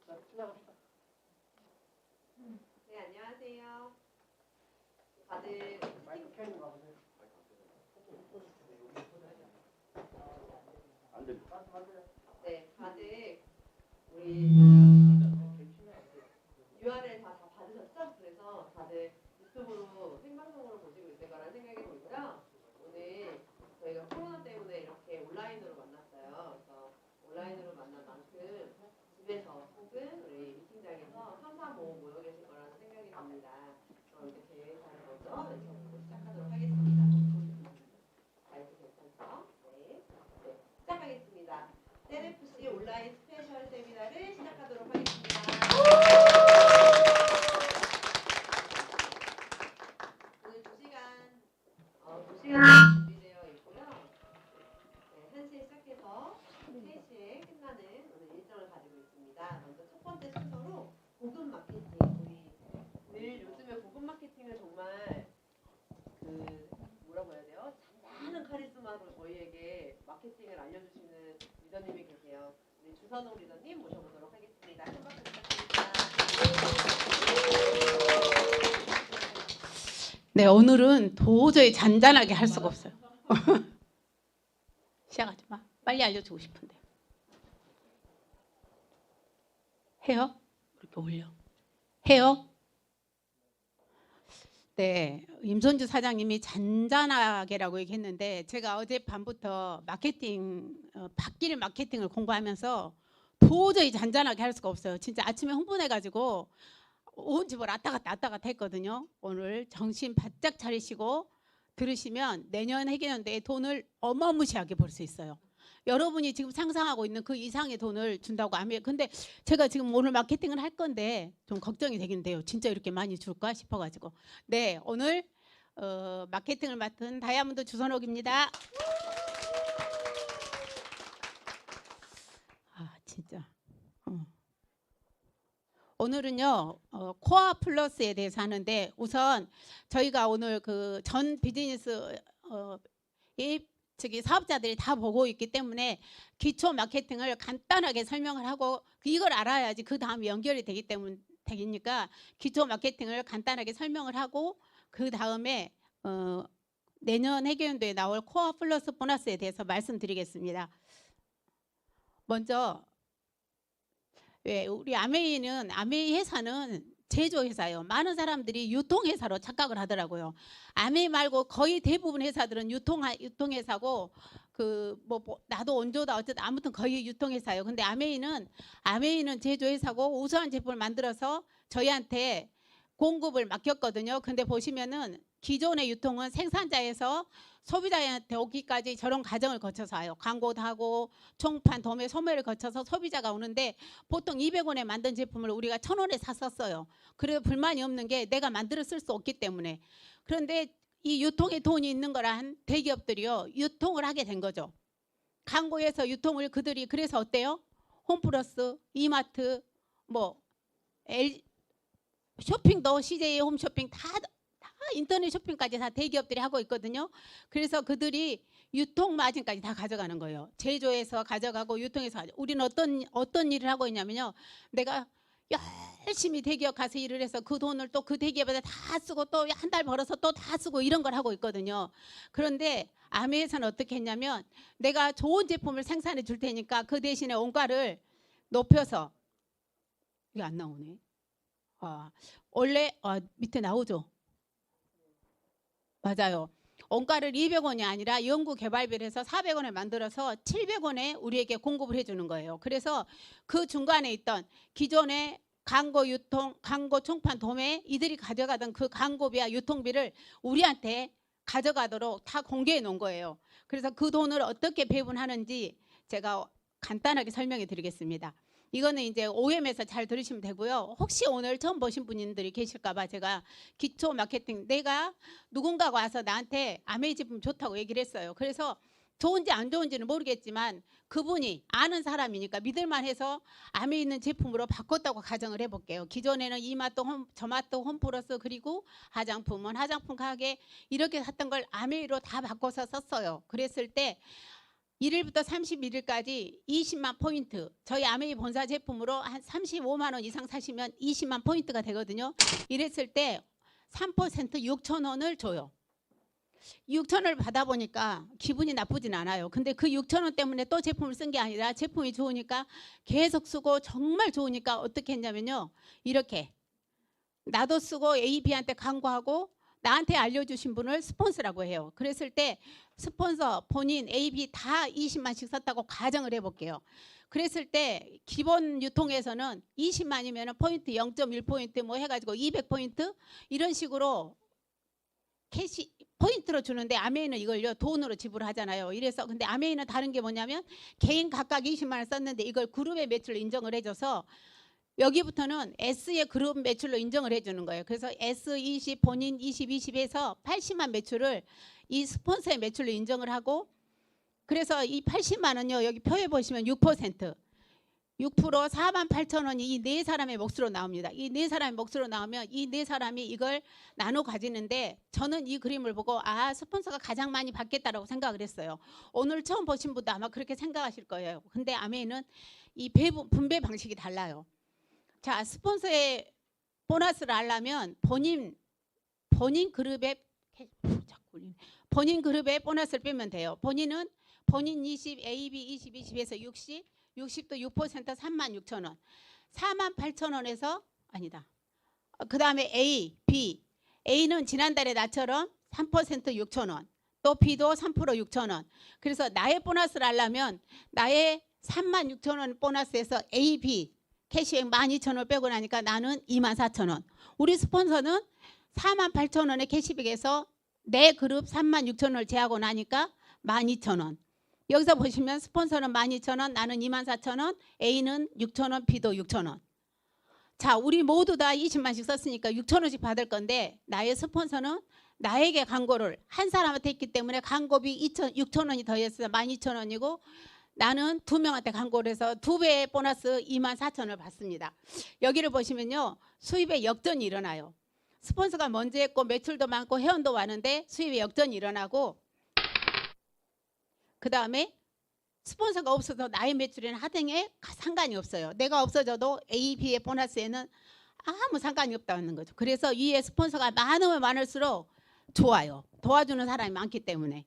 네, 안녕하세요. 다들 네, 다들 우리 URL 다 받으셨죠? 그래서 다들 유튜브로 생방송으로 보시고 있을 거라는 생각이 들고요. 오늘 저희가 코로나 때문에 이렇게 온라인으로 만났어요. 그래서 온라인으로 만난 만큼 집에서 혹은 우리 미팅장에서 삼삼오오 모여 계실 거라는 생각이 듭니다. 그럼 이제 계획사를 먼저 외쳐보고 시작하도록 하겠습니다. 마이크 괜찮죠? 네. 네. 시작하겠습니다. 셀FC 온라인 스페셜 세미나를 시작하도록 하겠습니다. 오늘 2시간 준비되어 있고요. 네, 1시에 시작해서 3시에 끝나는 오늘 일정을 가지고 있습니다. 먼저 첫 번째 순서로 고급 마케팅. 우리 늘 요즘에 고급 마케팅을 정말 뭐라고 해야 돼요? 잔잔한 카리스마로 저희에게 마케팅을 알려주시는 리더님이 계세요. 우리 주선웅 리더님 모셔보도록 하겠습니다. 큰 박수 부탁드립니다. 네, 오늘은 도저히 잔잔하게 할 수가 없어요. 시작하지 마. 빨리 알려주고 싶은데. 해요? 이렇게 올려. 해요? 네, 임선주 사장님이 잔잔하게라고 얘기했는데 제가 어젯밤부터 마케팅, 바뀔 마케팅을 공부하면서 도저히 잔잔하게 할 수가 없어요. 진짜 아침에 흥분해가지고 온 집을 왔다 갔다 했거든요. 오늘 정신 바짝 차리시고 들으시면 내년 회계연도에 돈을 어마무시하게 벌 수 있어요. 여러분이 지금 상상하고 있는 그 이상의 돈을 준다고 하면, 근데 제가 지금 오늘 마케팅을 할 건데 좀 걱정이 되긴 돼요. 진짜 이렇게 많이 줄까 싶어가지고. 네, 오늘 마케팅을 맡은 다이아몬드 주선옥입니다. 아, 진짜. 오늘은요 코아 플러스에 대해서 하는데, 우선 저희가 오늘 그 전 비즈니스 사업자들이 다 보고 있기 때문에 기초 마케팅을 간단하게 설명을 하고, 이걸 알아야지 그 다음 연결이 되니까 기초 마케팅을 간단하게 설명을 하고, 그 다음에 내년 회계연도에 나올 코아 플러스 보너스에 대해서 말씀드리겠습니다. 먼저 우리 아메이 회사는 제조회사예요. 많은 사람들이 유통회사로 착각을 하더라고요. 아메이 말고 거의 대부분 회사들은 유통회사고, 나도 원조다 어쨌든 아무튼 거의 유통회사예요. 근데 아메이는 제조회사고 우수한 제품을 만들어서 저희한테 공급을 맡겼거든요. 근데 보시면은 기존의 유통은 생산자에서 소비자한테 오기까지 저런 과정을 거쳐서 와요. 광고도 하고 총판, 도매, 소매를 거쳐서 소비자가 오는데, 보통 200원에 만든 제품을 우리가 1000원에 샀었어요. 그래서 불만이 없는 게 내가 만들어 쓸 수 없기 때문에. 그런데 이 유통에 돈이 있는 거란 대기업들이요, 유통을 하게 된 거죠. 광고에서 유통을 그들이, 그래서 어때요? 홈플러스, 이마트, 쇼핑도 CJ 홈쇼핑 다 인터넷 쇼핑까지 다 대기업들이 하고 있거든요. 그래서 그들이 유통 마진까지 다 가져가는 거예요. 제조해서 가져가고 유통해서 가져가고. 우리는 어떤 일을 하고 있냐면요, 내가 열심히 대기업 가서 일을 해서 그 돈을 또 그 대기업에다 다 쓰고 또 한 달 벌어서 또 다 쓰고 이런 걸 하고 있거든요. 그런데 아메에서는 어떻게 했냐면, 내가 좋은 제품을 생산해 줄 테니까 그 대신에 원가를 높여서, 이게 안 나오네. 원래 밑에 나오죠. 맞아요. 원가를 200원이 아니라 연구개발비를 해서 400원에 만들어서 700원에 우리에게 공급을 해주는 거예요. 그래서 그 중간에 있던 기존의 광고 유통, 광고 총판 도매, 이들이 가져가던 그 광고비와 유통비를 우리한테 가져가도록 다 공개해 놓은 거예요. 그래서 그 돈을 어떻게 배분하는지 제가 간단하게 설명해 드리겠습니다. 이거는 이제 OM에서 잘 들으시면 되고요. 혹시 오늘 처음 보신 분들이 계실까봐 제가 기초 마케팅, 내가 누군가가 와서 나한테 아메이 제품 좋다고 얘기를 했어요. 그래서 좋은지 안 좋은지는 모르겠지만 그분이 아는 사람이니까 믿을만해서 아메이 있는 제품으로 바꿨다고 가정을 해볼게요. 기존에는 이마트, 저마트, 홈플러스, 그리고 화장품은 화장품 가게 이렇게 샀던 걸 아메이로 다 바꿔서 썼어요. 그랬을 때 1일부터 31일까지 20만 포인트. 저희 아메이 본사 제품으로 한 35만 원 이상 사시면 20만 포인트가 되거든요. 이랬을 때 3% 6천 원을 줘요. 6천 원을 받아보니까 기분이 나쁘진 않아요. 근데 그 6천 원 때문에 또 제품을 쓴 게 아니라 제품이 좋으니까 계속 쓰고 정말 좋으니까 어떻게 했냐면요. 이렇게 나도 쓰고 AB한테 광고하고 나한테 알려주신 분을 스폰서라고 해요. 그랬을 때 스폰서, 본인, AB 다 20만씩 썼다고 가정을 해볼게요. 그랬을 때 기본 유통에서는 20만이면 포인트 0.1포인트 뭐 해가지고 200포인트 이런 식으로 캐시 포인트로 주는데 아메이는 이걸요 돈으로 지불하잖아요. 이래서 근데 아메이는 다른 게 뭐냐면 개인 각각 20만 원 썼는데 이걸 그룹의 매출로 인정을 해줘서 여기부터는 S의 그룹 매출로 인정을 해주는 거예요. 그래서 S20 본인 20, 20에서 80만 매출을 이 스폰서의 매출로 인정을 하고 그래서 이 80만 원요 여기 표에 보시면 6% 4만 8천 원이 이 네 사람의 몫으로 나옵니다. 이 네 사람의 몫으로 나오면 이 네 사람이 이걸 나눠 가지는데 저는 이 그림을 보고 아 스폰서가 가장 많이 받겠다라고 생각을 했어요. 오늘 처음 보신 분도 아마 그렇게 생각하실 거예요. 근데 아메이는 이 분배 방식이 달라요. 자 스폰서의 보너스를 알려면 본인 그룹의 보너스를 빼면 돼요. 본인은 본인 20, AB 20, 20에서 60, 60도 6% 3만 6천 원. 4만 8천 원에서 아니다. 그 다음에 A, B. A는 지난달에 나처럼 3% 6천 원. 또 B도 3% 6천 원. 그래서 나의 보너스를 하려면 나의 3만 6천 원 보너스에서 A, B 캐시액 12,000원 빼고 나니까 나는 24,000원. 우리 스폰서는 4만 8천 원의 캐시백에서 내 그룹 3만 6천 원을 제하고 나니까 12,000원. 여기서 보시면 스폰서는 12,000원, 나는 24,000원, A는 6,000원, B도 6,000원. 자, 우리 모두 다 20만씩 썼으니까 6,000원씩 받을 건데 나의 스폰서는 나에게 광고를 한 사람한테 했기 때문에 광고비 6,000원이 더해서 12,000원이고 나는 두 명한테 광고를 해서 두 배의 보너스 24,000원을 받습니다. 여기를 보시면요. 수입에 역전이 일어나요. 스폰서가 먼저 했고 매출도 많고 회원도 많은데 수입에 역전이 일어나고 그 다음에 스폰서가 없어서 나의 매출에는 하등에 상관이 없어요. 내가 없어져도 A, B의 보너스에는 아무 상관이 없다는 거죠. 그래서 위에 스폰서가 많으면 많을수록 좋아요. 도와주는 사람이 많기 때문에.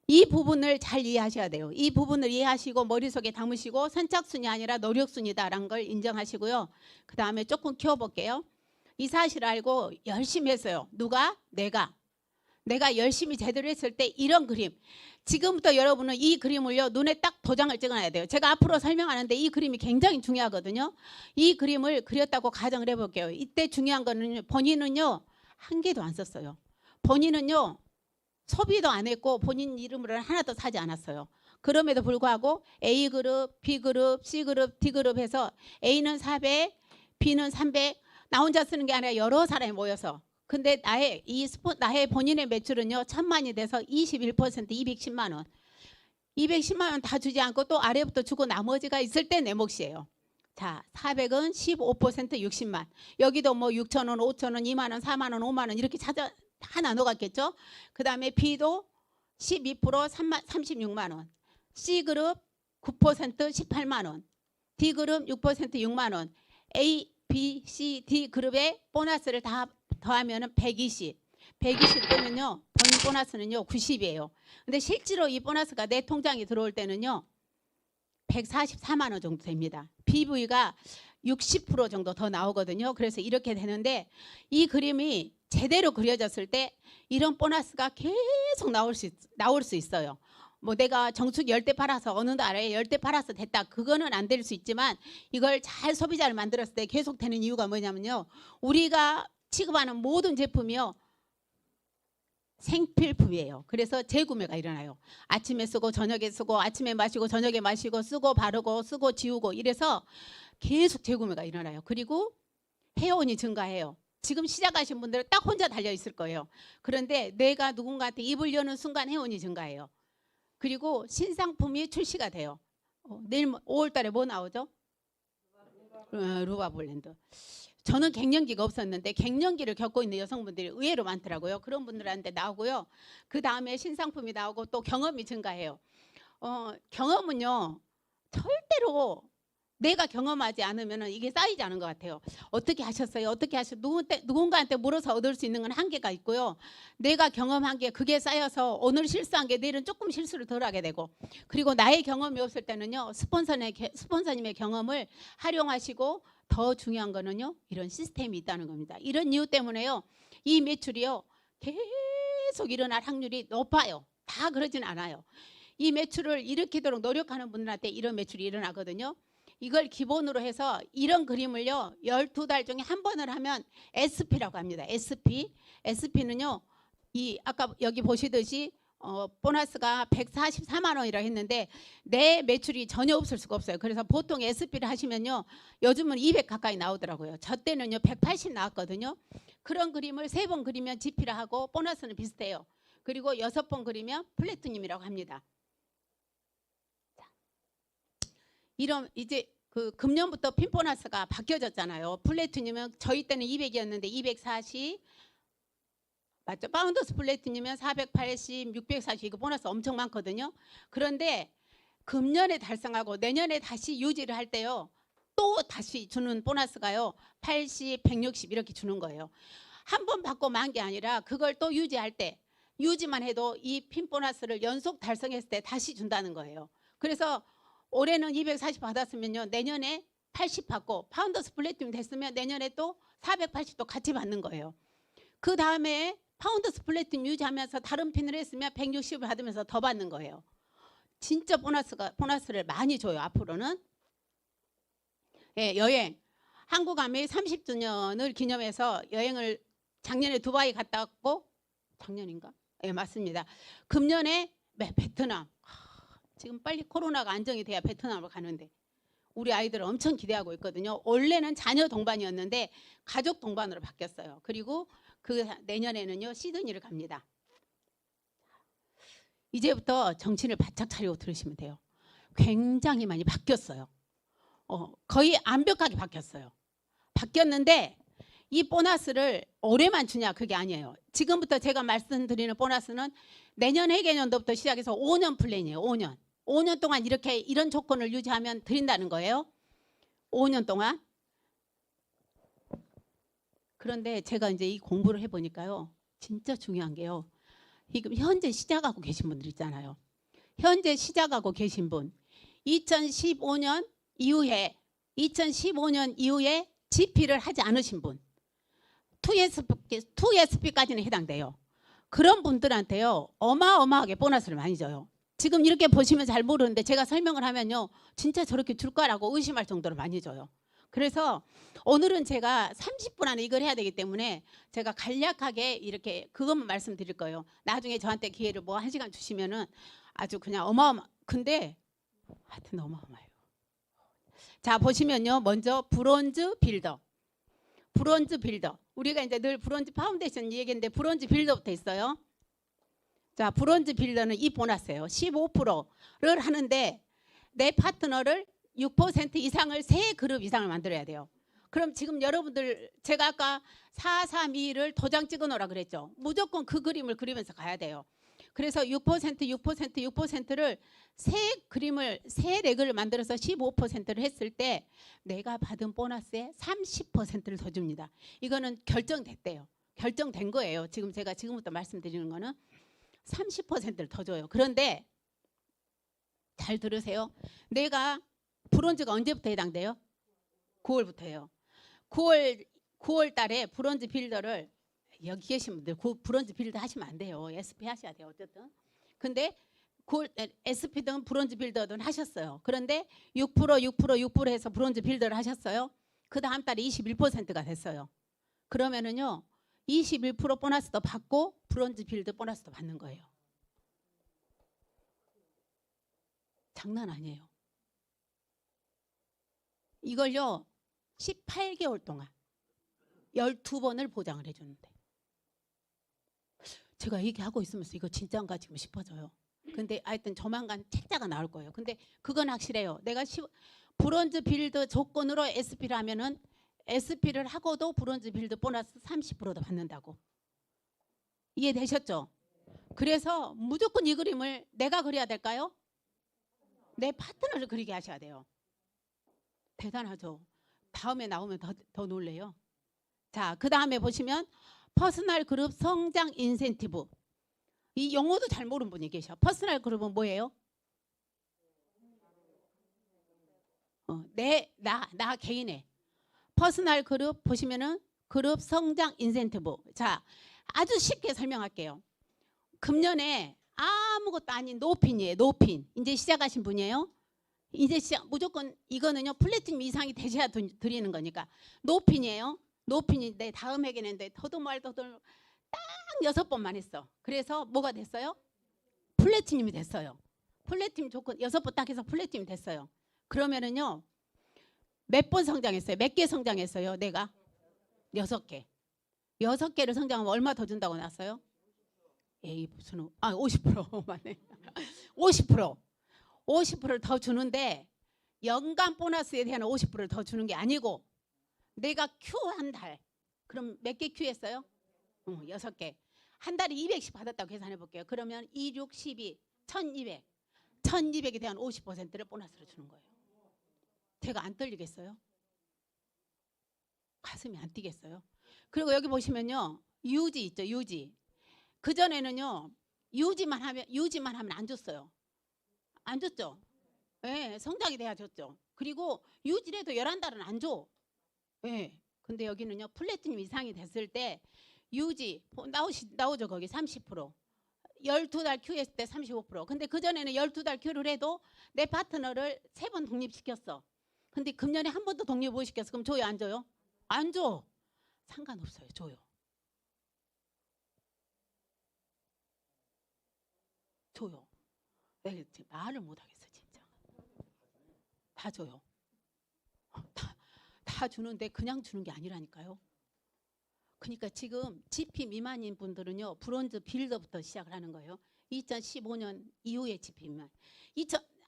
이 부분을 잘 이해하셔야 돼요. 이 부분을 이해하시고 머릿속에 담으시고 선착순이 아니라 노력순이다라는 걸 인정하시고요. 그 다음에 조금 키워볼게요. 이 사실을 알고 열심히 했어요. 누가? 내가 열심히 제대로 했을 때 이런 그림. 지금부터 여러분은 이 그림을요 눈에 딱 도장을 찍어놔야 돼요. 제가 앞으로 설명하는데 이 그림이 굉장히 중요하거든요. 이 그림을 그렸다고 가정을 해볼게요. 이때 중요한 거는 본인은요 한 개도 안 썼어요. 본인은요 소비도 안 했고 본인 이름으로는 하나도 사지 않았어요. 그럼에도 불구하고 A그룹, B그룹, C그룹, D그룹 해서 A는 400, B는 300 나 혼자 쓰는 게 아니라 여러 사람이 모여서 근데 나의 본인의 매출은요 1,000만이 돼서 21% 210만 원 210만 원 다 주지 않고 또 아래부터 주고 나머지가 있을 때 내 몫이에요. 자 400은 15% 60만 여기도 뭐 6천 원 5천 원 2만 원 4만 원 5만 원 이렇게 다 나눠갔겠죠. 그 다음에 B도 12% 36만 원 C그룹 9% 18만 원 D그룹 6% 6만 원 A, B, C, D 그룹의 보너스를 다 더하면 120 뜨면요 본인 보너스는요 90이에요. 근데 실제로 이 보너스가 내 통장에 들어올 때는요 144만 원 정도 됩니다. PV가 60% 정도 더 나오거든요. 그래서 이렇게 되는데 이 그림이 제대로 그려졌을 때 이런 보너스가 계속 나올 수 있어요. 뭐 내가 정수기 10대 팔아서 어느 날에 10대 팔아서 됐다. 그거는 안 될 수 있지만 이걸 잘 소비자를 만들었을 때 계속 되는 이유가 뭐냐면요. 우리가 취급하는 모든 제품이요. 생필품이에요. 그래서 재구매가 일어나요. 아침에 쓰고 저녁에 쓰고 아침에 마시고 저녁에 마시고 쓰고 바르고 쓰고 지우고 이래서 계속 재구매가 일어나요. 그리고 회원이 증가해요. 지금 시작하신 분들은 딱 혼자 달려 있을 거예요. 그런데 내가 누군가한테 입을 여는 순간 회원이 증가해요. 그리고 신상품이 출시가 돼요. 내일 5월 달에 뭐 나오죠? 루바블랜드. 저는 갱년기가 없었는데 갱년기를 겪고 있는 여성분들이 의외로 많더라고요. 그런 분들한테 나오고요. 그 다음에 신상품이 나오고 또 경험이 증가해요. 경험은요 절대로 내가 경험하지 않으면 이게 쌓이지 않은 것 같아요. 어떻게 하셨어요? 어떻게 하셨어요? 누군가한테 물어서 얻을 수 있는 건 한계가 있고요. 내가 경험한 게 그게 쌓여서 오늘 실수한 게 내일은 조금 실수를 덜 하게 되고, 그리고 나의 경험이 없을 때는요 스폰서님의 경험을 활용하시고, 더 중요한 거는요 이런 시스템이 있다는 겁니다. 이런 이유 때문에요 이 매출이요 계속 일어날 확률이 높아요. 다 그러진 않아요. 이 매출을 일으키도록 노력하는 분들한테 이런 매출이 일어나거든요. 이걸 기본으로 해서 이런 그림을요 12달 중에 한 번을 하면 SP라고 합니다. SP는요 이 아까 여기 보시듯이 보너스가 144만 원이라 했는데 내 매출이 전혀 없을 수가 없어요. 그래서 보통 SP를 하시면요 요즘은 200 가까이 나오더라고요. 저 때는요 180 나왔거든요. 그런 그림을 3번 그리면 GP를 하고 보너스는 비슷해요. 그리고 6번 그리면 플래티늄이라고 합니다. 이런 이제 그 금년부터 핀보너스가 바뀌어졌잖아요. 플래티늄은 저희 때는 200이었는데 240 맞죠? 파운더스 플래티늄은 480, 640 이거 보너스 엄청 많거든요. 그런데 금년에 달성하고 내년에 다시 유지를 할 때요. 또 다시 주는 보너스가요. 80, 160 이렇게 주는 거예요. 한 번 받고 만 게 아니라 그걸 또 유지할 때 유지만 해도 이 핀 보너스를 연속 달성했을 때 다시 준다는 거예요. 그래서 올해는 240 받았으면요 내년에 80 받고 파운더스 플래티늄 됐으면 내년에 또 480도 같이 받는 거예요. 그 다음에 파운더스 플래티늄 유지하면서 다른 핀을 했으면 160을 받으면서 더 받는 거예요. 진짜 보너스를 많이 줘요. 앞으로는. 예, 여행. 한국 아메이 30주년을 기념해서 여행을 작년에 두바이 갔다 왔고, 작년인가? 예, 맞습니다. 금년에 베트남. 지금 빨리 코로나가 안정이 돼야 베트남을 가는데 우리 아이들은 엄청 기대하고 있거든요. 원래는 자녀 동반이었는데 가족 동반으로 바뀌었어요. 그리고 그 내년에는요 시드니를 갑니다. 이제부터 정신을 바짝 차리고 들으시면 돼요. 굉장히 많이 바뀌었어요. 거의 완벽하게 바뀌었어요. 바뀌었는데 이 보너스를 올해만 주냐 그게 아니에요. 지금부터 제가 말씀드리는 보너스는 내년 회계년도부터 시작해서 5년 플랜이에요. 5년 동안 이렇게 이런 조건을 유지하면 드린다는 거예요. 5년 동안. 그런데 제가 이제 이 공부를 해보니까요. 진짜 중요한 게요. 지금 현재 시작하고 계신 분들 있잖아요. 현재 시작하고 계신 분. 2015년 이후에 GP를 하지 않으신 분. 2SP까지는 해당돼요. 그런 분들한테요. 어마어마하게 보너스를 많이 줘요. 지금 이렇게 보시면 잘 모르는데 제가 설명을 하면요. 진짜 저렇게 줄 거라고 의심할 정도로 많이 줘요. 그래서 오늘은 제가 30분 안에 이걸 해야 되기 때문에 제가 간략하게 이렇게 그것만 말씀드릴 거예요. 나중에 저한테 기회를 뭐 1시간 주시면은 아주 그냥 근데 하여튼 어마어마해요. 자, 보시면요. 먼저 브론즈 빌더. 우리가 이제 늘 브론즈 파운데이션 얘기했는데 브론즈 빌더부터 있어요. 자, 브론즈 빌더는 이 보너스예요. 15%를 하는데 내 파트너를 6% 이상을 3그룹 이상을 만들어야 돼요. 그럼 지금 여러분들 제가 아까 432를 도장 찍어 놓으라 그랬죠. 무조건 그 그림을 그리면서 가야 돼요. 그래서 6%를 세 렉을 만들어서 15%를 했을 때 내가 받은 보너스의 30%를 더 줍니다. 이거는 결정됐대요. 결정된 거예요. 지금 제가 지금부터 말씀드리는 거는 30%를 더 줘요. 그런데 잘 들으세요. 내가 브론즈가 언제부터 해당돼요? 9월부터예요. 9월 달에 브론즈 빌더를 여기 계신 분들 브론즈 빌더 하시면 안 돼요. SP 하셔야 돼요. 어쨌든. 근데 SP든 브론즈 빌더든 하셨어요. 그런데 6% 해서 브론즈 빌더를 하셨어요. 그 다음 달에 21%가 됐어요. 그러면은요 21% 보너스도 받고 브론즈 빌더 보너스도 받는 거예요. 장난 아니에요. 이걸요 18개월 동안 12번을 보장을 해주는데 제가 얘기하고 있으면서 이거 진짜인가 지금 싶어져요. 근데 하여튼 조만간 책자가 나올 거예요. 근데 그건 확실해요. 내가 브론즈 빌드 조건으로 SP를 하면은 SP를 하고도 브론즈 빌드 보너스 30%도 받는다고. 이해되셨죠? 그래서 무조건 이 그림을 내가 그려야 될까요? 내 파트너를 그리게 하셔야 돼요. 대단하죠. 다음에 나오면 더 놀래요. 자, 그 다음에 보시면 퍼스널 그룹 성장 인센티브. 이 용어도 잘 모르는 분이 계셔. 퍼스널 그룹은 뭐예요? 나 개인의 퍼스널 그룹 보시면은 그룹 성장 인센티브. 자, 아주 쉽게 설명할게요. 금년에 아무것도 아닌 노핀이에요. 노핀. 이제 시작하신 분이에요. 이제 무조건 이거는요 플래티넘 이상이 되셔야 드리는 거니까 노핀이에요. 노핀인데 다음 회계는데 더도 말도 딱 6번만 했어. 그래서 뭐가 됐어요? 플래티넘이 됐어요. 플래티넘 조건 6번 딱 해서 플래티넘이 됐어요. 그러면은요 몇 번 성장했어요? 몇 개 성장했어요? 내가 6개. 6개를 성장하면 얼마 더 준다고 나왔어요? 에이 무슨 50% 맞네. 50%를 더 주는데 연간 보너스에 대한 50%를 더 주는 게 아니고 내가 큐 한 달 그럼 몇 개 큐 했어요? 6개. 한 달에 200씩 받았다고 계산해 볼게요. 그러면 2, 6, 12, 1200. 1200에 대한 50%를 보너스로 주는 거예요. 제가 안 떨리겠어요? 가슴이 안 뛰겠어요? 그리고 여기 보시면요. 유지 있죠. 유지. 그전에는요. 유지만 하면 안 줬어요. 안 줬죠? 네, 성장이 돼야 줬죠. 그리고 유지라도 11달은 안 줘. 네. 근데 여기는요. 플래티넘 이상이 됐을 때 유지 나오죠. 거기 30%. 12달 큐 했을 때 35%. 근데 그전에는 12달 큐를 해도 내 파트너를 3번 독립시켰어. 근데 금년에 한 번도 독립 못 시켰어. 그럼 줘요? 안 줘요? 안 줘. 상관없어요. 줘요. 줘요. 내가 말을 못하겠어 진짜. 다 줘요. 다 주는데 그냥 주는 게 아니라니까요. 그러니까 지금 GP 미만인 분들은요. 브론즈 빌더부터 시작을 하는 거예요. 2015년 이후에 GP 미만.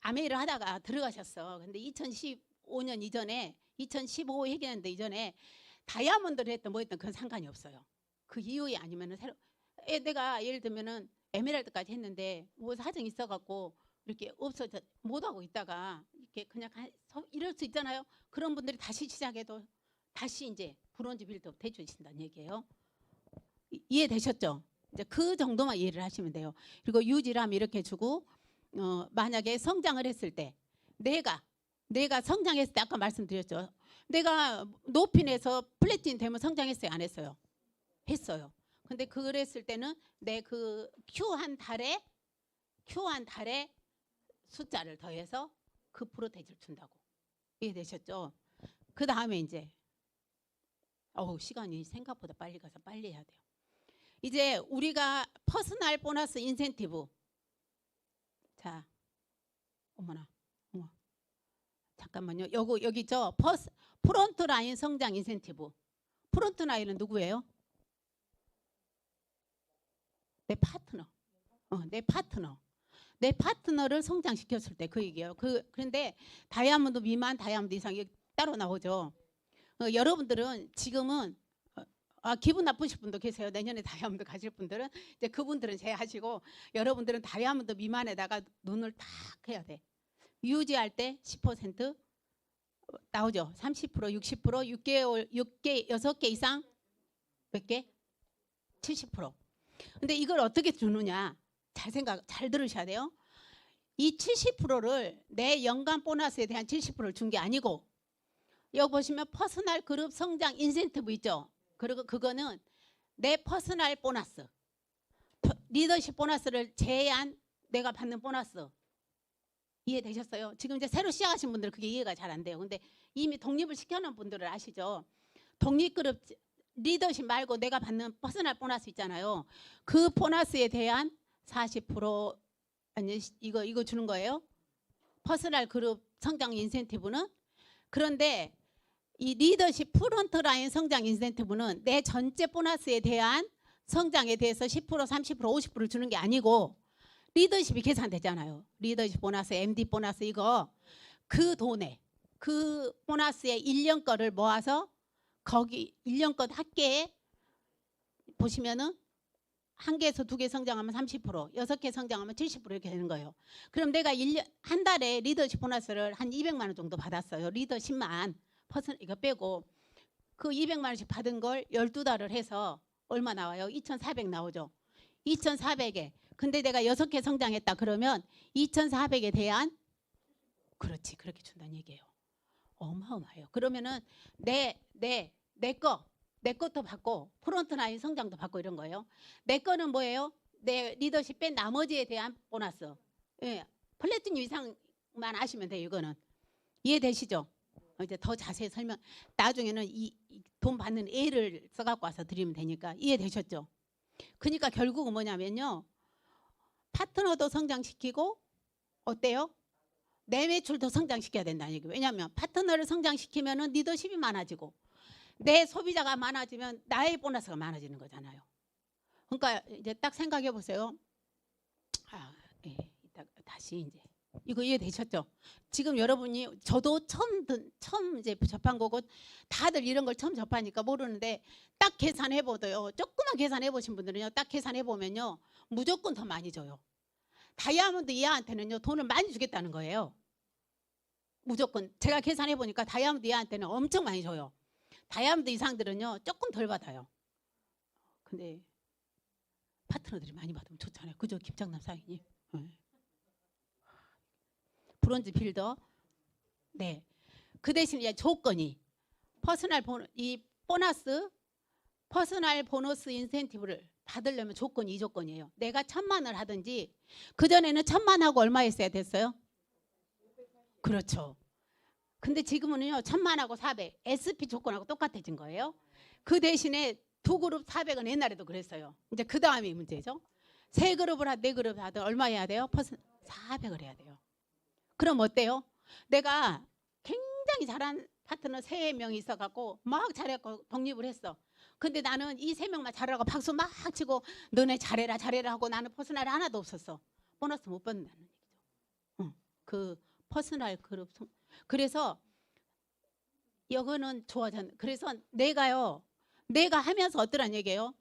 아메이를 하다가 들어가셨어. 근데 2015년 이전에 2015 회계연도 이전에 다이아몬드를 했던 뭐 했던 그건 상관이 없어요. 그 이후에 아니면은 새로 내가 예를 들면은 에메랄드까지 했는데 뭐 사정이 있어갖고 이렇게 없어져 못 하고 있다가 이렇게 그냥 이럴 수 있잖아요. 그런 분들이 다시 시작해도 다시 이제 브론즈 빌드업 해주신다는 얘기예요. 이해되셨죠? 이제 그 정도만 이해를 하시면 돼요. 그리고 유지람 이렇게 주고 만약에 성장을 했을 때 내가 성장했을 때 아까 말씀드렸죠. 내가 노핀에서 플래티넘 되면 성장했어요? 안 했어요? 했어요. 근데 그랬을 때는 내 그 큐 한 달에 숫자를 더해서 그 프로테이지를 준다고. 이해되셨죠? 그 다음에 이제 시간이 생각보다 빨리 가서 빨리 해야 돼요. 이제 우리가 퍼스널 보너스 인센티브. 자, 어머나, 잠깐만요. 여기 있죠. 프론트 라인 성장 인센티브. 프론트 라인은 누구예요? 내 파트너. 내 파트너를 성장시켰을 때 그 얘기예요. 그런데 다이아몬드 미만, 다이아몬드 이상 이게 따로 나오죠. 여러분들은 지금은 기분 나쁘실 분도 계세요. 내년에 다이아몬드 가실 분들은 이제 그분들은 제하시고 여러분들은 다이아몬드 미만에다가 눈을 딱 해야 돼. 유지할 때 10% 나오죠. 30%, 60%, 6개 6개 이상 몇 개? 70%. 근데 이걸 어떻게 주느냐? 잘 들으셔야 돼요. 이 70%를 내 연간 보너스에 대한 70%를 준 게 아니고 여기 보시면 퍼스널 그룹 성장 인센티브 있죠. 그리고 그거는 내 퍼스널 보너스, 리더십 보너스를 제한 내가 받는 보너스. 이해되셨어요? 지금 이제 새로 시작하신 분들은 그게 이해가 잘 안 돼요. 근데 이미 독립을 시켜놓은 분들은 아시죠? 독립그룹 리더십 말고 내가 받는 퍼스널 보너스 있잖아요. 그 보너스에 대한 40% 아니 이거 주는 거예요. 퍼스널 그룹 성장 인센티브는. 그런데 이 리더십 프론트 라인 성장 인센티브는 내 전체 보너스에 대한 성장에 대해서 10%, 30%, 50%를 주는 게 아니고 리더십이 계산되잖아요. 리더십 보너스, MD 보너스 이거 그 돈에 그 보너스의 1년 거를 모아서 거기 1년 것 합계에 보시면은 한 개에서 두 개 성장하면 30%, 6개 성장하면 70% 이렇게 되는 거예요. 그럼 내가 1년 한 달에 리더십 보너스를 한 200만 원 정도 받았어요. 리더 10만 퍼센트 이거 빼고 그 200만 원씩 받은 걸 12달을 해서 얼마 나와요? 2,400 나오죠. 2,400에. 근데 내가 6개 성장했다 그러면 2,400에 대한 그렇지. 그렇게 준다는 얘기예요. 어마어마해요. 그러면은 내 것도 받고 프론트라인 성장도 받고 이런 거예요. 내 거는 뭐예요? 내 리더십 뺀 나머지에 대한 보너스. 예, 플래티늄 이상만 아시면 돼요. 이거는 이해되시죠? 이제 더 자세히 설명. 나중에는 이 돈 받는 애를 써갖고 와서 드리면 되니까 이해되셨죠? 그러니까 결국은 뭐냐면요. 파트너도 성장시키고 어때요? 내 매출도 성장시켜야 된다는 얘기예요. 왜냐하면 파트너를 성장시키면은 리더십이 많아지고 내 소비자가 많아지면 나의 보너스가 많아지는 거잖아요. 그러니까 이제 딱 생각해 보세요. 예, 이따 다시 이제 이거 이해되셨죠? 지금 여러분이 저도 처음 이제 접한 거고 다들 이런 걸 처음 접하니까 모르는데 딱 계산해 보도요. 조금만 계산해 보신 분들은요. 딱 계산해 보면요. 무조건 더 많이 줘요. 다이아몬드 이하한테는요. 돈을 많이 주겠다는 거예요. 무조건 제가 계산해 보니까 다이아몬드 이하한테는 엄청 많이 줘요. 다이아몬드 이상들은요. 조금 덜 받아요. 근데 파트너들이 많이 받으면 좋잖아요. 그죠? 김장남 사장님. 네. 브론즈 빌더. 네. 그 대신 이제 조건이 이 보너스 퍼스널 보너스 인센티브를 받으려면 조건이 이 조건이에요. 내가 1,000만을 하든지 그전에는 1,000만 하고 얼마 했어야 됐어요? 그렇죠. 근데 지금은요 1,000만하고 400 SP 조건하고 똑같아진 거예요. 그 대신에 두 그룹 400은 옛날에도 그랬어요. 이제 그 다음이 문제죠. 세 그룹을 네 그룹 하든 얼마 해야 돼요? 400을 해야 돼요. 그럼 어때요? 내가 굉장히 잘한 파트너 3명이 있어갖고 막 잘해갖고 독립을 했어. 근데 나는 이 3명만 잘하라고 박수 막 치고 너네 잘해라 하고 나는 퍼스널이 하나도 없었어. 보너스 못 받는다는 얘기죠. 그 퍼스널 그룹. 그래서 이거는 좋아졌. 그래서 내가 하면서 어떠란 얘기예요?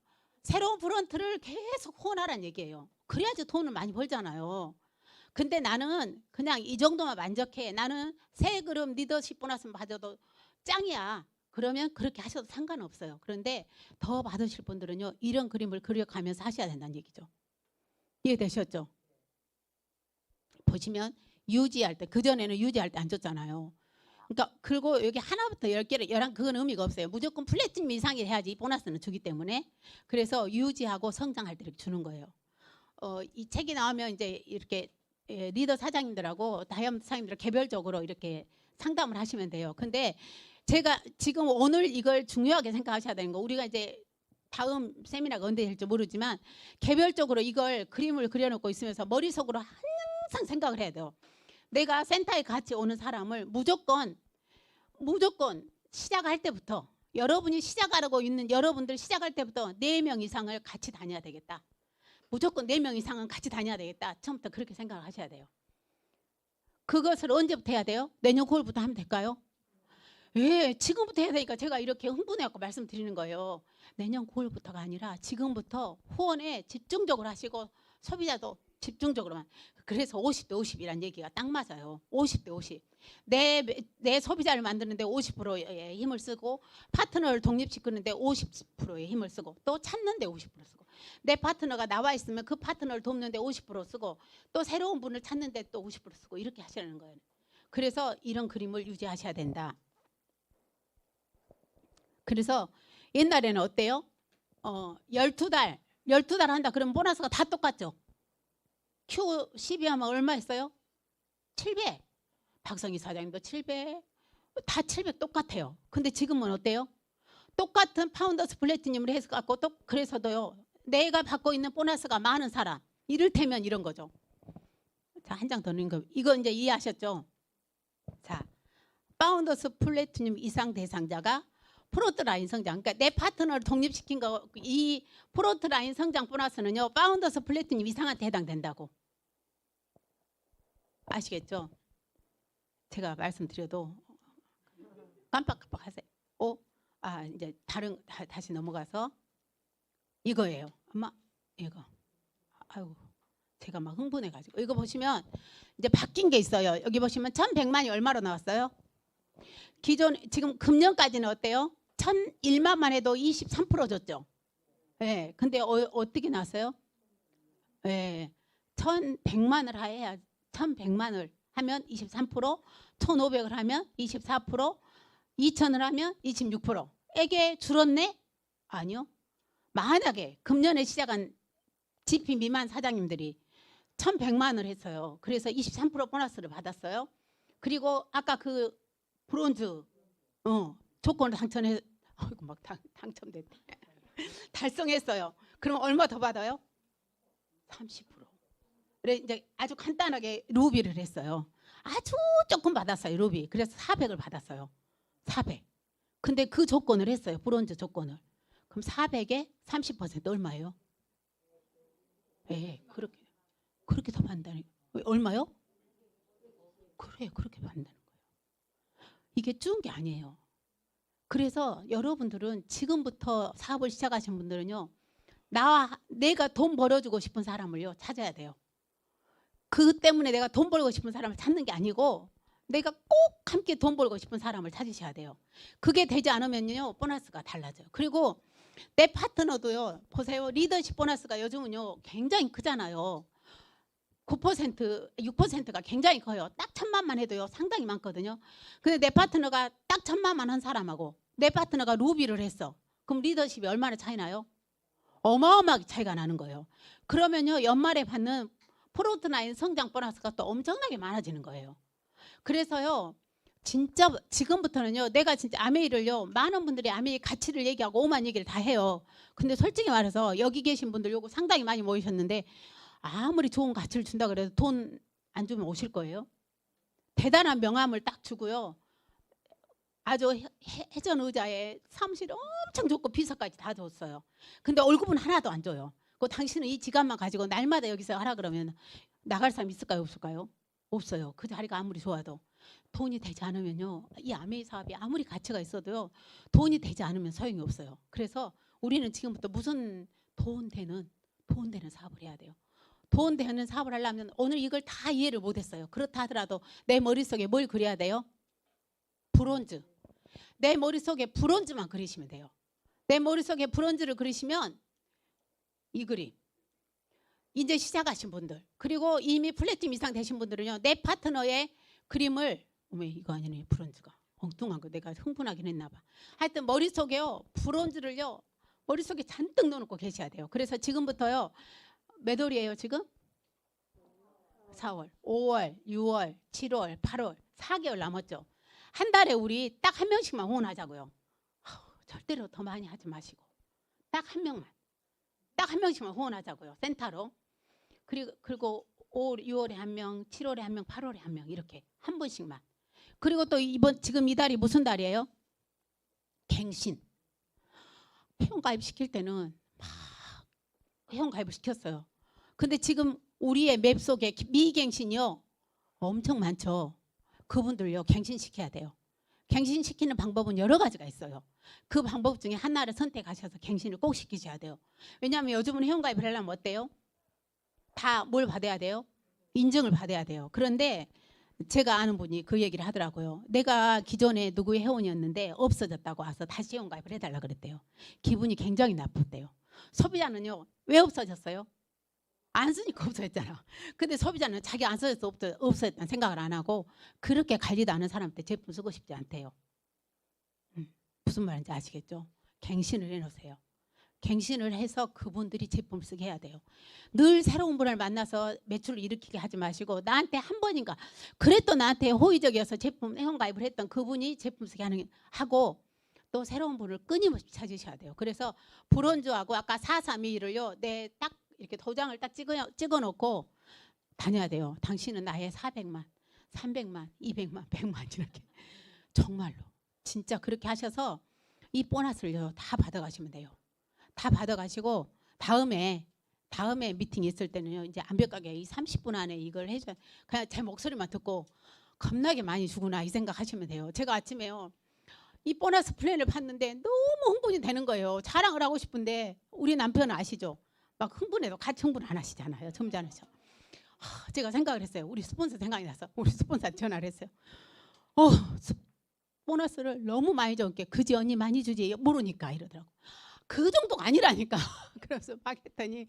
새로운 프런트를 계속 후원하라는 얘기예요. 그래야지 돈을 많이 벌잖아요. 근데 나는 그냥 이 정도만 만족해. 나는 새 그룹 리더십 보너스 받아도 짱이야. 그러면 그렇게 하셔도 상관없어요. 그런데 더 받으실 분들은요. 이런 그림을 그려가면서 하셔야 된다는 얘기죠. 이해되셨죠? 보시면 유지할 때, 그전에는 유지할 때 안 줬잖아요. 그러니까 그리고 여기 하나부터 10개를 11 그건 의미가 없어요. 무조건 플래티늄 이상이 해야지 보너스는 주기 때문에. 그래서 유지하고 성장할 때 이렇게 주는 거예요. 이 책이 나오면 이제 이렇게 리더 사장님들하고 다이아몬드 사장님들 개별적으로 이렇게 상담을 하시면 돼요. 근데 제가 지금 오늘 이걸 중요하게 생각하셔야 되는 거, 우리가 이제 다음 세미나가 언제 될지 모르지만 개별적으로 이걸 그림을 그려놓고 있으면서 머릿속으로 항상 생각을 해야 돼요. 내가 센터에 같이 오는 사람을 무조건 시작할 때부터, 여러분이 시작하려고 있는 여러분들 시작할 때부터 4명 이상을 같이 다녀야 되겠다. 무조건 4명 이상은 같이 다녀야 되겠다. 처음부터 그렇게 생각을 하셔야 돼요. 그것을 언제부터 해야 돼요? 내년 9월부터 하면 될까요? 예, 지금부터 해야 되니까 제가 이렇게 흥분해갖고 말씀드리는 거예요. 내년 9월부터가 아니라 지금부터 후원에 집중적으로 하시고 소비자도 집중적으로만. 그래서 50대 50이란 얘기가 딱 맞아요. 50대 50. 내 소비자를 만드는데 50%의 힘을 쓰고, 파트너를 독립시키는데 50%의 힘을 쓰고, 또 찾는데 50% 쓰고, 내 파트너가 나와 있으면 그 파트너를 돕는데 50% 쓰고, 또 새로운 분을 찾는데 또 50% 쓰고, 이렇게 하시라는 거예요. 그래서 이런 그림을 유지하셔야 된다. 그래서 옛날에는 어때요? 12달 한다 그러면 보너스가 다 똑같죠. Q12 하면 얼마 했어요? 700. 박성희 사장님도 700. 다 700 똑같아요. 근데 지금은 어때요? 똑같은 파운더스 플래티늄을 해서 갖고 또 그래서도요. 내가 받고 있는 보너스가 많은 사람. 이를테면 이런 거죠. 자, 한 장 더 넣은 거. 이거 이제 이해하셨죠? 자, 파운더스 플래티늄 이상 대상자가 프론트 라인 성장. 그러니까 내 파트너를 독립시킨 거, 이 프론트 라인 성장 보너스는요. 파운더스 플래티늄 이상한테 해당된다고. 아시겠죠? 제가 말씀드려도 깜빡깜빡 하세요. 이제 다시 넘어가서 이거예요. 아마 이거. 아이고 제가 막 흥분해가지고 이거 보시면 이제 바뀐 게 있어요. 여기 보시면 1,100만이 얼마로 나왔어요? 기존 지금 금년까지는 어때요? 1,001만만 해도 23% 줬죠. 예. 근데 어떻게 나왔어요? 예. 1,100만을 해야 1,100만을 하면 23%, 1,500을 하면 24%, 2,000을 하면 26%. 이게 줄었네? 아니요. 만약에 금년에 시작한 GP 미만 사장님들이 1,100만을 했어요. 그래서 23% 보너스를 받았어요. 그리고 아까 그 브론즈 조건을 당첨해 아이고 막 당첨됐대. 달성했어요. 그럼 얼마 더 받아요? 30%. 그래 이제 아주 간단하게 루비를 했어요. 아주 조금 받았어요. 루비. 그래서 400을 받았어요. 400. 근데 그 조건을 했어요. 브론즈 조건을. 그럼 400에 30% 얼마예요? 예, 그렇게 더 받는다니. 얼마요? 그래, 그렇게 받는다는 거예요. 이게 준 게 아니에요. 그래서 여러분들은 지금부터 사업을 시작하신 분들은요, 내가 돈 벌어주고 싶은 사람을요 찾아야 돼요. 그 때문에 내가 돈 벌고 싶은 사람을 찾는 게 아니고 내가 꼭 함께 돈 벌고 싶은 사람을 찾으셔야 돼요. 그게 되지 않으면요 보너스가 달라져요. 그리고 내 파트너도요 보세요. 리더십 보너스가 요즘은요 굉장히 크잖아요. 9%, 6%가 굉장히 커요. 딱 1,000만만 해도요 상당히 많거든요. 근데 내 파트너가 딱 1,000만만 한 사람하고 내 파트너가 루비를 했어. 그럼 리더십이 얼마나 차이 나요? 어마어마하게 차이가 나는 거예요. 그러면요 연말에 받는 프론트라인 성장 보너스가 또 엄청나게 많아지는 거예요. 그래서요 진짜 지금부터는요 내가 진짜 아메이를요 많은 분들이 아메이 가치를 얘기하고 오만 얘기를 다 해요. 근데 솔직히 말해서 여기 계신 분들 요거 상당히 많이 모이셨는데 아무리 좋은 가치를 준다 그래도 돈 안 주면 오실 거예요? 대단한 명함을 딱 주고요. 아주 해전 의자에 사무실 엄청 좋고 비서까지 다 줬어요. 근데 월급은 하나도 안 줘요. 그 당신은 이 지갑만 가지고 날마다 여기서 하라 그러면 나갈 사람 있을까요? 없을까요? 없어요. 그 자리가 아무리 좋아도. 돈이 되지 않으면요. 이 아메이 사업이 아무리 가치가 있어도요. 돈이 되지 않으면 소용이 없어요. 그래서 우리는 지금부터 무슨 돈 되는 사업을 해야 돼요. 돈 되는 사업을 하려면 오늘 이걸 다 이해를 못했어요. 그렇다 하더라도 내 머릿속에 뭘 그려야 돼요? 브론즈. 내 머릿속에 브론즈만 그리시면 돼요. 내 머릿속에 브론즈를 그리시면 이 그림. 이제 시작하신 분들 그리고 이미 플래티넘 이상 되신 분들은요. 내 파트너의 그림을 어머 이거 아니네 브론즈가. 엉뚱한 거 내가 흥분하긴 했나 봐. 하여튼 머릿속에요. 브론즈를요. 머릿속에 잔뜩 넣어놓고 계셔야 돼요. 그래서 지금부터요. 몇 월이에요 지금? 4월, 5월, 6월, 7월, 8월 4개월 남았죠. 한 달에 우리 딱 한 명씩만 후원하자고요. 절대로 더 많이 하지 마시고 딱 한 명만. 딱 한 명씩만 후원하자고요. 센터로. 그리고 6월에 한 명, 7월에 한 명, 8월에 한 명 이렇게 한 분씩만. 그리고 또 지금 이 달이 무슨 달이에요? 갱신. 회원가입 시킬 때는 막 회원가입을 시켰어요. 근데 지금 우리의 맵 속에 미갱신이요 엄청 많죠. 그분들요 갱신시켜야 돼요. 갱신시키는 방법은 여러 가지가 있어요. 그 방법 중에 하나를 선택하셔서 갱신을 꼭 시키셔야 돼요. 왜냐하면 요즘은 회원가입을 하려면 어때요? 다 뭘 받아야 돼요? 인증을 받아야 돼요. 그런데 제가 아는 분이 그 얘기를 하더라고요. 내가 기존에 누구의 회원이었는데 없어졌다고 와서 다시 회원가입을 해달라 그랬대요. 기분이 굉장히 나쁘대요. 소비자는요 왜 없어졌어요? 안 쓰니까 없어졌잖아. 근데 소비자는 자기 안 써서 없어졌다는 생각을 안 하고 그렇게 관리도 않은 사람한테 제품 쓰고 싶지 않대요. 무슨 말인지 아시겠죠? 갱신을 해놓으세요. 갱신을 해서 그분들이 제품을 쓰게 해야 돼요. 늘 새로운 분을 만나서 매출을 일으키게 하지 마시고 나한테 한 번인가 그래도 나한테 호의적이어서 제품 회원가입을 했던 그분이 제품 쓰게 하고 또 새로운 분을 끊임없이 찾으셔야 돼요. 그래서 브론즈하고 아까 432를요. 내 딱 이렇게 도장을 딱 찍어 놓고 다녀야 돼요. 당신은 나의 400만, 300만, 200만, 100만 이렇게 정말로 진짜 그렇게 하셔서 이 보너스를요 다 받아가시면 돼요. 다 받아가시고 다음에 미팅 있을 때는요 이제 완벽하게 이 30분 안에 이걸 해줘야 그냥 제 목소리만 듣고 겁나게 많이 주구나 이 생각하시면 돼요. 제가 아침에요 이 보너스 플랜을 봤는데 너무 흥분이 되는 거예요. 자랑을 하고 싶은데 우리 남편은 아시죠? 막 흥분해도 같이 흥분 안 하시잖아요. 점잖으셔. 제가 생각을 했어요. 우리 스폰서 생각이 나서 우리 스폰서한테 전화를 했어요. 보너스를 너무 많이 줬게 그지 언니 많이 주지 모르니까 이러더라고. 그 정도가 아니라니까. 그래서 막 했더니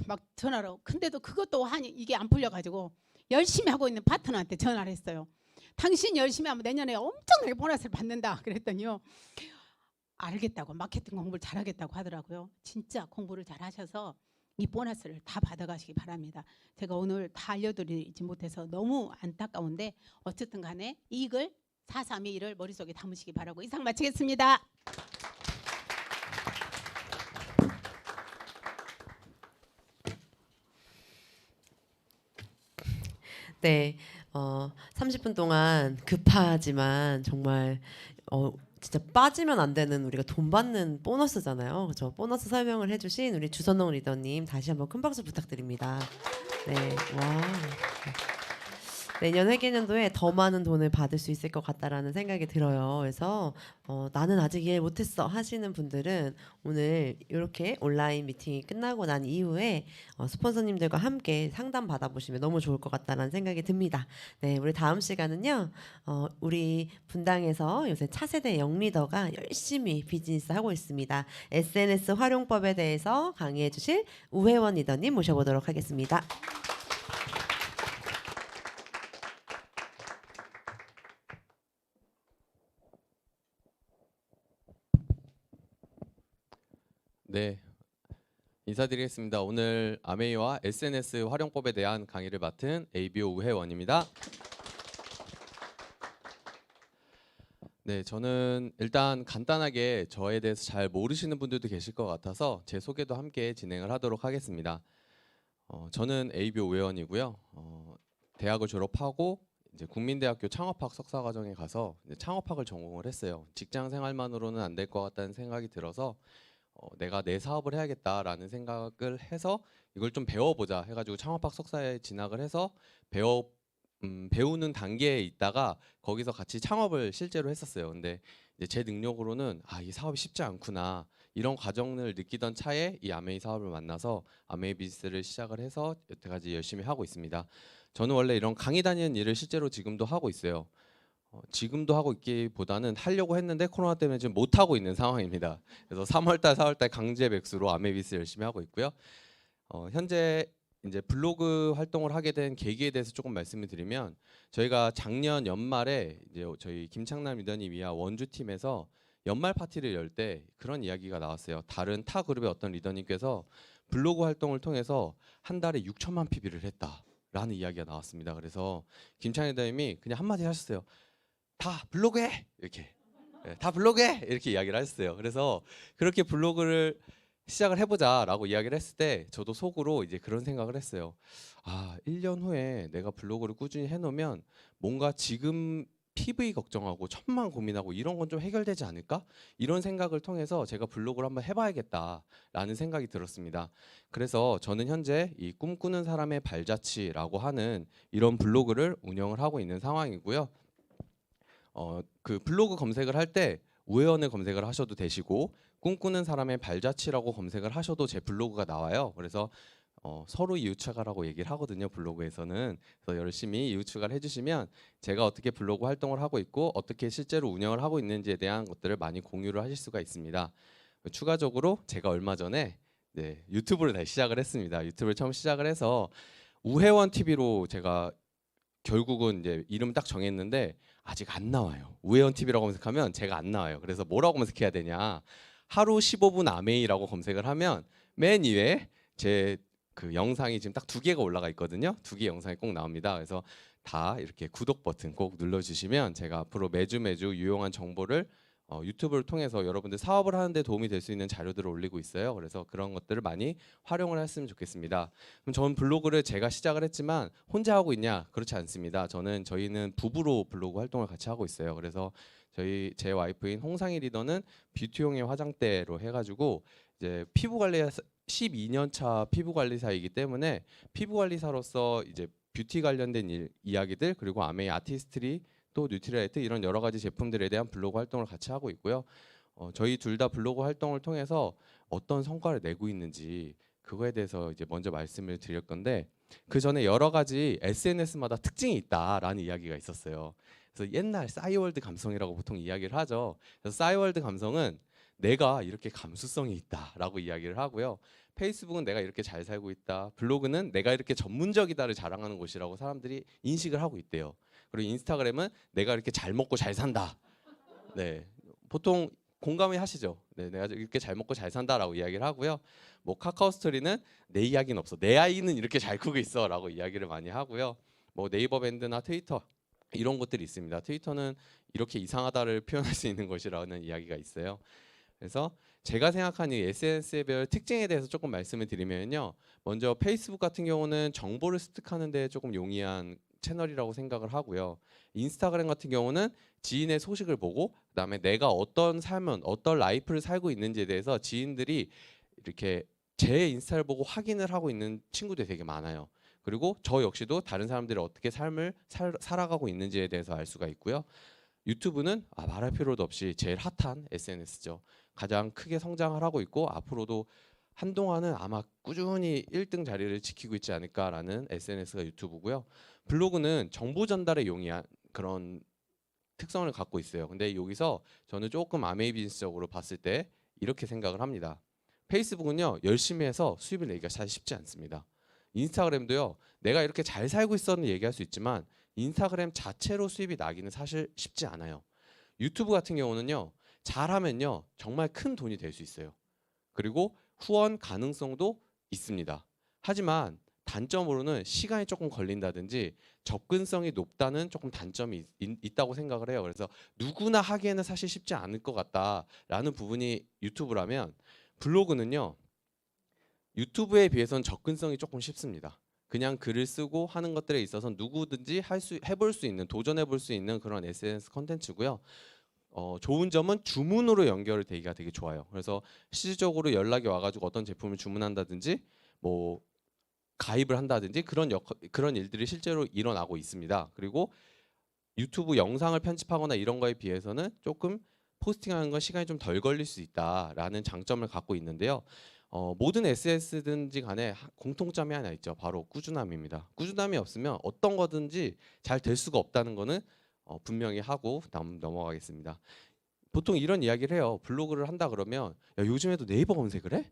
막 전화로. 근데도 그것도 이게 안 풀려가지고 열심히 하고 있는 파트너한테 전화를 했어요. 당신 열심히 하면 내년에 엄청나게 보너스를 받는다. 그랬더니요. 알겠다고 마케팅 공부를 잘하겠다고 하더라고요. 진짜 공부를 잘하셔서 이 보너스를 다 받아가시기 바랍니다. 제가 오늘 다 알려드리지 못해서 너무 안타까운데 어쨌든 간에 이익을 4321을 머릿속에 담으시기 바라고 이상 마치겠습니다. 네, 30분 동안 급하지만 정말 진짜 빠지면 안 되는 우리가 돈 받는 보너스잖아요. 그렇죠? 보너스 설명을 해주신 우리 주선동 리더님 다시 한번 큰 박수 부탁드립니다. 네, 와. 내년 회계년도에 더 많은 돈을 받을 수 있을 것 같다라는 생각이 들어요. 그래서 나는 아직 이해 못했어 하시는 분들은 오늘 이렇게 온라인 미팅이 끝나고 난 이후에 스폰서님들과 함께 상담 받아보시면 너무 좋을 것 같다라는 생각이 듭니다. 네, 우리 다음 시간은요. 우리 분당에서 요새 차세대 영리더가 열심히 비즈니스 하고 있습니다. SNS 활용법에 대해서 강의해 주실 우회원 리더님 모셔보도록 하겠습니다. 네, 인사드리겠습니다. 오늘 아메이와 SNS 활용법에 대한 강의를 맡은 ABO 우혜원입니다. 네, 저는 일단 간단하게 저에 대해서 잘 모르시는 분들도 계실 것 같아서 제 소개도 함께 진행을 하도록 하겠습니다. 저는 ABO 우혜원이고요. 대학을 졸업하고 이제 국민대학교 창업학 석사과정에 가서 이제 창업학을 전공을 했어요. 직장 생활만으로는 안 될 것 같다는 생각이 들어서 내가 내 사업을 해야겠다라는 생각을 해서 이걸 좀 배워보자 해가지고 창업학 석사에 진학을 해서 배우는 단계에 있다가 거기서 같이 창업을 실제로 했었어요. 근데 이제 제 능력으로는 이 사업이 쉽지 않구나 이런 과정을 느끼던 차에 이 아메이 사업을 만나서 아메이 비즈니스를 시작을 해서 여태까지 열심히 하고 있습니다. 저는 원래 이런 강의 다니는 일을 실제로 지금도 하고 있어요. 지금도 하고 있기보다는 하려고 했는데 코로나 때문에 지금 못 하고 있는 상황입니다. 그래서 3월달, 4월달 강제 백수로 아메비스 열심히 하고 있고요. 현재 이제 블로그 활동을 하게 된 계기에 대해서 조금 말씀을 드리면 저희가 작년 연말에 이제 저희 김창남 리더님이야 원주 팀에서 연말 파티를 열 때 그런 이야기가 나왔어요. 다른 타 그룹의 어떤 리더님께서 블로그 활동을 통해서 한 달에 6천만 PB를 했다라는 이야기가 나왔습니다. 그래서 김창남 리더님이 그냥 한마디 하셨어요. 다 블로그해 이렇게 다 블로그해 이렇게 이야기를 하셨어요. 그래서 그렇게 블로그를 시작을 해보자라고 이야기를 했을 때 저도 속으로 이제 그런 생각을 했어요. 1년 후에 내가 블로그를 꾸준히 해놓으면 뭔가 지금 PV 걱정하고 천만 고민하고 이런 건 좀 해결되지 않을까? 이런 생각을 통해서 제가 블로그를 한번 해봐야겠다라는 생각이 들었습니다. 그래서 저는 현재 이 꿈꾸는 사람의 발자취라고 하는 이런 블로그를 운영을 하고 있는 상황이고요. 그 블로그 검색을 할 때 우회원을 검색을 하셔도 되시고 꿈꾸는 사람의 발자취라고 검색을 하셔도 제 블로그가 나와요. 그래서 서로 이웃추가라고 얘기를 하거든요. 블로그에서는. 그래서 열심히 이웃추가를 해주시면 제가 어떻게 블로그 활동을 하고 있고 어떻게 실제로 운영을 하고 있는지에 대한 것들을 많이 공유를 하실 수가 있습니다. 추가적으로 제가 얼마 전에 유튜브를 다시 시작을 했습니다. 유튜브를 처음 시작을 해서 우회원 TV로 제가 결국은 이제 이름 딱 정했는데 아직 안 나와요. 우회원 TV라고 검색하면 제가 안 나와요. 그래서 뭐라고 검색해야 되냐? 하루 15분 아메이라고 검색을 하면 맨 위에 제 그 영상이 지금 딱 2개가 올라가 있거든요. 2개 영상이 꼭 나옵니다. 그래서 다 이렇게 구독 버튼 꼭 눌러주시면 제가 앞으로 매주 유용한 정보를 유튜브를 통해서 여러분들 사업을 하는데 도움이 될 수 있는 자료들을 올리고 있어요. 그래서 그런 것들을 많이 활용을 했으면 좋겠습니다. 그럼 저는 블로그를 제가 시작을 했지만 혼자 하고 있냐? 그렇지 않습니다. 저희는 부부로 블로그 활동을 같이 하고 있어요. 그래서 제 와이프인 홍상희 리더는 뷰티용의 화장대로 해가지고 이제 피부 관리 12년 차 피부 관리사이기 때문에 피부 관리사로서 이제 뷰티 관련된 이야기들 그리고 아메이 아티스트리 또 뉴트리라이트 이런 여러 가지 제품들에 대한 블로그 활동을 같이 하고 있고요. 저희 둘 다 블로그 활동을 통해서 어떤 성과를 내고 있는지 그거에 대해서 이제 먼저 말씀을 드릴 건데 그 전에 여러 가지 SNS마다 특징이 있다라는 이야기가 있었어요. 그래서 옛날 싸이월드 감성이라고 보통 이야기를 하죠. 그래서 싸이월드 감성은 내가 이렇게 감수성이 있다라고 이야기를 하고요. 페이스북은 내가 이렇게 잘 살고 있다. 블로그는 내가 이렇게 전문적이다를 자랑하는 곳이라고 사람들이 인식을 하고 있대요. 그리고 인스타그램은 내가 이렇게 잘 먹고 잘 산다. 네, 보통 공감이 하시죠? 네, 내가 이렇게 잘 먹고 잘 산다라고 이야기를 하고요. 뭐 카카오 스토리는 내 이야기는 없어. 내 아이는 이렇게 잘 크고 있어라고 이야기를 많이 하고요. 뭐 네이버 밴드나 트위터 이런 것들이 있습니다. 트위터는 이렇게 이상하다를 표현할 수 있는 것이라는 이야기가 있어요. 그래서 제가 생각하는 이 SNS의 별 특징에 대해서 조금 말씀을 드리면요. 먼저 페이스북 같은 경우는 정보를 습득하는 데 조금 용이한 채널이라고 생각을 하고요. 인스타그램 같은 경우는 지인의 소식을 보고 그다음에 내가 어떤 삶은 어떤 라이프를 살고 있는지에 대해서 지인들이 이렇게 제 인스타를 보고 확인을 하고 있는 친구들이 되게 많아요. 그리고 저 역시도 다른 사람들이 어떻게 삶을 살아가고 있는지에 대해서 알 수가 있고요. 유튜브는 말할 필요도 없이 제일 핫한 SNS죠. 가장 크게 성장을 하고 있고 앞으로도 한동안은 아마 꾸준히 1등 자리를 지키고 있지 않을까라는 SNS가 유튜브고요. 블로그는 정보 전달에 용이한 그런 특성을 갖고 있어요. 근데 여기서 저는 조금 아메이비즈적으로 봤을 때 이렇게 생각을 합니다. 페이스북은요, 열심히 해서 수입을 내기가 사실 쉽지 않습니다. 인스타그램도요, 내가 이렇게 잘 살고 있었는 얘기할 수 있지만 인스타그램 자체로 수입이 나기는 사실 쉽지 않아요. 유튜브 같은 경우는요, 잘하면요 정말 큰 돈이 될 수 있어요. 그리고 후원 가능성도 있습니다. 하지만 단점으로는 시간이 조금 걸린다든지 접근성이 높다는 조금 단점이 있다고 생각을 해요. 그래서 누구나 하기에는 사실 쉽지 않을 것 같다라는 부분이 유튜브라면 블로그는요, 유튜브에 비해서는 접근성이 조금 쉽습니다. 그냥 글을 쓰고 하는 것들에 있어서 누구든지 해볼 수 있는, 도전해볼 수 있는 그런 SNS 컨텐츠고요. 좋은 점은 주문으로 연결되기가 되게 좋아요. 그래서 실질적으로 연락이 와가지고 어떤 제품을 주문한다든지 뭐 가입을 한다든지 그런 일들이 실제로 일어나고 있습니다. 그리고 유튜브 영상을 편집하거나 이런 거에 비해서는 조금 포스팅하는 건 시간이 좀 덜 걸릴 수 있다라는 장점을 갖고 있는데요. 모든 SNS든지 간에 공통점이 하나 있죠. 바로 꾸준함입니다. 꾸준함이 없으면 어떤 거든지 잘 될 수가 없다는 거는 분명히 하고 다음 넘어가겠습니다. 보통 이런 이야기를 해요. 블로그를 한다 그러면 야, 요즘에도 네이버 검색을 해?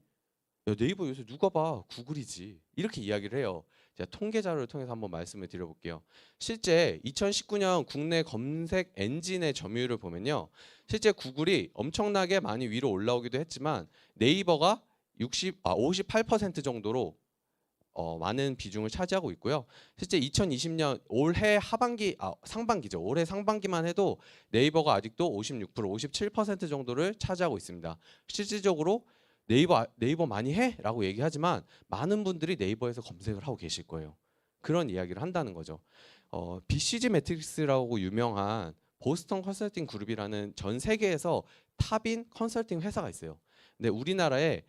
야, 네이버 요새 누가 봐? 구글이지. 이렇게 이야기를 해요. 제가 통계 자료를 통해서 한번 말씀을 드려볼게요. 실제 2019년 국내 검색 엔진의 점유율을 보면요. 실제 구글이 엄청나게 많이 위로 올라오기도 했지만 네이버가 58% 정도로 많은 비중을 차지하고 있고요. 실제 2020년 올해 상반기죠. 올해 상반기만 해도 네이버가 아직도 56%, 57% 정도를 차지하고 있습니다. 실질적으로 네이버 많이 해? 라고 얘기하지만 많은 분들이 네이버에서 검색을 하고 계실 거예요. 그런 이야기를 한다는 거죠. BCG 매트릭스라고 유명한 보스턴 컨설팅 그룹이라는 전 세계에서 탑인 컨설팅 회사가 있어요. 근데 우리나라에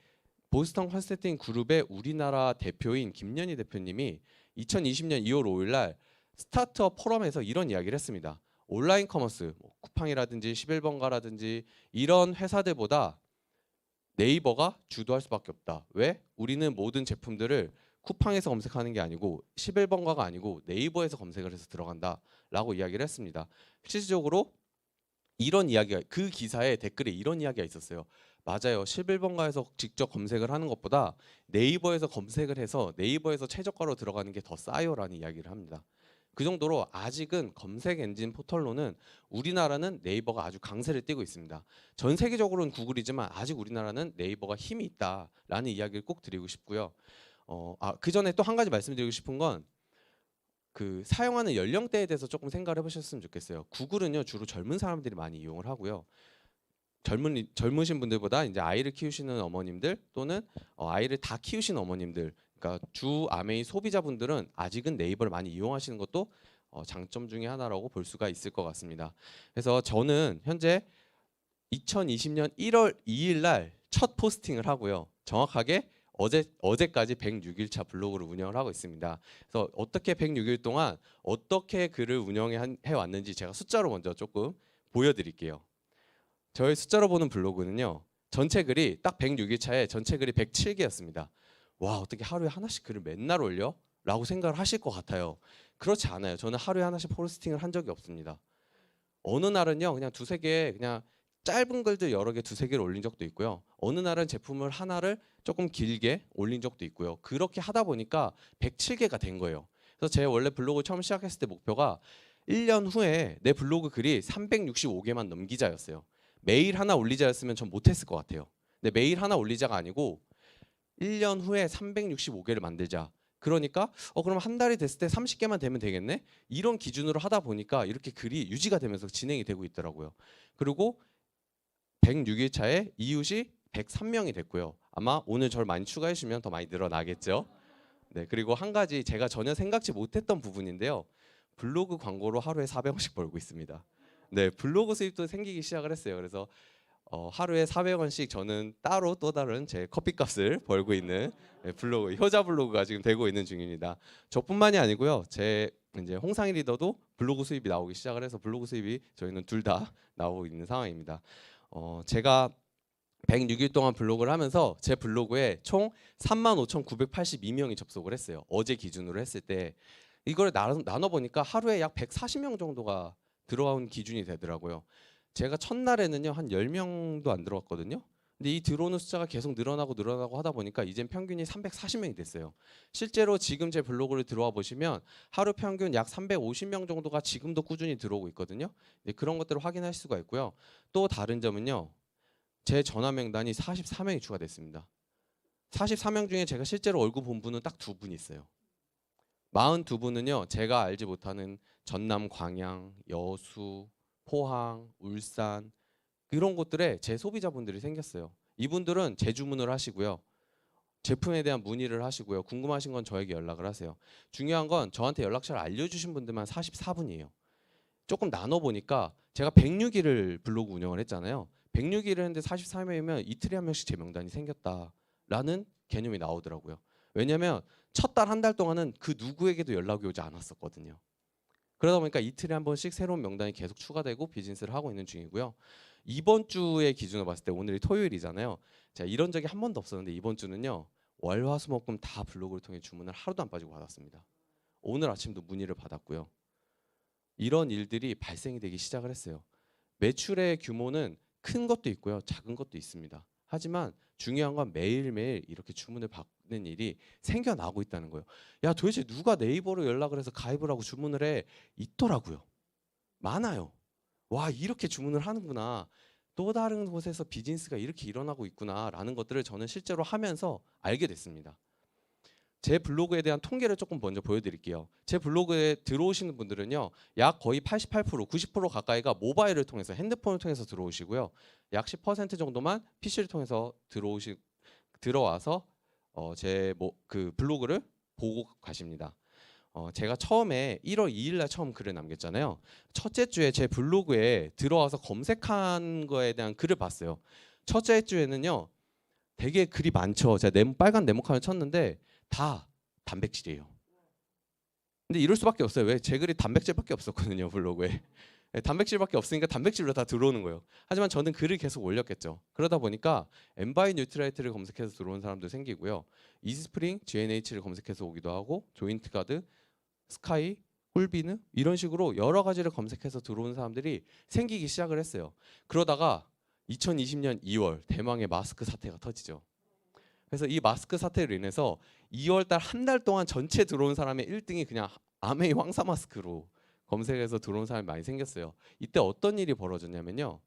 보스턴 컨설팅 그룹의 우리나라 대표인 김연희 대표님이 2020년 2월 5일 날 스타트업 포럼에서 이런 이야기를 했습니다. 온라인 커머스, 쿠팡이라든지 11번가라든지 이런 회사들보다 네이버가 주도할 수밖에 없다. 왜? 우리는 모든 제품들을 쿠팡에서 검색하는 게 아니고 11번가가 아니고 네이버에서 검색을 해서 들어간다라고 이야기를 했습니다. 실질적으로 이런 이야기가 그 기사의 댓글에 이런 이야기가 있었어요. 맞아요. 11번가에서 직접 검색을 하는 것보다 네이버에서 검색을 해서 네이버에서 최저가로 들어가는 게 더 싸요라는 이야기를 합니다. 그 정도로 아직은 검색 엔진 포털로는 우리나라는 네이버가 아주 강세를 띠고 있습니다. 전 세계적으로는 구글이지만 아직 우리나라는 네이버가 힘이 있다라는 이야기를 꼭 드리고 싶고요. 그 전에 또 한 가지 말씀드리고 싶은 건 그 사용하는 연령대에 대해서 조금 생각을 해보셨으면 좋겠어요. 구글은요 주로 젊은 사람들이 많이 이용을 하고요. 젊으신 분들보다 이제 아이를 키우시는 어머님들 또는 아이를 다 키우시는 어머님들, 그러니까 주 아메이 소비자분들은 아직은 네이버를 많이 이용하시는 것도 장점 중에 하나라고 볼 수가 있을 것 같습니다. 그래서 저는 현재 2020년 1월 2일 날 첫 포스팅을 하고요. 정확하게 어제까지 106일차 블로그를 운영을 하고 있습니다. 그래서 어떻게 106일 동안 어떻게 글을 운영해 왔는지 제가 숫자로 먼저 조금 보여드릴게요. 저희 숫자로 보는 블로그는요. 전체 글이 딱 106일 차에 전체 글이 107개였습니다. 와, 어떻게 하루에 하나씩 글을 맨날 올려? 라고 생각을 하실 것 같아요. 그렇지 않아요. 저는 하루에 하나씩 포스팅을 한 적이 없습니다. 어느 날은요, 그냥 두세 개, 그냥 짧은 글들 여러 개 두세 개를 올린 적도 있고요. 어느 날은 제품을 하나를 조금 길게 올린 적도 있고요. 그렇게 하다 보니까 107개가 된 거예요. 그래서 제 원래 블로그 처음 시작했을 때 목표가 1년 후에 내 블로그 글이 365개만 넘기자였어요. 매일 하나 올리자였으면 전 못했을 것 같아요. 근데 매일 하나 올리자가 아니고 1년 후에 365개를 만들자. 그러니까 그럼 한 달이 됐을 때 30개만 되면 되겠네? 이런 기준으로 하다 보니까 이렇게 글이 유지가 되면서 진행이 되고 있더라고요. 그리고 106일 차에 이웃이 103명이 됐고요. 아마 오늘 저를 많이 추가해 주시면 더 많이 늘어나겠죠. 네, 그리고 한 가지 제가 전혀 생각지 못했던 부분인데요. 블로그 광고로 하루에 400원씩 벌고 있습니다. 네, 블로그 수입도 생기기 시작을 했어요. 그래서 하루에 400원씩 저는 따로 또 다른 제 커피값을 벌고 있는 블로그, 효자 블로그가 지금 되고 있는 중입니다. 저뿐만이 아니고요. 제 이제 홍상희 리더도 블로그 수입이 나오기 시작을 해서 블로그 수입이 저희는 둘 다 나오고 있는 상황입니다. 제가 106일 동안 블로그를 하면서 제 블로그에 총 35,982명이 접속을 했어요. 어제 기준으로 했을 때 이걸 나눠 보니까 하루에 약 140명 정도가 들어온 기준이 되더라고요. 제가 첫날에는요 한 10명도 안 들어왔거든요. 근데 이 들어오는 숫자가 계속 늘어나고 하다 보니까 이젠 평균이 340명이 됐어요. 실제로 지금 제 블로그를 들어와 보시면 하루 평균 약 350명 정도가 지금도 꾸준히 들어오고 있거든요. 네, 그런 것들을 확인할 수가 있고요. 또 다른 점은요. 제 전화 명단이 44명이 추가됐습니다. 44명 중에 제가 실제로 얼굴 본 분은 딱 2분 있어요. 42분은요. 제가 알지 못하는 전남, 광양, 여수, 포항, 울산 이런 곳들에 제 소비자분들이 생겼어요. 이분들은 재주문을 하시고요. 제품에 대한 문의를 하시고요. 궁금하신 건 저에게 연락을 하세요. 중요한 건 저한테 연락처를 알려주신 분들만 44분이에요. 조금 나눠보니까 제가 106일을 블로그 운영을 했잖아요. 106일을 했는데 43명이면 이틀에 한 명씩 제 명단이 생겼다라는 개념이 나오더라고요. 왜냐하면 첫 달 한 달 동안은 그 누구에게도 연락이 오지 않았었거든요. 그러다 보니까 이틀에 한 번씩 새로운 명단이 계속 추가되고 비즈니스를 하고 있는 중이고요. 이번 주의 기준으로 봤을 때 오늘이 토요일이잖아요. 제가 이런 적이 한 번도 없었는데 이번 주는요. 월, 화, 수, 목, 금 다 블로그를 통해 주문을 하루도 안 빠지고 받았습니다. 오늘 아침도 문의를 받았고요. 이런 일들이 발생이 되기 시작을 했어요. 매출의 규모는 큰 것도 있고요. 작은 것도 있습니다. 하지만 중요한 건 매일매일 이렇게 주문을 받는 일이 생겨나고 있다는 거예요. 야, 도대체 누가 네이버로 연락을 해서 가입을 하고 주문을 해? 있더라고요. 많아요. 와, 이렇게 주문을 하는구나. 또 다른 곳에서 비즈니스가 이렇게 일어나고 있구나라는 것들을 저는 실제로 하면서 알게 됐습니다. 제 블로그에 대한 통계를 조금 먼저 보여드릴게요. 제 블로그에 들어오시는 분들은요, 약 거의 88%, 90% 가까이가 모바일을 통해서 핸드폰을 통해서 들어오시고요, 약 10% 정도만 PC를 통해서 들어와서 제 그 블로그를 보고 가십니다. 제가 처음에 1월 2일 날 처음 글을 남겼잖아요. 첫째 주에 제 블로그에 들어와서 검색한 거에 대한 글을 봤어요. 첫째 주에는요, 되게 글이 많죠. 제가 빨간 네모칸을 쳤는데 다 단백질이에요. 근데 이럴 수밖에 없어요. 왜? 제 글이 단백질밖에 없었거든요, 블로그에. 단백질밖에 없으니까 단백질로 다 들어오는 거예요. 하지만 저는 글을 계속 올렸겠죠. 그러다 보니까 엠바이 뉴트라이트를 검색해서 들어온 사람도 생기고요. 이지스프링, GNH를 검색해서 오기도 하고, 조인트 가드, 스카이, 홀비느 이런 식으로 여러 가지를 검색해서 들어온 사람들이 생기기 시작을 했어요. 그러다가 2020년 2월 대망의 마스크 사태가 터지죠. 그래서 이 마스크 사태로 인해서 2월달 한 달 동안 전체 들어온 사람의 1등이 그냥 아메이 황사 마스크로 검색해서 들어온 사람이 많이 생겼어요. 이때 어떤 일이 벌어졌냐면요.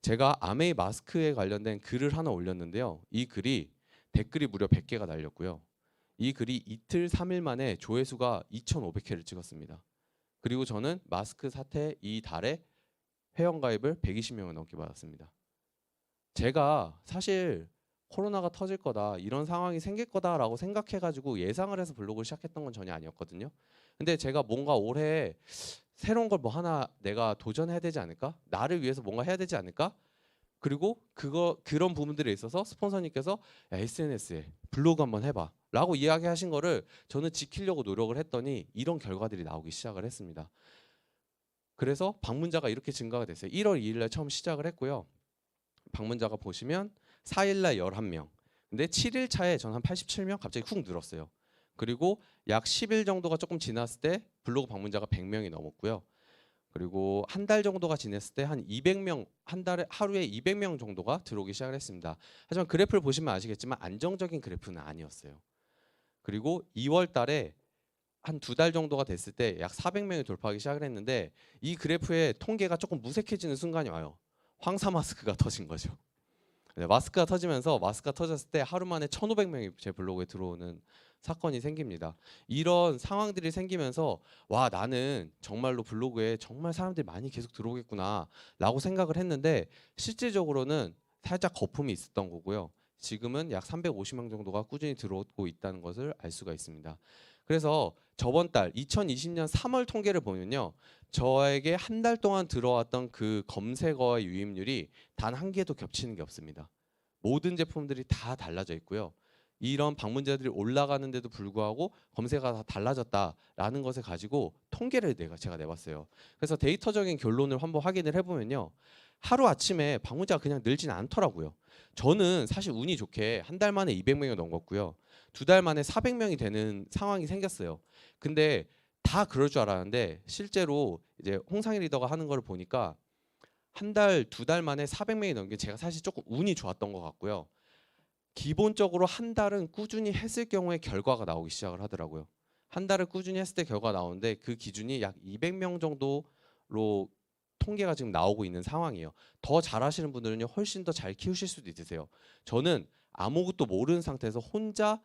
제가 아메이 마스크에 관련된 글을 하나 올렸는데요. 이 글이 댓글이 무려 100개가 달렸고요. 이 글이 이틀 3일 만에 조회수가 2,500회를 찍었습니다. 그리고 저는 마스크 사태 이 달에 회원가입을 120명을 넘게 받았습니다. 제가 사실 코로나가 터질 거다, 이런 상황이 생길 거다라고 생각해가지고 예상을 해서 블로그를 시작했던 건 전혀 아니었거든요. 근데 제가 뭔가 올해 새로운 걸 뭐 하나 내가 도전해야 되지 않을까? 나를 위해서 뭔가 해야 되지 않을까? 그리고 그런 부분들에 있어서 스폰서님께서 야, SNS에 블로그 한번 해봐 라고 이야기하신 거를 저는 지키려고 노력을 했더니 이런 결과들이 나오기 시작을 했습니다. 그래서 방문자가 이렇게 증가가 됐어요. 1월 2일 날 처음 시작을 했고요. 방문자가 보시면 4일 날 11명, 근데 7일 차에 저는 한 87명 갑자기 훅 늘었어요. 그리고 약 10일 정도가 조금 지났을 때 블로그 방문자가 100명이 넘었고요. 그리고 한 달 정도가 지났을 때 한 200명, 한 달에 하루에 200명 정도가 들어오기 시작을 했습니다. 하지만 그래프를 보시면 아시겠지만 안정적인 그래프는 아니었어요. 그리고 2월 달에 한 2달 정도가 됐을 때 약 400명이 돌파하기 시작을 했는데 이 그래프의 통계가 조금 무색해지는 순간이 와요. 황사 마스크가 터진 거죠. 네, 마스크가 터졌을 때 하루 만에 1,500명이 제 블로그에 들어오는 사건이 생깁니다. 이런 상황들이 생기면서 와, 나는 정말로 블로그에 정말 사람들이 많이 계속 들어오겠구나 라고 생각을 했는데 실질적으로는 살짝 거품이 있었던 거고요. 지금은 약 350명 정도가 꾸준히 들어오고 있다는 것을 알 수가 있습니다. 그래서 저번 달 2020년 3월 통계를 보면요, 저에게 한 달 동안 들어왔던 그 검색어의 유입률이 단 한 개도 겹치는 게 없습니다. 모든 제품들이 다 달라져 있고요. 이런 방문자들이 올라가는데도 불구하고 검색어가 다 달라졌다라는 것을 가지고 통계를 제가 내봤어요. 그래서 데이터적인 결론을 한번 확인을 해보면요, 하루 아침에 방문자가 그냥 늘진 않더라고요. 저는 사실 운이 좋게 한 달 만에 200명이 넘었고요. 2달 만에 400명이 되는 상황이 생겼어요. 근데 다 그럴 줄 알았는데 실제로 이제 홍상희 리더가 하는 걸 보니까 한 달, 2달 만에 400명이 넘긴 게 제가 사실 조금 운이 좋았던 것 같고요. 기본적으로 한 달은 꾸준히 했을 경우에 결과가 나오기 시작을 하더라고요. 한 달을 꾸준히 했을 때 결과가 나오는데 그 기준이 약 200명 정도로 통계가 지금 나오고 있는 상황이에요. 더 잘하시는 분들은요, 훨씬 더 잘 키우실 수도 있으세요. 저는 아무것도 모르는 상태에서 혼자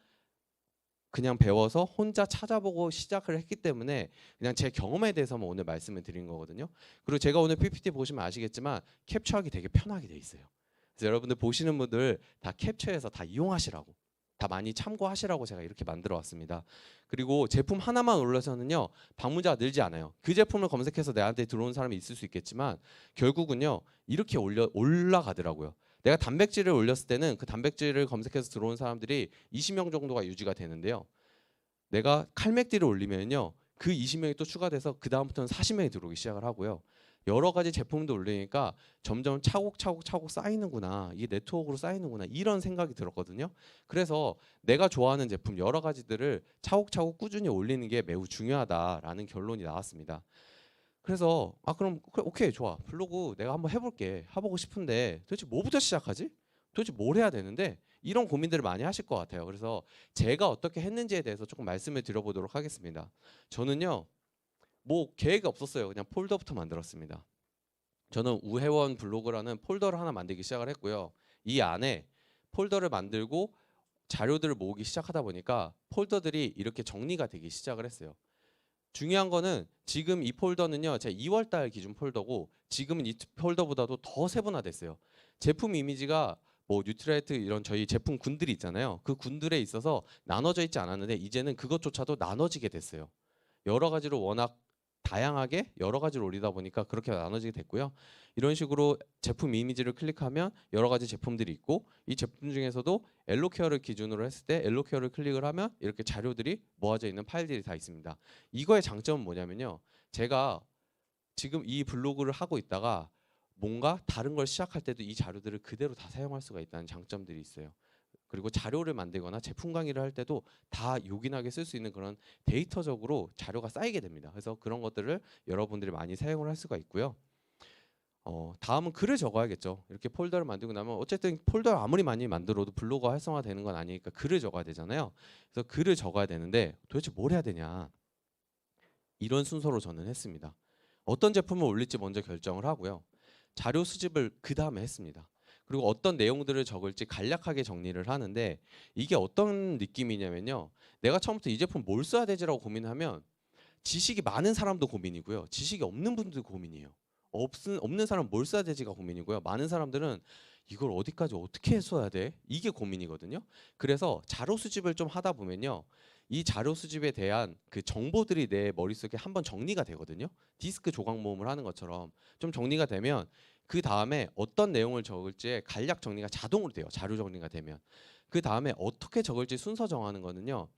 그냥 배워서 혼자 찾아보고 시작을 했기 때문에 그냥 제 경험에 대해서만 오늘 말씀을 드린 거거든요. 그리고 제가 오늘 PPT 보시면 아시겠지만 캡처하기 되게 편하게 돼 있어요. 그래서 여러분들 보시는 분들 다 캡처해서 다 이용하시라고, 다 많이 참고하시라고 제가 이렇게 만들어 왔습니다. 그리고 제품 하나만 올려서는요, 방문자가 늘지 않아요. 그 제품을 검색해서 내한테 들어온 사람이 있을 수 있겠지만 결국은요, 이렇게 올라가더라고요. 내가 단백질을 올렸을 때는 그 단백질을 검색해서 들어온 사람들이 20명 정도가 유지가 되는데요. 내가 칼맥디를 올리면요, 그 20명이 또 추가돼서 그 다음부터는 40명이 들어오기 시작을 하고요. 여러 가지 제품도 올리니까 점점 차곡차곡 쌓이는구나, 이게 네트워크로 쌓이는구나, 이런 생각이 들었거든요. 그래서 내가 좋아하는 제품 여러 가지들을 차곡차곡 꾸준히 올리는 게 매우 중요하다라는 결론이 나왔습니다. 그래서 그럼 그래, 오케이, 좋아, 블로그 내가 한번 해보고 싶은데 도대체 뭐부터 시작하지? 도대체 뭘 해야 되는데, 이런 고민들을 많이 하실 것 같아요. 그래서 제가 어떻게 했는지에 대해서 조금 말씀을 드려보도록 하겠습니다. 저는요, 뭐 계획이 없었어요. 그냥 폴더부터 만들었습니다. 저는 우회원 블로그라는 폴더를 하나 만들기 시작을 했고요. 이 안에 폴더를 만들고 자료들을 모으기 시작하다 보니까 폴더들이 이렇게 정리가 되기 시작을 했어요. 중요한 거는 지금 이 폴더는요, 제가 2월 달 기준 폴더고 지금은 이 폴더보다도 더 세분화됐어요. 제품 이미지가 뭐 뉴트라이트 이런 저희 제품 군들이 있잖아요. 그 군들에 있어서 나눠져 있지 않았는데 이제는 그것조차도 나눠지게 됐어요. 여러 가지로 워낙 다양하게 여러 가지를 올리다 보니까 그렇게 나눠지게 됐고요. 이런 식으로 제품 이미지를 클릭하면 여러 가지 제품들이 있고, 이 제품 중에서도 엘로케어를 기준으로 했을 때 엘로케어를 클릭을 하면 이렇게 자료들이 모아져 있는 파일들이 다 있습니다. 이거의 장점은 뭐냐면요, 제가 지금 이 블로그를 하고 있다가 뭔가 다른 걸 시작할 때도 이 자료들을 그대로 다 사용할 수가 있다는 장점들이 있어요. 그리고 자료를 만들거나 제품 강의를 할 때도 다 요긴하게 쓸 수 있는 그런 데이터적으로 자료가 쌓이게 됩니다. 그래서 그런 것들을 여러분들이 많이 사용을 할 수가 있고요. 다음은 글을 적어야겠죠. 이렇게 폴더를 만들고 나면 어쨌든 폴더를 아무리 많이 만들어도 블로그 활성화되는 건 아니니까 글을 적어야 되잖아요. 그래서 글을 적어야 되는데 도대체 뭘 해야 되냐, 이런 순서로 저는 했습니다. 어떤 제품을 올릴지 먼저 결정을 하고요. 자료 수집을 그 다음에 했습니다. 그리고 어떤 내용들을 적을지 간략하게 정리를 하는데, 이게 어떤 느낌이냐면요, 내가 처음부터 이 제품 뭘 써야 되지라고 고민하면 지식이 많은 사람도 고민이고요, 지식이 없는 분들도 고민이에요. 없는 사람 뭘 써야 되지가 고민이고요, 많은 사람들은 이걸 어디까지 어떻게 써야 돼, 이게 고민이거든요. 그래서 자료 수집을 좀 하다 보면요, 이 자료 수집에 대한 그 정보들이 내 머릿속에 한번 정리가 되거든요. 디스크 조각 모음을 하는 것처럼 좀 정리가 되면 그 다음에 어떤 내용을 적을지에 간략 정리가 자동으로 돼요. 자료 정리가 되면 그 다음에 어떻게 적을지 순서 정하는 거는요,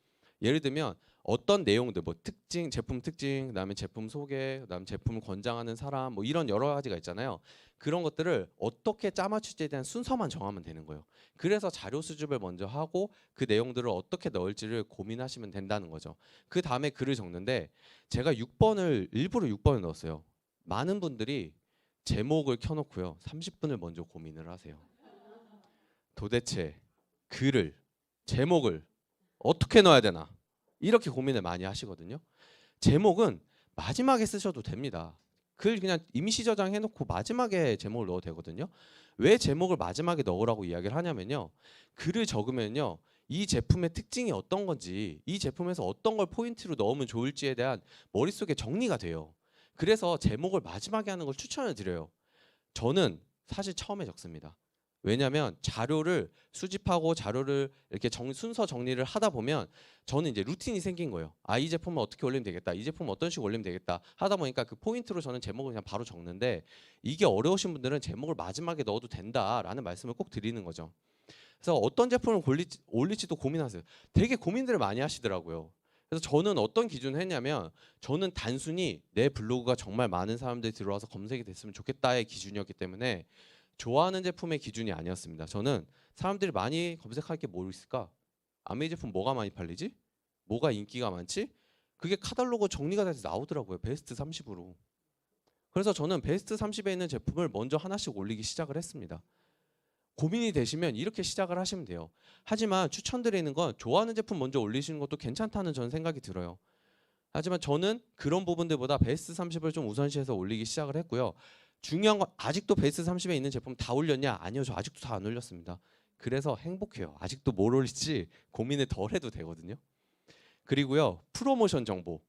예를 들면 어떤 내용들, 뭐 특징, 제품 특징, 그다음에 제품 소개, 그다음에 제품을 권장하는 사람, 뭐 이런 여러 가지가 있잖아요. 그런 것들을 어떻게 짜맞출지에 대한 순서만 정하면 되는 거예요. 그래서 자료 수집을 먼저 하고 그 내용들을 어떻게 넣을지를 고민하시면 된다는 거죠. 그 다음에 글을 적는데 제가 6번을 일부러 6번을 넣었어요. 많은 분들이 제목을 켜놓고요. 30분을 먼저 고민을 하세요. 도대체 글을, 제목을 어떻게 넣어야 되나? 이렇게 고민을 많이 하시거든요. 제목은 마지막에 쓰셔도 됩니다. 글 그냥 임시 저장해 놓고 마지막에 제목을 넣어도 되거든요. 왜 제목을 마지막에 넣으라고 이야기를 하냐면요. 글을 적으면요. 이 제품의 특징이 어떤 건지, 이 제품에서 어떤 걸 포인트로 넣으면 좋을지에 대한 머릿속에 정리가 돼요. 그래서 제목을 마지막에 하는 걸 추천을 드려요. 저는 사실 처음에 적습니다. 왜냐하면 자료를 수집하고 자료를 이렇게 순서 정리를 하다 보면 저는 이제 루틴이 생긴 거예요. 아, 이 제품은 어떻게 올리면 되겠다. 이 제품은 어떤 식으로 올리면 되겠다. 하다 보니까 그 포인트로 저는 제목을 그냥 바로 적는데 이게 어려우신 분들은 제목을 마지막에 넣어도 된다라는 말씀을 꼭 드리는 거죠. 그래서 어떤 제품을 올릴지도 고민하세요. 되게 고민들을 많이 하시더라고요. 그래서 저는 어떤 기준을 했냐면 저는 단순히 내 블로그가 정말 많은 사람들이 들어와서 검색이 됐으면 좋겠다의 기준이었기 때문에 좋아하는 제품의 기준이 아니었습니다. 저는 사람들이 많이 검색할 게 뭐 있을까? 아메이 제품 뭐가 많이 팔리지? 뭐가 인기가 많지? 그게 카탈로그 정리가 돼서 나오더라고요. 베스트 30으로. 그래서 저는 베스트 30에 있는 제품을 먼저 하나씩 올리기 시작을 했습니다. 고민이 되시면 이렇게 시작을 하시면 돼요. 하지만 추천드리는 건 좋아하는 제품 먼저 올리시는 것도 괜찮다는 저는 생각이 들어요. 하지만 저는 그런 부분들보다 베스트 30을 좀 우선시해서 올리기 시작을 했고요. 중요한 건 아직도 베스트 30에 있는 제품 다 올렸냐? 아니요. 저 아직도 다 안 올렸습니다. 그래서 행복해요. 아직도 뭘 올릴지 고민을 덜 해도 되거든요. 그리고요. 프로모션 정보.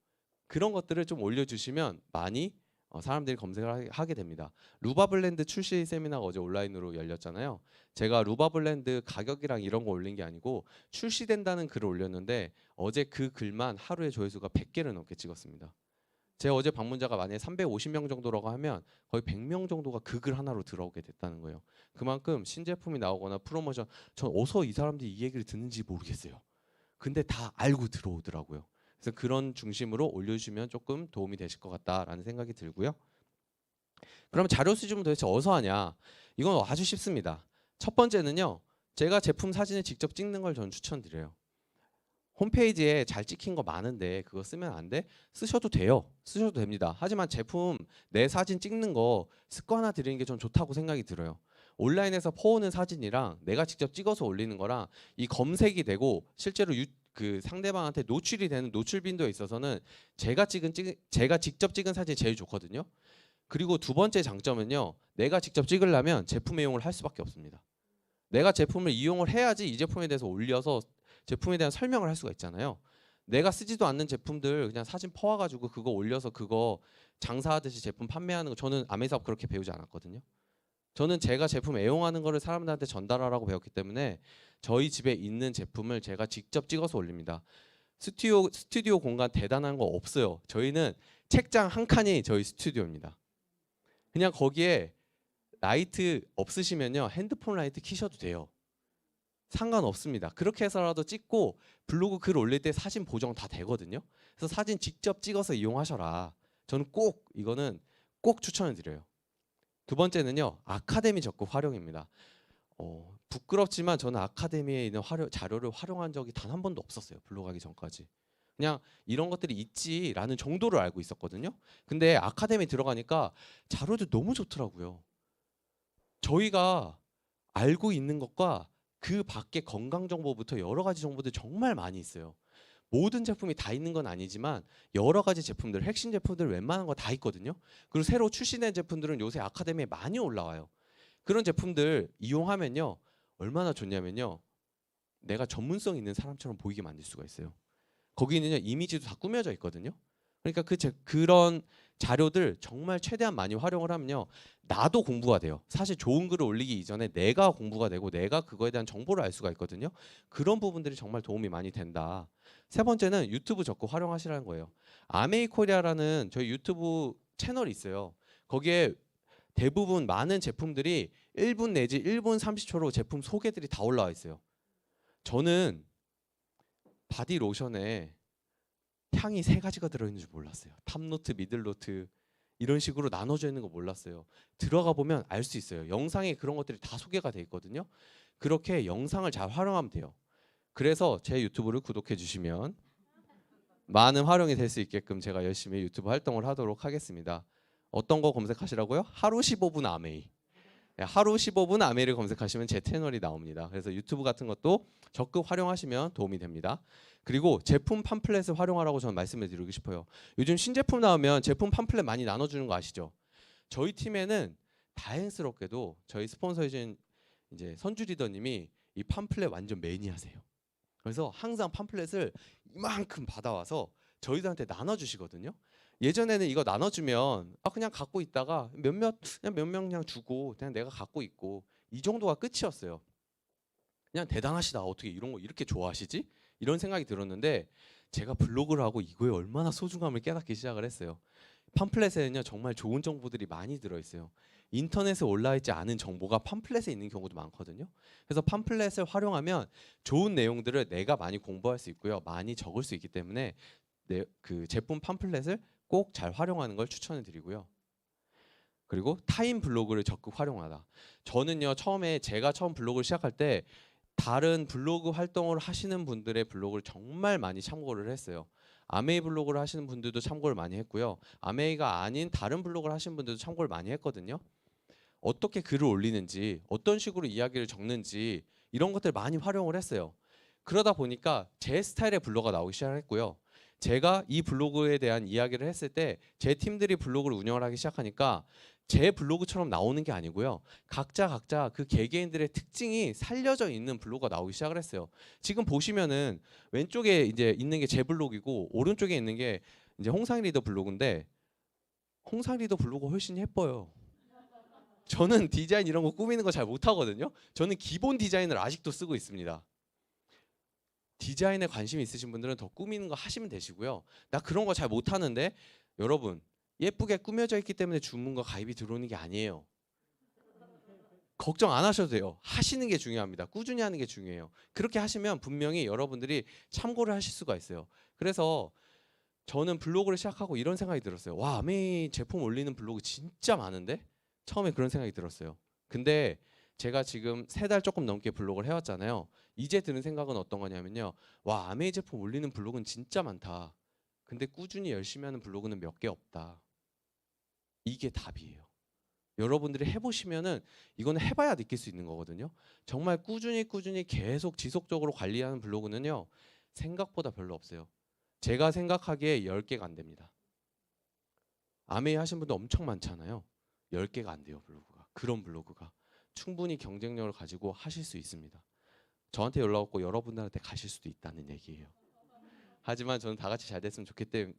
그런 것들을 좀 올려주시면 많이 사람들이 검색을 하게 됩니다. 루바블랜드 출시 세미나가 어제 온라인으로 열렸잖아요. 제가 루바블랜드 가격이랑 이런 거 올린 게 아니고 출시된다는 글을 올렸는데 어제 그 글만 하루에 조회수가 100개를 넘게 찍었습니다. 제 어제 방문자가 만약에 350명 정도라고 하면 거의 100명 정도가 그 글 하나로 들어오게 됐다는 거예요. 그만큼 신제품이 나오거나 프로모션, 전 어서 이 사람들이 이 얘기를 듣는지 모르겠어요. 근데 다 알고 들어오더라고요. 그래서 그런 중심으로 올려주시면 조금 도움이 되실 것 같다라는 생각이 들고요. 그럼 자료 수집은 도대체 어디서 하냐? 이건 아주 쉽습니다. 첫 번째는요. 제가 제품 사진을 직접 찍는 걸 저는 추천드려요. 홈페이지에 잘 찍힌 거 많은데 그거 쓰면 안 돼? 쓰셔도 돼요. 쓰셔도 됩니다. 하지만 제품 내 사진 찍는 거 습관화 드리는 게 좀 좋다고 생각이 들어요. 온라인에서 퍼오는 사진이랑 내가 직접 찍어서 올리는 거랑 이 검색이 되고 실제로 그 상대방한테 노출이 되는 노출 빈도에 있어서는 제가 직접 찍은 사진이 제일 좋거든요. 그리고 두 번째 장점은요. 내가 직접 찍으려면 제품 이용을 할 수밖에 없습니다. 내가 제품을 이용을 해야지 이 제품에 대해서 올려서 제품에 대한 설명을 할 수가 있잖아요. 내가 쓰지도 않는 제품들 그냥 사진 퍼와가지고 그거 올려서 그거 장사하듯이 제품 판매하는 거 저는 아메이사업 그렇게 배우지 않았거든요. 저는 제가 제품 애용하는 거를 사람들한테 전달하라고 배웠기 때문에 저희 집에 있는 제품을 제가 직접 찍어서 올립니다. 스튜디오 공간 대단한 거 없어요. 저희는 책장 한 칸이 저희 스튜디오입니다. 그냥 거기에 라이트 없으시면요. 핸드폰 라이트 켜셔도 돼요. 상관없습니다. 그렇게 해서라도 찍고 블로그 글 올릴 때 사진 보정 다 되거든요. 그래서 사진 직접 찍어서 이용하셔라. 저는 이거는 꼭 추천을 드려요. 두 번째는요. 아카데미 적극 활용입니다. 부끄럽지만 저는 아카데미에 있는 자료를 활용한 적이 단 한 번도 없었어요. 블로그 하기 전까지. 그냥 이런 것들이 있지라는 정도를 알고 있었거든요. 근데 아카데미 들어가니까 자료도 너무 좋더라고요. 저희가 알고 있는 것과 그 밖에 건강 정보부터 여러 가지 정보들 정말 많이 있어요. 모든 제품이 다 있는 건 아니지만 여러 가지 제품들, 핵심 제품들 웬만한 거 다 있거든요. 그리고 새로 출시된 제품들은 요새 아카데미에 많이 올라와요. 그런 제품들 이용하면요. 얼마나 좋냐면요. 내가 전문성 있는 사람처럼 보이게 만들 수가 있어요. 거기는요. 이미지도 다 꾸며져 있거든요. 그러니까 그런 자료들 정말 최대한 많이 활용을 하면요. 나도 공부가 돼요. 사실 좋은 글을 올리기 이전에 내가 공부가 되고 내가 그거에 대한 정보를 알 수가 있거든요. 그런 부분들이 정말 도움이 많이 된다. 세 번째는 유튜브 적극 활용하시라는 거예요. 아메이코리아라는 저희 유튜브 채널이 있어요. 거기에 대부분 많은 제품들이 1분 내지 1분 30초로 제품 소개들이 다 올라와 있어요. 저는 바디 로션에 향이 3가지가 들어있는 줄 몰랐어요. 탑노트, 미들노트 이런 식으로 나눠져 있는 거 몰랐어요. 들어가 보면 알 수 있어요. 영상에 그런 것들이 다 소개가 돼 있거든요. 그렇게 영상을 잘 활용하면 돼요. 그래서 제 유튜브를 구독해 주시면 많은 활용이 될 수 있게끔 제가 열심히 유튜브 활동을 하도록 하겠습니다. 어떤 거 검색하시라고요? 하루 15분 아메이. 네, 하루 15분 아메이를 검색하시면 제 채널이 나옵니다. 그래서 유튜브 같은 것도 적극 활용하시면 도움이 됩니다. 그리고 제품 팜플렛을 활용하라고 저는 말씀을 드리고 싶어요. 요즘 신제품 나오면 제품 팜플렛 많이 나눠주는 거 아시죠? 저희 팀에는 다행스럽게도 저희 스폰서이신 이제 선주 리더님이 이 팜플렛 완전 매니아세요. 그래서 항상 팜플렛을 이만큼 받아와서 저희들한테 나눠주시거든요. 예전에는 이거 나눠주면 그냥 갖고 있다가 몇 명 그냥 주고 그냥 내가 갖고 있고 이 정도가 끝이었어요. 그냥 대단하시다. 어떻게 이런 거 이렇게 좋아하시지? 이런 생각이 들었는데 제가 블로그를 하고 이거에 얼마나 소중함을 깨닫기 시작을 했어요. 팜플렛에는요 정말 좋은 정보들이 많이 들어있어요. 인터넷에 올라있지 않은 정보가 팜플렛에 있는 경우도 많거든요. 그래서 팜플렛을 활용하면 좋은 내용들을 내가 많이 공부할 수 있고요. 많이 적을 수 있기 때문에 그 제품 팜플렛을 꼭 잘 활용하는 걸 추천을 드리고요. 그리고 타인 블로그를 적극 활용하다. 저는요 처음에 제가 처음 블로그를 시작할 때 다른 블로그 활동을 하시는 분들의 블로그를 정말 많이 참고를 했어요. 아메이 블로그를 하시는 분들도 참고를 많이 했고요. 아메이가 아닌 다른 블로그를 하시는 분들도 참고를 많이 했거든요. 어떻게 글을 올리는지, 어떤 식으로 이야기를 적는지 이런 것들 많이 활용을 했어요. 그러다 보니까 제 스타일의 블로그가 나오기 시작했고요. 제가 이 블로그에 대한 이야기를 했을 때 제 팀들이 블로그를 운영을 하기 시작하니까 제 블로그처럼 나오는 게 아니고요. 각자 그 개개인들의 특징이 살려져 있는 블로그가 나오기 시작을 했어요. 지금 보시면은 왼쪽에 이제 있는 게 제 블로그이고 오른쪽에 있는 게 이제 홍상 리더 블로그인데 홍상 리더 블로그 훨씬 예뻐요. 저는 디자인 이런 거 꾸미는 거 잘 못하거든요. 저는 기본 디자인을 아직도 쓰고 있습니다. 디자인에 관심 있으신 분들은 더 꾸미는 거 하시면 되시고요. 나 그런 거 잘 못하는데 여러분 예쁘게 꾸며져 있기 때문에 주문과 가입이 들어오는 게 아니에요. 걱정 안 하셔도 돼요. 하시는 게 중요합니다. 꾸준히 하는 게 중요해요. 그렇게 하시면 분명히 여러분들이 참고를 하실 수가 있어요. 그래서 저는 블로그를 시작하고 이런 생각이 들었어요. 와, 아메이 제품 올리는 블로그 진짜 많은데? 처음에 그런 생각이 들었어요. 근데 제가 지금 3달 조금 넘게 블로그를 해왔잖아요. 이제 드는 생각은 어떤 거냐면요. 와, 아메이 제품 올리는 블로그는 진짜 많다. 근데 꾸준히 열심히 하는 블로그는 몇 개 없다. 이게 답이에요. 여러분들이 해보시면은 이거는 해봐야 느낄 수 있는 거거든요. 정말 꾸준히 계속 지속적으로 관리하는 블로그는요. 생각보다 별로 없어요. 제가 생각하기에 10개가 안 됩니다. 아메이 하신 분들 엄청 많잖아요. 10개가 안 돼요. 블로그가. 그런 블로그가. 충분히 경쟁력을 가지고 하실 수 있습니다. 저한테 연락 오고 여러분들한테 가실 수도 있다는 얘기예요. 하지만 저는 다 같이 잘 됐으면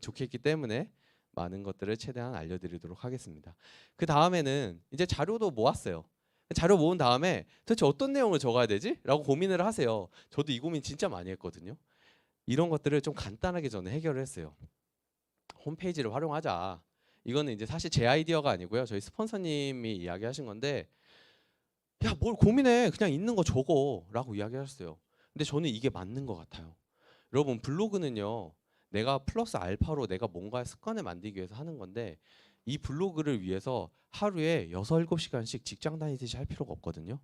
좋겠기 때문에 많은 것들을 최대한 알려드리도록 하겠습니다. 그 다음에는 이제 자료도 모았어요. 자료 모은 다음에 도대체 어떤 내용을 적어야 되지? 라고 고민을 하세요. 저도 이 고민 진짜 많이 했거든요. 이런 것들을 좀 간단하게 저는 해결을 했어요. 홈페이지를 활용하자. 이거는 이제 사실 제 아이디어가 아니고요. 저희 스폰서님이 이야기하신 건데 야, 뭘 고민해. 그냥 있는 거 적어. 라고 이야기하셨어요. 근데 저는 이게 맞는 것 같아요. 여러분 블로그는요. 내가 플러스 알파로 내가 뭔가 습관을 만들기 위해서 하는 건데 이 블로그를 위해서 하루에 6, 7시간씩 직장 다니듯이 할 필요가 없거든요.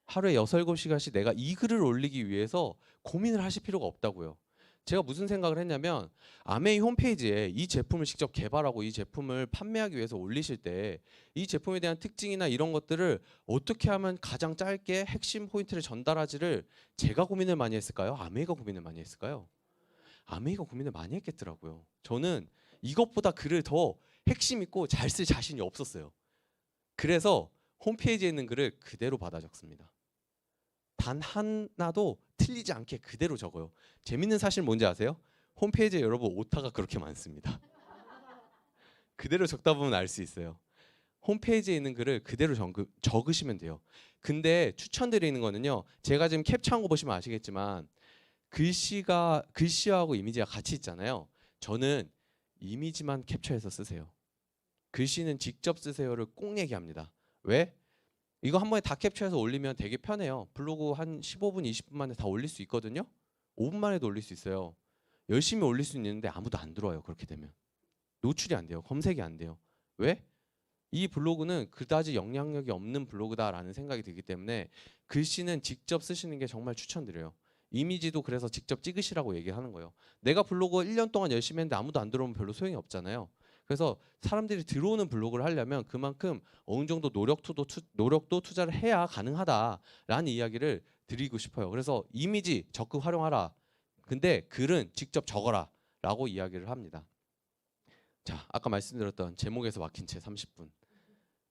하루에 6, 7시간씩 내가 이 글을 올리기 위해서 고민을 하실 필요가 없다고요. 제가 무슨 생각을 했냐면 아메이 홈페이지에 이 제품을 직접 개발하고 이 제품을 판매하기 위해서 올리실 때 이 제품에 대한 특징이나 이런 것들을 어떻게 하면 가장 짧게 핵심 포인트를 전달하지를 제가 고민을 많이 했을까요? 아메이가 고민을 많이 했을까요? 아메이가 고민을 많이 했겠더라고요. 저는 이것보다 글을 더 핵심 있고 잘 쓸 자신이 없었어요. 그래서 홈페이지에 있는 글을 그대로 받아 적습니다. 단 하나도 틀리지 않게 그대로 적어요. 재밌는 사실 뭔지 아세요? 홈페이지에 여러분 오타가 그렇게 많습니다. 그대로 적다 보면 알 수 있어요. 홈페이지에 있는 글을 그대로 적으시면 돼요. 근데 추천드리는 거는요. 제가 지금 캡처한 거 보시면 아시겠지만 글씨하고 이미지가 같이 있잖아요. 저는 이미지만 캡처해서 쓰세요. 글씨는 직접 쓰세요를 꼭 얘기합니다. 왜? 이거 한 번에 다 캡처해서 올리면 되게 편해요. 블로그 한 15분, 20분 만에 다 올릴 수 있거든요. 5분 만에도 올릴 수 있어요. 열심히 올릴 수 있는데 아무도 안 들어와요. 그렇게 되면 노출이 안 돼요. 검색이 안 돼요. 왜? 이 블로그는 그다지 영향력이 없는 블로그다라는 생각이 들기 때문에 글씨는 직접 쓰시는 게 정말 추천드려요. 이미지도 그래서 직접 찍으시라고 얘기하는 거예요. 내가 블로그 1년 동안 열심히 했는데 아무도 안 들어오면 별로 소용이 없잖아요. 그래서 사람들이 들어오는 블로그를 하려면 그만큼 어느 정도 노력도 투자를 해야 가능하다라는 이야기를 드리고 싶어요. 그래서 이미지 적극 활용하라. 근데 글은 직접 적어라 라고 이야기를 합니다. 자, 아까 말씀드렸던 제목에서 막힌 채 30분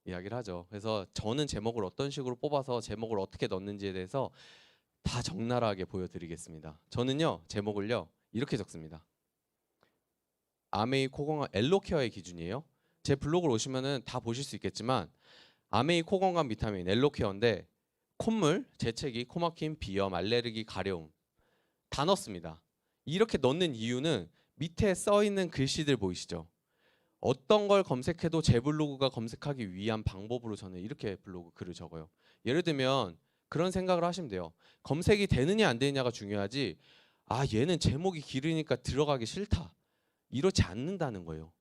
이야기를 하죠. 그래서 저는 제목을 어떤 식으로 뽑아서 제목을 어떻게 넣는지에 대해서 다 적나라하게 보여드리겠습니다. 저는요, 제목을요 이렇게 적습니다. 아메이 코건강 엘로케어의 기준이에요. 제 블로그를 오시면은 다 보실 수 있겠지만 아메이 코건강 비타민 엘로케어인데 콧물, 재채기, 코막힘, 비염, 알레르기, 가려움 다 넣습니다. 이렇게 넣는 이유는 밑에 써 있는 글씨들 보이시죠? 어떤 걸 검색해도 제 블로그가 검색하기 위한 방법으로 저는 이렇게 블로그 글을 적어요. 예를 들면 그런 생각을 하시면 돼요. 검색이 되느냐 안 되느냐가 중요하지, 아 얘는 제목이 길으니까 들어가기 싫다, 이렇지 않는다는 거예요.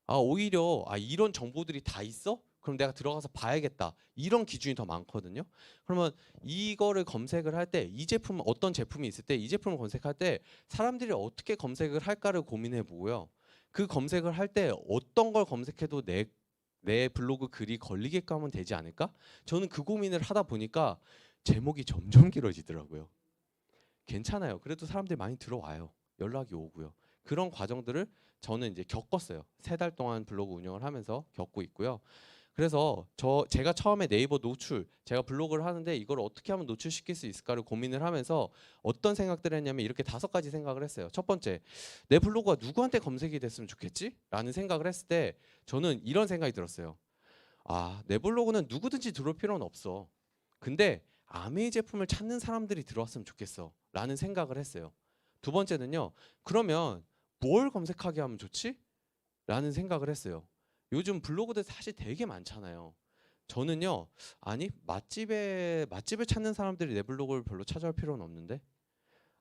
아 오히려 이런 정보들이 다 있어? 그럼 내가 들어가서 봐야겠다, 이런 기준이 더 많거든요. 그러면 이거를 검색을 할 때 이 제품, 어떤 제품이 있을 때 이 제품을 검색할 때 사람들이 어떻게 검색을 할까를 고민해 보고요. 그 검색을 할 때 어떤 걸 검색해도 내 블로그 글이 걸리게끔 하면 되지 않을까? 저는 그 고민을 하다 보니까 제목이 점점 길어지더라고요. 괜찮아요. 그래도 사람들이 많이 들어와요. 연락이 오고요. 그런 과정들을 저는 이제 겪었어요. 3달 동안 블로그 운영을 하면서 겪고 있고요. 그래서 제가 처음에 네이버 노출, 제가 블로그를 하는데 이걸 어떻게 하면 노출시킬 수 있을까를 고민을 하면서 어떤 생각들을 했냐면 이렇게 5가지 생각을 했어요. 첫 번째, 내 블로그가 누구한테 검색이 됐으면 좋겠지? 라는 생각을 했을 때 저는 이런 생각이 들었어요. 내 블로그는 누구든지 들어올 필요는 없어. 근데 아메이 제품을 찾는 사람들이 들어왔으면 좋겠어 라는 생각을 했어요. 두 번째는요, 그러면 뭘 검색하게 하면 좋지? 라는 생각을 했어요. 요즘 블로그들 사실 되게 많잖아요. 저는요, 맛집을 찾는 사람들이 내 블로그를 별로 찾아올 필요는 없는데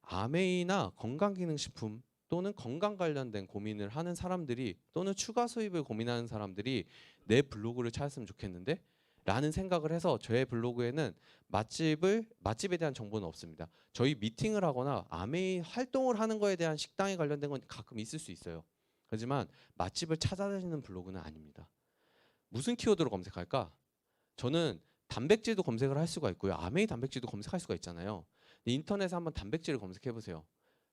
아메이나 건강기능식품 또는 건강 관련된 고민을 하는 사람들이 또는 추가 수입을 고민하는 사람들이 내 블로그를 찾았으면 좋겠는데 라는 생각을 해서 저의 블로그에는 맛집에 대한 정보는 없습니다. 저희 미팅을 하거나 아메이 활동을 하는 거에 대한 식당에 관련된 건 가끔 있을 수 있어요. 하지만 맛집을 찾아다니는 블로그는 아닙니다. 무슨 키워드로 검색할까? 저는 단백질도 검색을 할 수가 있고요. 아메이 단백질도 검색할 수가 있잖아요. 인터넷에 한번 단백질을 검색해 보세요.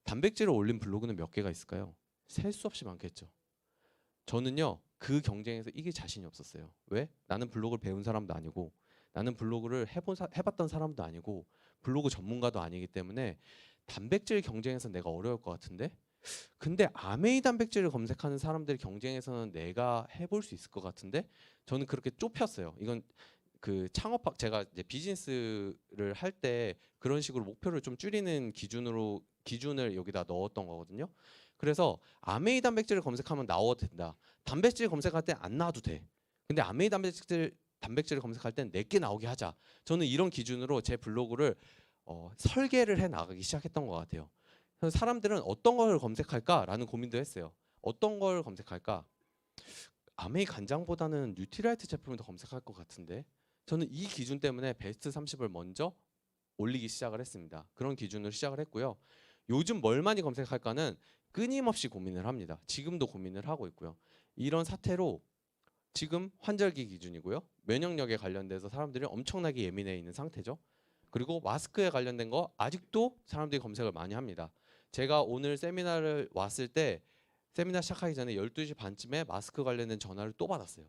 단백질을 올린 블로그는 몇 개가 있을까요? 셀 수 없이 많겠죠. 저는요, 그 경쟁에서 이길 자신이 없었어요. 왜? 나는 블로그를 배운 사람도 아니고 나는 블로그를 해봤던 사람도 아니고 블로그 전문가도 아니기 때문에 단백질 경쟁에서 내가 어려울 것 같은데, 근데 아메이 단백질을 검색하는 사람들 경쟁에서는 내가 해볼 수 있을 것 같은데, 저는 그렇게 좁혔어요. 이건 그 창업학, 제가 이제 비즈니스를 할 때 그런 식으로 목표를 좀 줄이는 기준을 여기다 넣었던 거거든요. 그래서 아메이 단백질을 검색하면 나와도 된다. 단백질 검색할 때 안 나와도 돼. 근데 아메이 단백질을 검색할 땐 내게 나오게 하자. 저는 이런 기준으로 제 블로그를 설계를 해 나가기 시작했던 것 같아요. 그래서 사람들은 어떤 걸 검색할까라는 고민도 했어요. 어떤 걸 검색할까? 아메이 간장보다는 뉴트리라이트 제품을 더 검색할 것 같은데, 저는 이 기준 때문에 베스트 30을 먼저 올리기 시작을 했습니다. 그런 기준으로 시작을 했고요. 요즘 뭘 많이 검색할까는 끊임없이 고민을 합니다. 지금도 고민을 하고 있고요. 이런 사태로 지금 환절기 기준이고요. 면역력에 관련돼서 사람들이 엄청나게 예민해 있는 상태죠. 그리고 마스크에 관련된 거 아직도 사람들이 검색을 많이 합니다. 제가 오늘 세미나를 왔을 때 세미나 시작하기 전에 12시 반쯤에 마스크 관련된 전화를 또 받았어요.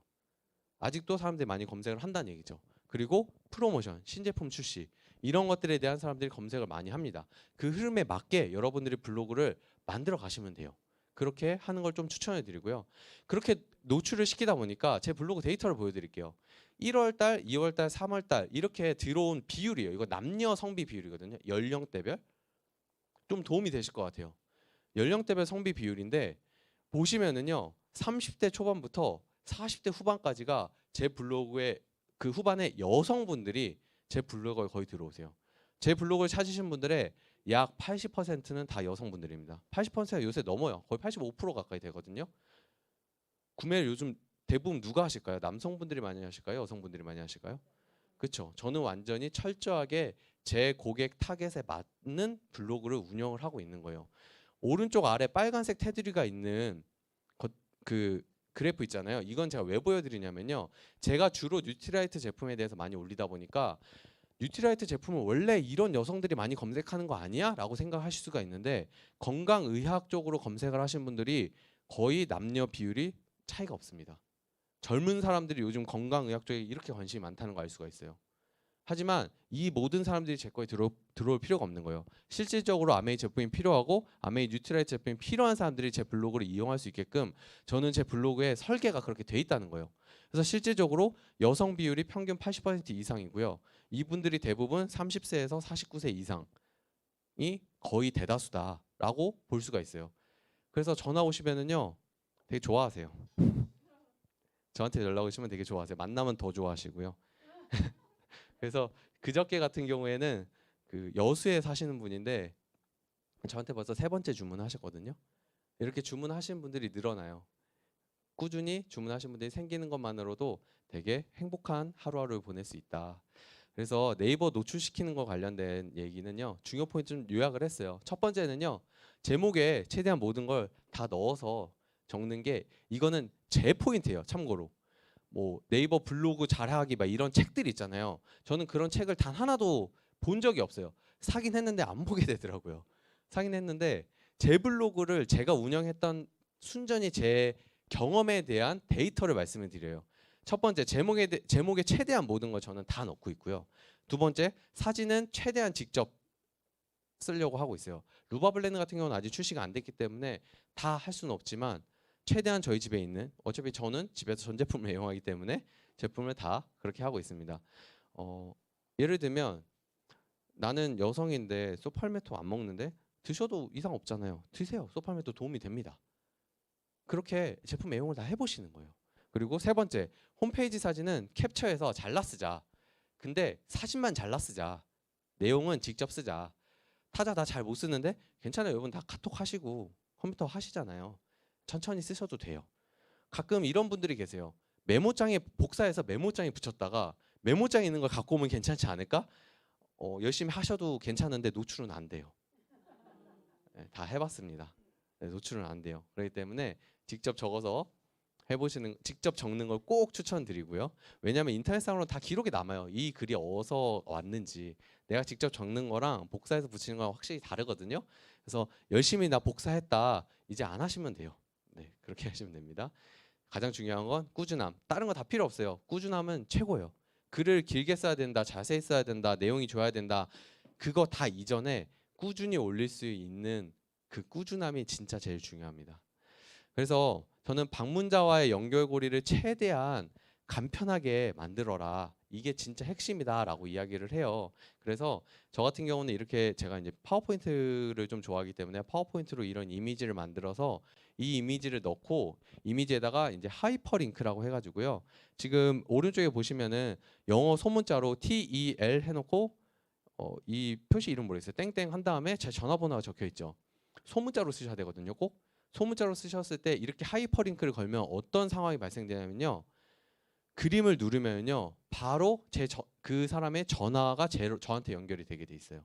아직도 사람들이 많이 검색을 한다는 얘기죠. 그리고 프로모션, 신제품 출시 이런 것들에 대한 사람들이 검색을 많이 합니다. 그 흐름에 맞게 여러분들이 블로그를 만들어 가시면 돼요. 그렇게 하는 걸 좀 추천해 드리고요. 그렇게 노출을 시키다 보니까 제 블로그 데이터를 보여드릴게요. 1월달, 2월달, 3월달 이렇게 들어온 비율이에요. 이거 남녀 성비 비율이거든요. 연령대별. 좀 도움이 되실 것 같아요. 연령대별 성비 비율인데 보시면은요, 30대 초반부터 40대 후반까지가 제 블로그에, 그 후반에 여성분들이 제 블로그에 거의 들어오세요. 제 블로그를 찾으신 분들의 약 80%는 다 여성분들입니다. 80%가 요새 넘어요. 거의 85% 가까이 되거든요. 구매를 요즘 대부분 누가 하실까요? 남성분들이 많이 하실까요? 여성분들이 많이 하실까요? 그렇죠. 저는 완전히 철저하게 제 고객 타겟에 맞는 블로그를 운영을 하고 있는 거예요. 오른쪽 아래 빨간색 테두리가 있는 그 그래프 있잖아요. 이건 제가 왜 보여드리냐면요. 제가 주로 뉴트리라이트 제품에 대해서 많이 올리다 보니까 뉴트리라이트 제품은 원래 이런 여성들이 많이 검색하는 거 아니야? 라고 생각하실 수가 있는데 건강의학 쪽으로 검색을 하신 분들이 거의 남녀 비율이 차이가 없습니다. 젊은 사람들이 요즘 건강의학 쪽에 이렇게 관심이 많다는 거 알 수가 있어요. 하지만 이 모든 사람들이 제 거에 들어올 필요가 없는 거예요. 실질적으로 아메이 제품이 필요하고 아메이 뉴트리라이트 제품이 필요한 사람들이 제 블로그를 이용할 수 있게끔 저는 제 블로그에 설계가 그렇게 돼 있다는 거예요. 그래서 실질적으로 여성 비율이 평균 80% 이상이고요. 이분들이 대부분 30세에서 49세 이상이 거의 대다수다라고 볼 수가 있어요. 그래서 전화 오시면은요 되게 좋아하세요. 저한테 연락 오시면 되게 좋아하세요. 만나면 더 좋아하시고요. 그래서 그저께 같은 경우에는 그 여수에 사시는 분인데 저한테 벌써 3번째 주문하셨거든요. 이렇게 주문하시는 분들이 늘어나요. 꾸준히 주문하시는 분들이 생기는 것만으로도 되게 행복한 하루하루를 보낼 수 있다. 그래서 네이버 노출시키는 거 관련된 얘기는요. 중요 포인트 좀 요약을 했어요. 첫 번째는요. 제목에 최대한 모든 걸 다 넣어서 적는 게 이거는 제 포인트예요. 참고로. 뭐 네이버 블로그 잘하기 막 이런 책들 있잖아요. 저는 그런 책을 단 하나도 본 적이 없어요. 사긴 했는데 안 보게 되더라고요. 사긴 했는데 제 블로그를 제가 운영했던 순전히 제 경험에 대한 데이터를 말씀을 드려요. 첫 번째 제목에 최대한 모든 걸 저는 다 넣고 있고요. 두 번째 사진은 최대한 직접 쓰려고 하고 있어요. 루바블렌드 같은 경우는 아직 출시가 안 됐기 때문에 다 할 수는 없지만 최대한 저희 집에 있는 어차피 저는 집에서 전 제품을 이용하기 때문에 제품을 다 그렇게 하고 있습니다. 예를 들면 나는 여성인데 소팔메토 안 먹는데 드셔도 이상 없잖아요. 드세요. 소팔메토 도움이 됩니다. 그렇게 제품 애용을 다 해보시는 거예요. 그리고 세 번째 홈페이지 사진은 캡처해서 잘라 쓰자. 근데 사진만 잘라 쓰자. 내용은 직접 쓰자. 타자 다 잘 못 쓰는데 괜찮아요. 여러분 다 카톡 하시고 컴퓨터 하시잖아요. 천천히 쓰셔도 돼요. 가끔 이런 분들이 계세요. 메모장에 복사해서 메모장에 붙였다가 메모장에 있는 걸 갖고 오면 괜찮지 않을까? 열심히 하셔도 괜찮은데 노출은 안 돼요. 네, 다 해봤습니다. 네, 노출은 안 돼요. 그렇기 때문에 직접 적어서 직접 적는 걸 꼭 추천드리고요. 왜냐하면 인터넷상으로 다 기록이 남아요. 이 글이 어디서 왔는지. 내가 직접 적는 거랑 복사해서 붙이는 거랑 확실히 다르거든요. 그래서 열심히 나 복사했다. 이제 안 하시면 돼요. 네, 그렇게 하시면 됩니다. 가장 중요한 건 꾸준함. 다른 거 다 필요 없어요. 꾸준함은 최고예요. 글을 길게 써야 된다. 자세히 써야 된다. 내용이 좋아야 된다. 그거 다 이전에 꾸준히 올릴 수 있는 그 꾸준함이 진짜 제일 중요합니다. 그래서 저는 방문자와의 연결고리를 최대한 간편하게 만들어라. 이게 진짜 핵심이다라고 이야기를 해요. 그래서 저 같은 경우는 이렇게 제가 이제 파워포인트를 좀 좋아하기 때문에 파워포인트로 이런 이미지를 만들어서 이 이미지를 넣고 이미지에다가 이제 하이퍼링크라고 해가지고요. 지금 오른쪽에 보시면은 영어 소문자로 TEL 해놓고 이 표시 이름 모르겠어요. 땡땡 한 다음에 제 전화번호가 적혀 있죠. 소문자로 쓰셔야 되거든요. 꼭 소문자로 쓰셨을 때 이렇게 하이퍼링크를 걸면 어떤 상황이 발생되냐면요. 그림을 누르면요. 바로 그 사람의 전화가 저한테 연결이 되게 돼 있어요.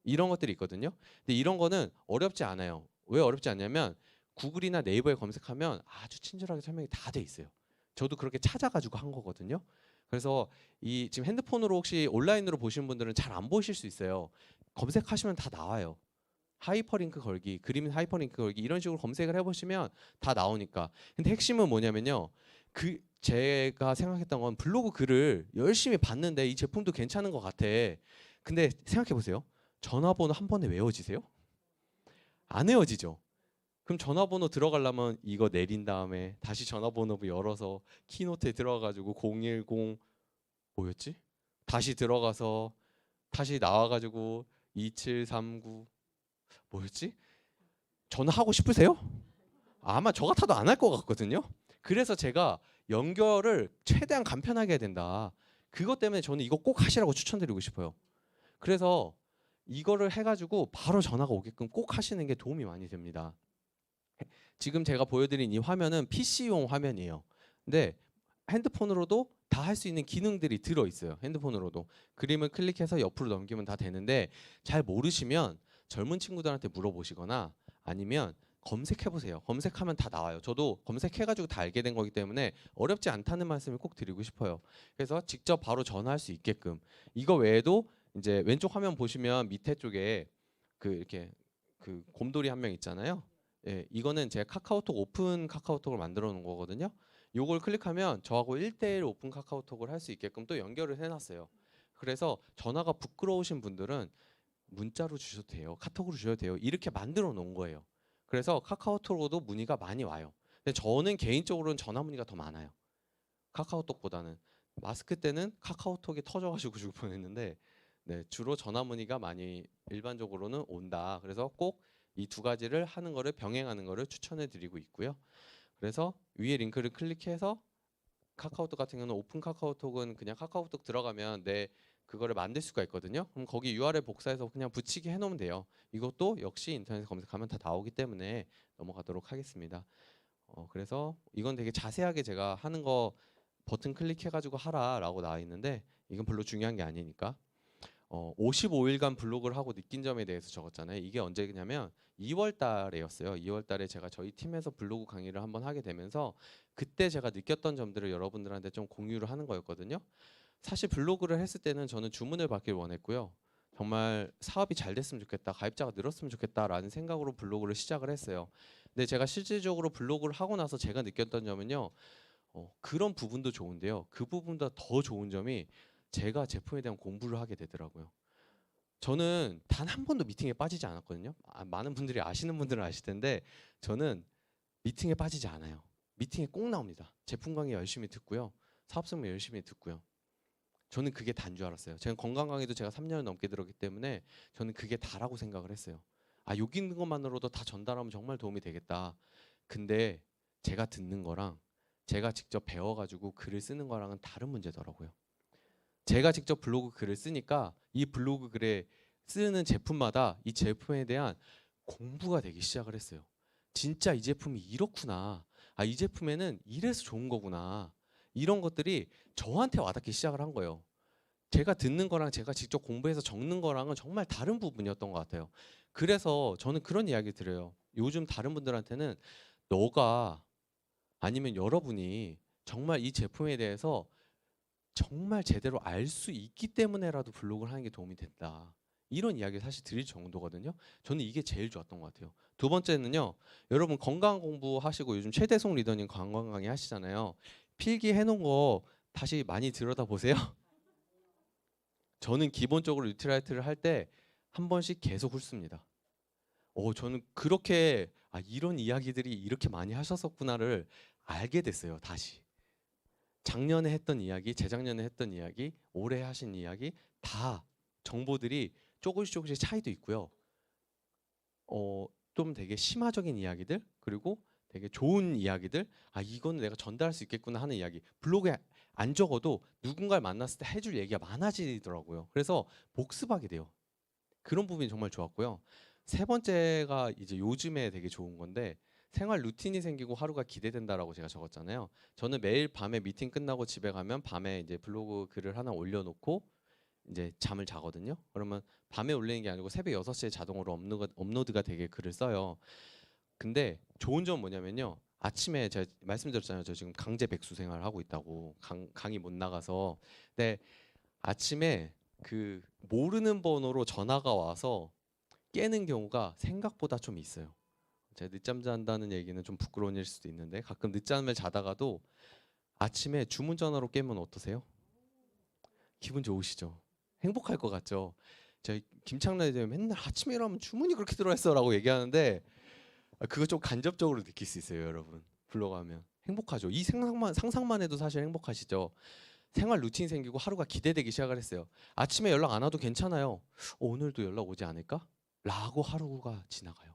이런 것들이 있거든요. 근데 이런 거는 어렵지 않아요. 왜 어렵지 않냐면 구글이나 네이버에 검색하면 아주 친절하게 설명이 다 돼 있어요. 저도 그렇게 찾아가지고 한 거거든요. 그래서 이 지금 핸드폰으로 혹시 온라인으로 보시는 분들은 잘 안 보실 수 있어요. 검색하시면 다 나와요. 하이퍼링크 걸기, 그림 하이퍼링크 걸기 이런 식으로 검색을 해보시면 다 나오니까. 근데 핵심은 뭐냐면요. 제가 생각했던 건 블로그 글을 열심히 봤는데 이 제품도 괜찮은 것 같아. 근데 생각해 보세요. 전화번호 한 번에 외워지세요? 안 외워지죠. 그럼 전화번호 들어가려면 이거 내린 다음에 다시 전화번호 열어서 키노트에 들어가가지고 010 뭐였지? 다시 들어가서 다시 나와가지고 2739 뭐였지? 전화하고 싶으세요? 아마 저 같아도 안 할 것 같거든요. 그래서 제가 연결을 최대한 간편하게 해야 된다. 그것 때문에 저는 이거 꼭 하시라고 추천드리고 싶어요. 그래서 이거를 해가지고 바로 전화가 오게끔 꼭 하시는 게 도움이 많이 됩니다. 지금 제가 보여드린 이 화면은 PC용 화면이에요. 근데 핸드폰으로도 다 할 수 있는 기능들이 들어 있어요. 핸드폰으로도 그림을 클릭해서 옆으로 넘기면 다 되는데 잘 모르시면 젊은 친구들한테 물어보시거나 아니면 검색해 보세요. 검색하면 다 나와요. 저도 검색해가지고 다 알게 된 거기 때문에 어렵지 않다는 말씀을 꼭 드리고 싶어요. 그래서 직접 바로 전화할 수 있게끔. 이거 외에도 이제 왼쪽 화면 보시면 밑에 쪽에 그 이렇게 그 곰돌이 한 명 있잖아요. 예, 이거는 제 카카오톡 오픈 카카오톡을 만들어 놓은 거거든요. 요걸 클릭하면 저하고 1대1 오픈 카카오톡을 할 수 있게끔 또 연결을 해놨어요. 그래서 전화가 부끄러우신 분들은 문자로 주셔도 돼요. 카톡으로 주셔도 돼요. 이렇게 만들어 놓은 거예요. 그래서 카카오톡으로도 문의가 많이 와요. 근데 저는 개인적으로는 전화 문의가 더 많아요. 카카오톡보다는. 마스크 때는 카카오톡이 터져가지고 죽을 뻔했는데 네, 주로 전화 문의가 많이 일반적으로는 온다. 그래서 꼭 이 두 가지를 하는 거를 병행하는 거를 추천해 드리고 있고요. 그래서 위에 링크를 클릭해서 카카오톡 같은 경우는 오픈 카카오톡은 그냥 카카오톡 들어가면 내 그거를 만들 수가 있거든요. 그럼 거기 URL 복사해서 그냥 붙이기 해놓으면 돼요. 이것도 역시 인터넷에 검색하면 다 나오기 때문에 넘어가도록 하겠습니다. 그래서 이건 되게 자세하게 제가 하는 거 버튼 클릭해가지고 하라라고 나와 있는데 이건 별로 중요한 게 아니니까 55일간 블로그를 하고 느낀 점에 대해서 적었잖아요. 이게 언제냐면 2월 달에였어요. 2월 달에 제가 저희 팀에서 블로그 강의를 한번 하게 되면서 그때 제가 느꼈던 점들을 여러분들한테 좀 공유를 하는 거였거든요. 사실 블로그를 했을 때는 저는 주문을 받길 원했고요. 정말 사업이 잘 됐으면 좋겠다, 가입자가 늘었으면 좋겠다라는 생각으로 블로그를 시작을 했어요. 근데 제가 실질적으로 블로그를 하고 나서 제가 느꼈던 점은요. 그런 부분도 좋은데요. 그 부분보다 더 좋은 점이 제가 제품에 대한 공부를 하게 되더라고요. 저는 단 한 번도 미팅에 빠지지 않았거든요. 많은 분들이 아시는 분들은 아실 텐데 저는 미팅에 빠지지 않아요. 미팅에 꼭 나옵니다. 제품 강의 열심히 듣고요. 사업 설명 열심히 듣고요. 저는 그게 다인 줄 알았어요. 제가 건강 강의도 제가 3년을 넘게 들었기 때문에 저는 그게 다라고 생각을 했어요. 여기 있는 것만으로도 다 전달하면 정말 도움이 되겠다. 근데 제가 듣는 거랑 제가 직접 배워가지고 글을 쓰는 거랑은 다른 문제더라고요. 제가 직접 블로그 글을 쓰니까 이 블로그 글에 쓰는 제품마다 이 제품에 대한 공부가 되기 시작을 했어요. 진짜 이 제품이 이렇구나. 이 제품에는 이래서 좋은 거구나. 이런 것들이 저한테 와닿기 시작을 한 거예요. 제가 듣는 거랑 제가 직접 공부해서 적는 거랑은 정말 다른 부분이었던 것 같아요. 그래서 저는 그런 이야기 드려요. 요즘 다른 분들한테는 너가 아니면 여러분이 정말 이 제품에 대해서 정말 제대로 알 수 있기 때문에라도 블로그를 하는 게 도움이 된다. 이런 이야기를 사실 드릴 정도거든요. 저는 이게 제일 좋았던 것 같아요. 두 번째는요. 여러분 건강 공부하시고 요즘 최대성 리더님 건강 강의 하시잖아요. 필기해 놓은 거 다시 많이 들여다보세요. 저는 기본적으로 뉴트라이트를 할 때 한 번씩 계속 훑습니다. 저는 그렇게 이런 이야기들이 이렇게 많이 하셨었구나를 알게 됐어요. 다시. 작년에 했던 이야기, 재작년에 했던 이야기, 올해 하신 이야기 다 정보들이 조금씩 차이도 있고요. 좀 되게 심화적인 이야기들 그리고 되게 좋은 이야기들 이거는 내가 전달할 수 있겠구나 하는 이야기 블로그에 안 적어도 누군가를 만났을 때 해줄 얘기가 많아지더라고요. 그래서 복습하게 돼요. 그런 부분이 정말 좋았고요. 세 번째가 이제 요즘에 되게 좋은 건데 생활 루틴이 생기고 하루가 기대된다라고 제가 적었잖아요. 저는 매일 밤에 미팅 끝나고 집에 가면 밤에 이제 블로그 글을 하나 올려놓고 이제 잠을 자거든요. 그러면 밤에 올리는 게 아니고 새벽 6시에 자동으로 업로드가 되게 글을 써요. 근데 좋은 점은 뭐냐면요. 아침에 제가 말씀드렸잖아요. 저 지금 강제 백수 생활을 하고 있다고 강의 못 나가서. 근데 아침에 그 모르는 번호로 전화가 와서 깨는 경우가 생각보다 좀 있어요. 제가 늦잠 잔다는 얘기는 좀 부끄러운 일 수도 있는데 가끔 늦잠을 자다가도 아침에 주문 전화로 깨면 어떠세요? 기분 좋으시죠? 행복할 것 같죠? 저희 김창란이 되면 맨날 아침에 일어나면 주문이 그렇게 들어왔어라고 얘기하는데 그거 좀 간접적으로 느낄 수 있어요, 여러분. 블로그 하면 행복하죠. 이 상상만 해도 사실 행복하시죠. 생활 루틴 생기고 하루가 기대되기 시작을 했어요. 아침에 연락 안 와도 괜찮아요. 오늘도 연락 오지 않을까? 라고 하루가 지나가요.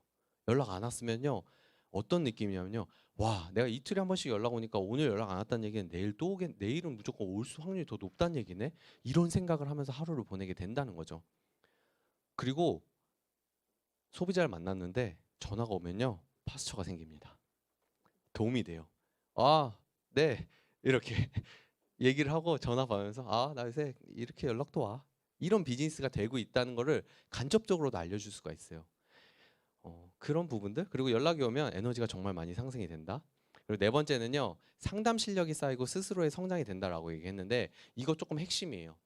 연락 안 왔으면요. 어떤 느낌이냐면요. 와, 내가 이틀에 한 번씩 연락 오니까 오늘 연락 안 왔다는 얘기는 내일은 무조건 올 수 확률이 더 높다는 얘기네. 이런 생각을 하면서 하루를 보내게 된다는 거죠. 그리고 소비자를 만났는데 전화가 오면요 파스처가 생깁니다. 도움이 돼요. 아, 네 이렇게 얘기를 하고 전화 받으면서 나 요새 이렇게 연락도 와. 이런 비즈니스가 되고 있다는 거를 간접적으로도 알려줄 수가 있어요. 그런 부분들 그리고 연락이 오면 에너지가 정말 많이 상승이 된다. 그리고 네 번째는요 상담 실력이 쌓이고 스스로의 성장이 된다라고 얘기했는데 이거 조금 핵심이에요.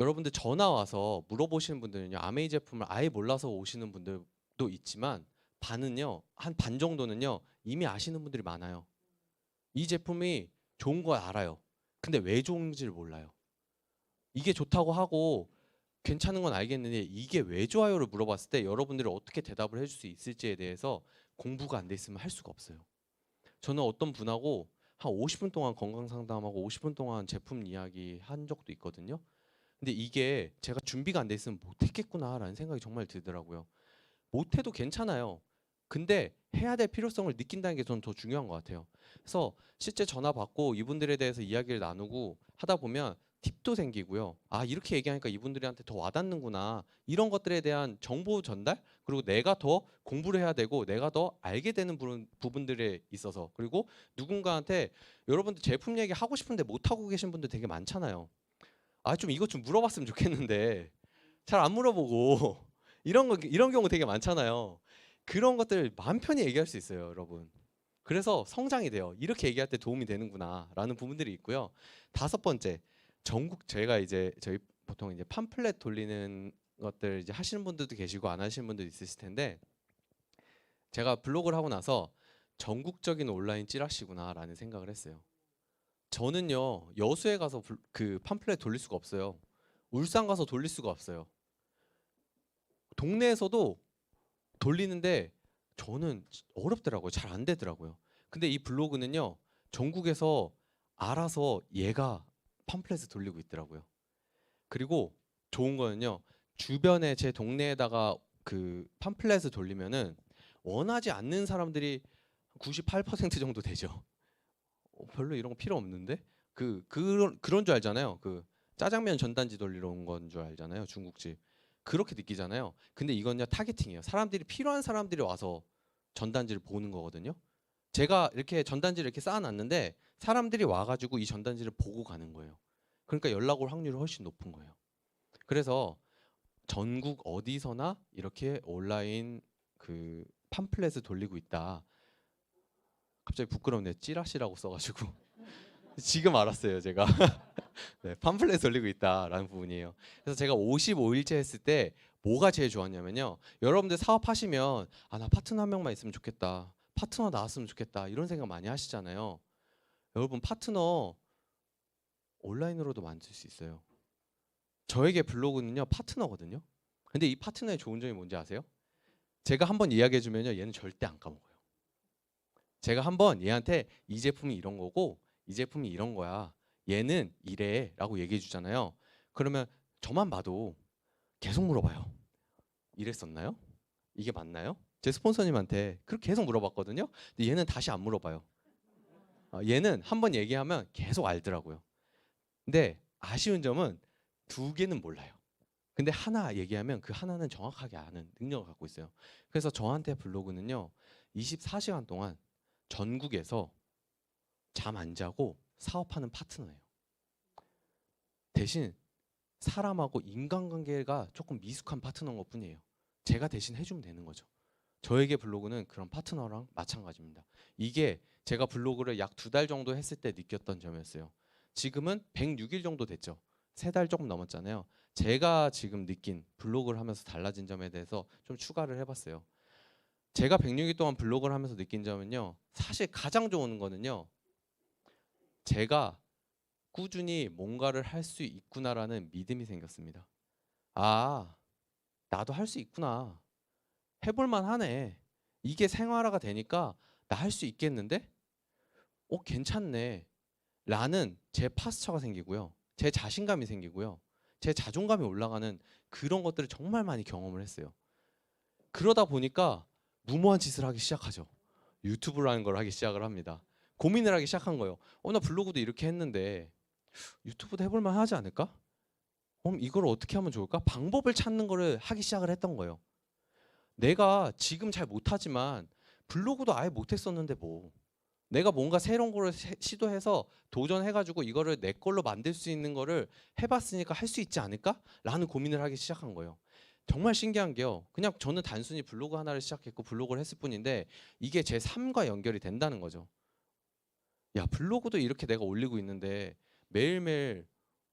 여러분들 전화 와서 물어보시는 분들은요 아메이 제품을 아예 몰라서 오시는 분들도 있지만 반은요 한 반 정도는요 이미 아시는 분들이 많아요. 이 제품이 좋은 거 알아요. 근데 왜 좋은지를 몰라요. 이게 좋다고 하고 괜찮은 건 알겠는데 이게 왜 좋아요를 물어봤을 때 여러분들이 어떻게 대답을 해줄 수 있을지에 대해서 공부가 안 돼 있으면 할 수가 없어요. 저는 어떤 분하고 한 50분 동안 건강 상담하고 50분 동안 제품 이야기 한 적도 있거든요. 근데 이게 제가 준비가 안 돼 있으면 못했겠구나라는 생각이 정말 들더라고요. 못해도 괜찮아요. 근데 해야 될 필요성을 느낀다는 게 저는 더 중요한 것 같아요. 그래서 실제 전화 받고 이분들에 대해서 이야기를 나누고 하다 보면 팁도 생기고요. 이렇게 얘기하니까 이분들한테 더 와닿는구나. 이런 것들에 대한 정보 전달 그리고 내가 더 공부를 해야 되고 내가 더 알게 되는 부분들에 있어서 그리고 누군가한테 여러분들 제품 얘기 하고 싶은데 못 하고 계신 분들 되게 많잖아요. 좀 이것 좀 물어봤으면 좋겠는데 잘 안 물어보고 이런 경우 되게 많잖아요. 그런 것들 마음 편히 얘기할 수 있어요, 여러분. 그래서 성장이 돼요. 이렇게 얘기할 때 도움이 되는구나라는 부분들이 있고요. 다섯 번째, 제가 이제 저희 보통 이제 팜플렛 돌리는 것들 이제 하시는 분들도 계시고 안 하시는 분들도 있으실 텐데 제가 블로그를 하고 나서 전국적인 온라인 찌라시구나라는 생각을 했어요. 저는요 여수에 가서 그 팜플렛 돌릴 수가 없어요. 울산 가서 돌릴 수가 없어요. 동네에서도 돌리는데 저는 어렵더라고요. 잘 안 되더라고요. 근데 이 블로그는요 전국에서 알아서 얘가 팜플렛을 돌리고 있더라고요. 그리고 좋은 거는요 주변에 제 동네에다가 그 팜플렛을 돌리면은 원하지 않는 사람들이 98% 정도 되죠. 별로 이런 거 필요 없는데 그런 줄 알잖아요. 그 짜장면 전단지 돌리러 온 건 줄 알잖아요. 중국집 그렇게 느끼잖아요. 근데 이건요 타겟팅이에요. 사람들이 필요한 사람들이 와서 전단지를 보는 거거든요. 제가 이렇게 전단지를 이렇게 쌓아놨는데 사람들이 와가지고 이 전단지를 보고 가는 거예요. 그러니까 연락 올 확률이 훨씬 높은 거예요. 그래서 전국 어디서나 이렇게 온라인 그 팜플렛을 돌리고 있다. 갑자기 부끄럽네요. 찌라시라고 써가지고 지금 알았어요 제가. 네, 팜플렛 돌리고 있다라는 부분이에요. 그래서 제가 55일째 했을 때 뭐가 제일 좋았냐면요. 여러분들 사업하시면 나 파트너 한 명만 있으면 좋겠다. 파트너 나왔으면 좋겠다. 이런 생각 많이 하시잖아요. 여러분 파트너 온라인으로도 만들 수 있어요. 저에게 블로그는요 파트너거든요. 근데 이 파트너의 좋은 점이 뭔지 아세요? 제가 한번 이야기해주면요 얘는 절대 안 까먹어요. 제가 한번 얘한테 이 제품이 이런 거고 이 제품이 이런 거야. 얘는 이래 라고 얘기해 주잖아요. 그러면 저만 봐도 계속 물어봐요. 이랬었나요? 이게 맞나요? 제 스폰서님한테 그렇게 계속 물어봤거든요. 근데 얘는 다시 안 물어봐요. 얘는 한번 얘기하면 계속 알더라고요. 근데 아쉬운 점은 두 개는 몰라요. 근데 하나 얘기하면 그 하나는 정확하게 아는 능력을 갖고 있어요. 그래서 저한테 블로그는요 24시간 동안 전국에서 잠 안 자고 사업하는 파트너예요. 대신 사람하고 인간관계가 조금 미숙한 파트너인 것뿐이에요. 제가 대신 해주면 되는 거죠. 저에게 블로그는 그런 파트너랑 마찬가지입니다. 이게 제가 블로그를 약 2달 정도 했을 때 느꼈던 점이었어요. 지금은 106일 정도 됐죠. 3달 조금 넘었잖아요. 제가 지금 느낀 블로그를 하면서 달라진 점에 대해서 좀 추가를 해봤어요. 제가 106일 동안 블로그를 하면서 느낀 점은요. 사실 가장 좋은 거는요. 제가 꾸준히 뭔가를 할 수 있구나라는 믿음이 생겼습니다. 나도 할 수 있구나. 해볼만 하네. 이게 생활화가 되니까 나 할 수 있겠는데? 괜찮네. 라는 제 파스처가 생기고요. 제 자신감이 생기고요. 제 자존감이 올라가는 그런 것들을 정말 많이 경험을 했어요. 그러다 보니까 무모한 짓을 하기 시작하죠. 유튜브라는 걸 하기 시작을 합니다. 고민을 하기 시작한 거예요. 나 블로그도 이렇게 했는데 유튜브도 해볼만 하지 않을까? 그럼 이걸 어떻게 하면 좋을까? 방법을 찾는 거를 하기 시작을 했던 거예요. 내가 지금 잘 못하지만 블로그도 아예 못했었는데 뭐 내가 뭔가 새로운 거를 시도해서 도전해가지고 이거를 내 걸로 만들 수 있는 거를 해봤으니까 할 수 있지 않을까? 라는 고민을 하기 시작한 거예요. 정말 신기한 게요. 그냥 저는 단순히 블로그 하나를 시작했고 블로그를 했을 뿐인데 이게 제 삶과 연결이 된다는 거죠. 야, 블로그도 이렇게 내가 올리고 있는데 매일매일